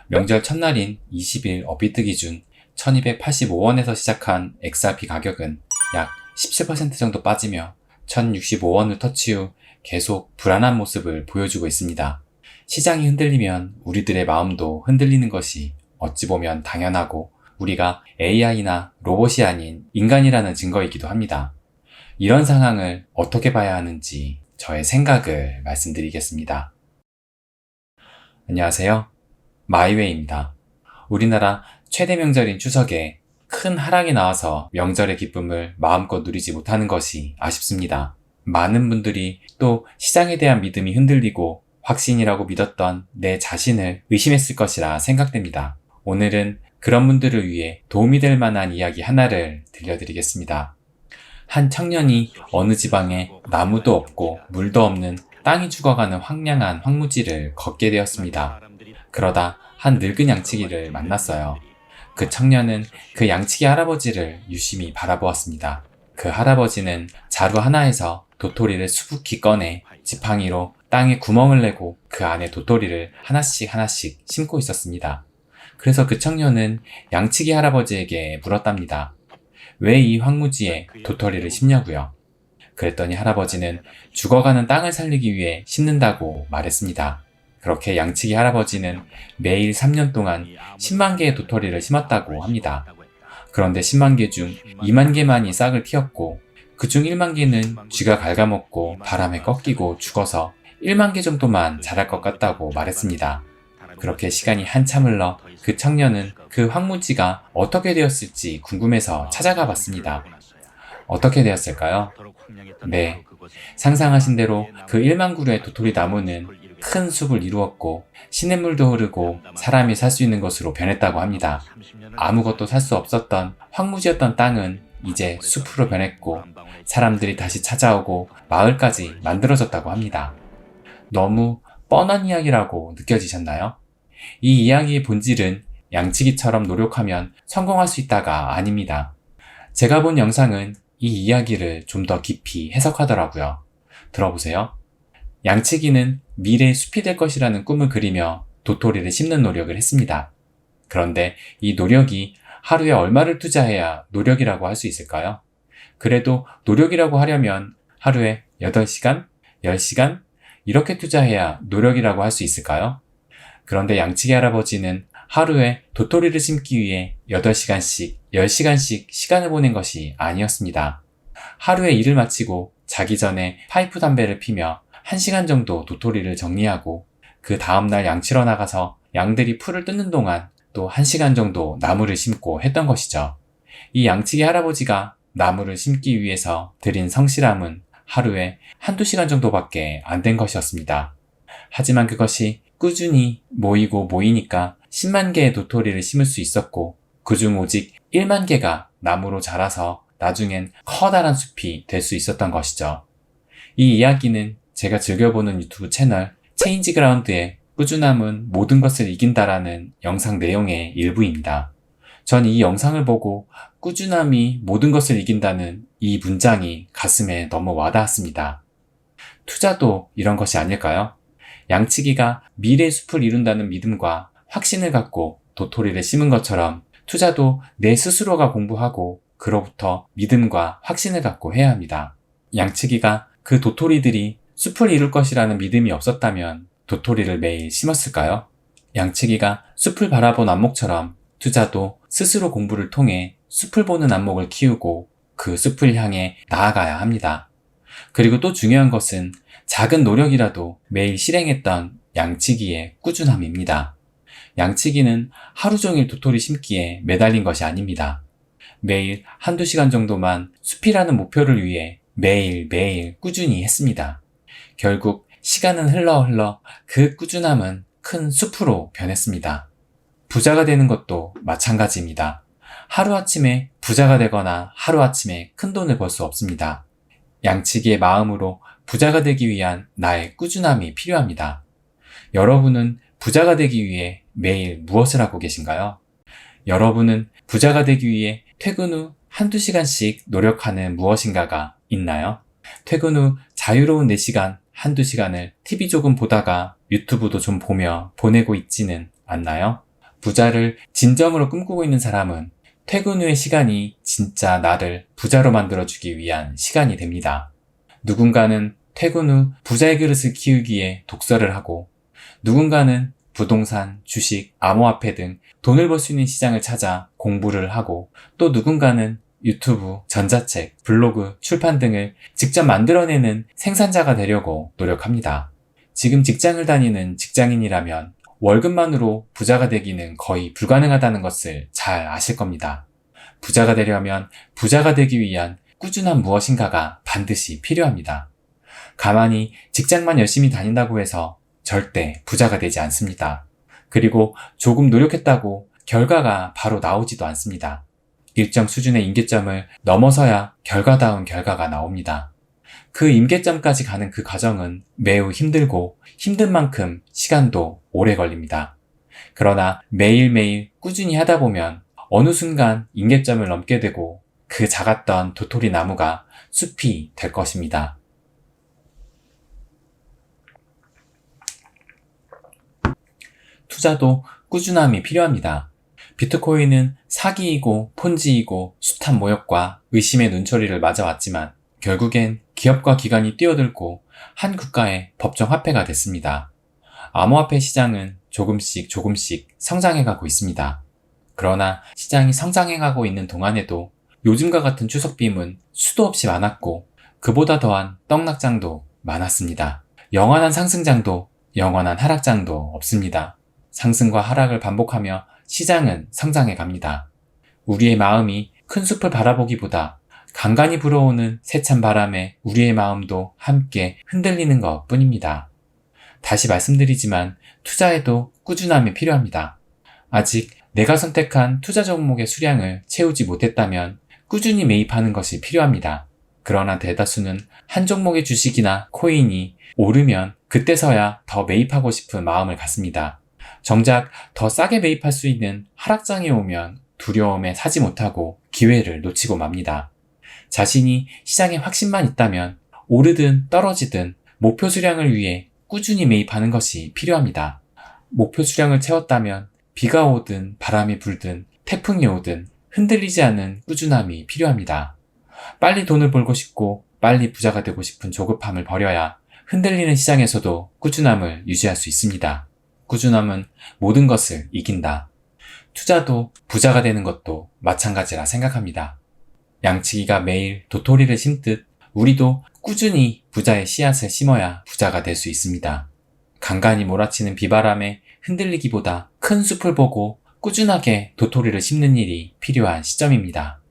명절 첫날인 20일 업비트 기준 1285원에서 시작한 XRP 가격은 약 17% 정도 빠지며 1065원을 터치 후 계속 불안한 모습을 보여주고 있습니다. 시장이 흔들리면 우리들의 마음도 흔들리는 것이 어찌 보면 당연하고 우리가 AI나 로봇이 아닌 인간이라는 증거이기도 합니다. 이런 상황을 어떻게 봐야 하는지 저의 생각을 말씀드리겠습니다. 안녕하세요. 마이웨이입니다. 우리나라 최대 명절인 추석에 큰 하락이 나와서 명절의 기쁨을 마음껏 누리지 못하는 것이 아쉽습니다. 많은 분들이 또 시장에 대한 믿음이 흔들리고 확신이라고 믿었던 내 자신을 의심했을 것이라 생각됩니다. 오늘은 그런 분들을 위해 도움이 될 만한 이야기 하나를 들려드리겠습니다. 한 청년이 어느 지방에 나무도 없고 물도 없는 땅이 죽어가는 황량한 황무지를 걷게 되었습니다. 그러다 한 늙은 양치기를 만났어요. 그 청년은 그 양치기 할아버지를 유심히 바라보았습니다. 그 할아버지는 자루 하나에서 도토리를 수북히 꺼내 지팡이로 땅에 구멍을 내고 그 안에 도토리를 하나씩 심고 있었습니다. 그래서 그 청년은 양치기 할아버지에게 물었답니다. 왜 이 황무지에 도토리를 심냐고요? 그랬더니 할아버지는 죽어가는 땅을 살리기 위해 심는다고 말했습니다. 그렇게 양치기 할아버지는 매일 3년 동안 10만 개의 도토리를 심었다고 합니다. 그런데 10만 개 중 2만 개만이 싹을 틔웠고 그중 1만 개는 쥐가 갉아먹고 바람에 꺾이고 죽어서 1만 개 정도만 자랄 것 같다고 말했습니다. 그렇게 시간이 한참 흘러 그 청년은 그 황무지가 어떻게 되었을지 궁금해서 찾아가 봤습니다. 어떻게 되었을까요? 네, 상상하신 대로 그 1만 그루의 도토리 나무는 큰 숲을 이루었고 시냇물도 흐르고 사람이 살 수 있는 것으로 변했다고 합니다. 아무것도 살 수 없었던 황무지였던 땅은 이제 숲으로 변했고 사람들이 다시 찾아오고 마을까지 만들어졌다고 합니다. 너무 뻔한 이야기라고 느껴지셨나요? 이 이야기의 본질은 양치기처럼 노력하면 성공할 수 있다가 아닙니다. 제가 본 영상은 이 이야기를 좀 더 깊이 해석하더라고요. 들어보세요. 양치기는 미래의 숲이 될 것이라는 꿈을 그리며 도토리를 심는 노력을 했습니다. 그런데 이 노력이 하루에 얼마를 투자해야 노력이라고 할 수 있을까요? 그래도 노력이라고 하려면 하루에 8시간, 10시간 이렇게 투자해야 노력이라고 할 수 있을까요? 그런데 양치기 할아버지는 하루에 도토리를 심기 위해 8시간씩, 10시간씩 시간을 보낸 것이 아니었습니다. 하루에 일을 마치고 자기 전에 파이프 담배를 피며 1시간 정도 도토리를 정리하고 그 다음날 양치러 나가서 양들이 풀을 뜯는 동안 또 1시간 정도 나무를 심고 했던 것이죠. 이 양치기 할아버지가 나무를 심기 위해서 들인 성실함은 하루에 1~2시간 정도밖에 안 된 것이었습니다. 하지만 그것이 꾸준히 모이니까 10만 개의 도토리를 심을 수 있었고 그중 오직 1만 개가 나무로 자라서 나중엔 커다란 숲이 될 수 있었던 것이죠. 이 이야기는 제가 즐겨보는 유튜브 채널 체인지 그라운드의 꾸준함은 모든 것을 이긴다라는 영상 내용의 일부입니다. 전 이 영상을 보고 꾸준함이 모든 것을 이긴다는 이 문장이 가슴에 너무 와닿았습니다. 투자도 이런 것이 아닐까요? 양치기가 미래의 숲을 이룬다는 믿음과 확신을 갖고 도토리를 심은 것처럼 투자도 내 스스로가 공부하고 그로부터 믿음과 확신을 갖고 해야 합니다. 양치기가 그 도토리들이 숲을 이룰 것이라는 믿음이 없었다면 도토리를 매일 심었을까요? 양치기가 숲을 바라본 안목처럼 투자도 스스로 공부를 통해 숲을 보는 안목을 키우고 그 숲을 향해 나아가야 합니다. 그리고 또 중요한 것은 작은 노력이라도 매일 실행했던 양치기의 꾸준함입니다. 양치기는 하루 종일 도토리 심기에 매달린 것이 아닙니다. 매일 한두 시간 정도만 숲이라는 목표를 위해 매일매일 꾸준히 했습니다. 결국 시간은 흘러 그 꾸준함은 큰 숲으로 변했습니다. 부자가 되는 것도 마찬가지입니다. 하루아침에 부자가 되거나 하루아침에 큰 돈을 벌 수 없습니다. 양치기의 마음으로 부자가 되기 위한 나의 꾸준함이 필요합니다. 여러분은 부자가 되기 위해 매일 무엇을 하고 계신가요? 여러분은 부자가 되기 위해 퇴근 후 한두 시간씩 노력하는 무엇인가가 있나요? 퇴근 후 자유로운 4시간, 한두 시간을 TV 조금 보다가 유튜브도 좀 보며 보내고 있지는 않나요? 부자를 진정으로 꿈꾸고 있는 사람은 퇴근 후의 시간이 진짜 나를 부자로 만들어주기 위한 시간이 됩니다. 누군가는 퇴근 후 부자의 그릇을 키우기에 독서를 하고 누군가는 부동산, 주식, 암호화폐 등 돈을 벌 수 있는 시장을 찾아 공부를 하고 또 누군가는 유튜브, 전자책, 블로그, 출판 등을 직접 만들어내는 생산자가 되려고 노력합니다. 지금 직장을 다니는 직장인이라면 월급만으로 부자가 되기는 거의 불가능하다는 것을 잘 아실 겁니다. 부자가 되려면 부자가 되기 위한 꾸준한 무엇인가가 반드시 필요합니다. 가만히 직장만 열심히 다닌다고 해서 절대 부자가 되지 않습니다. 그리고 조금 노력했다고 결과가 바로 나오지도 않습니다. 일정 수준의 임계점을 넘어서야 결과다운 결과가 나옵니다. 그 임계점까지 가는 그 과정은 매우 힘들고 힘든 만큼 시간도 오래 걸립니다. 그러나 매일매일 꾸준히 하다 보면 어느 순간 임계점을 넘게 되고 그 작았던 도토리 나무가 숲이 될 것입니다. 투자도 꾸준함이 필요합니다. 비트코인은 사기이고 폰지이고 숱한 모욕과 의심의 눈초리를 맞아왔지만 결국엔 기업과 기관이 뛰어들고 한 국가의 법정 화폐가 됐습니다. 암호화폐 시장은 조금씩 성장해가고 있습니다. 그러나 시장이 성장해가고 있는 동안에도 요즘과 같은 추석빔은 수도 없이 많았고 그보다 더한 떡락장도 많았습니다. 영원한 상승장도 영원한 하락장도 없습니다. 상승과 하락을 반복하며 시장은 성장해 갑니다. 우리의 마음이 큰 숲을 바라보기보다 간간히 불어오는 세찬 바람에 우리의 마음도 함께 흔들리는 것 뿐입니다. 다시 말씀드리지만 투자에도 꾸준함이 필요합니다. 아직 내가 선택한 투자 종목의 수량을 채우지 못했다면 꾸준히 매입하는 것이 필요합니다. 그러나 대다수는 한 종목의 주식이나 코인이 오르면 그때서야 더 매입하고 싶은 마음을 갖습니다. 정작 더 싸게 매입할 수 있는 하락장이 오면 두려움에 사지 못하고 기회를 놓치고 맙니다. 자신이 시장에 확신만 있다면 오르든 떨어지든 목표 수량을 위해 꾸준히 매입하는 것이 필요합니다. 목표 수량을 채웠다면 비가 오든 바람이 불든 태풍이 오든 흔들리지 않는 꾸준함이 필요합니다. 빨리 돈을 벌고 싶고 빨리 부자가 되고 싶은 조급함을 버려야 흔들리는 시장에서도 꾸준함을 유지할 수 있습니다. 꾸준함은 모든 것을 이긴다. 투자도 부자가 되는 것도 마찬가지라 생각합니다. 양치기가 매일 도토리를 심듯 우리도 꾸준히 부자의 씨앗을 심어야 부자가 될 수 있습니다. 간간히 몰아치는 비바람에 흔들리기보다 큰 숲을 보고 꾸준하게 도토리를 심는 일이 필요한 시점입니다.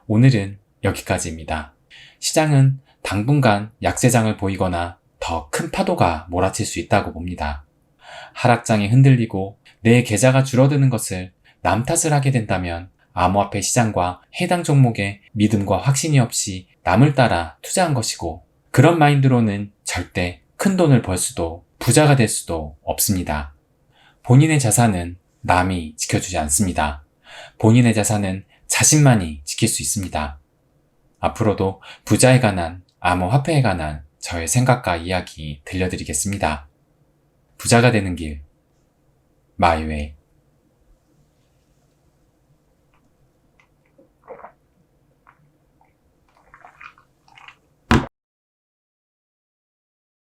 오늘은 여기까지입니다. 시장은 당분간 약세장을 보이거나 더 큰 파도가 몰아칠 수 있다고 봅니다. 하락장에 흔들리고 내 계좌가 줄어드는 것을 남 탓을 하게 된다면 암호화폐 시장과 해당 종목에 믿음과 확신이 없이 남을 따라 투자한 것이고, 그런 마인드로는 절대 큰 돈을 벌 수도 부자가 될 수도 없습니다. 본인의 자산은 남이 지켜주지 않습니다. 본인의 자산은 자신만이 지킬 수 있습니다. 앞으로도 부자에 관한, 암호화폐에 관한 저의 생각과 이야기 들려드리겠습니다. 부자가 되는 길, 마이웨이.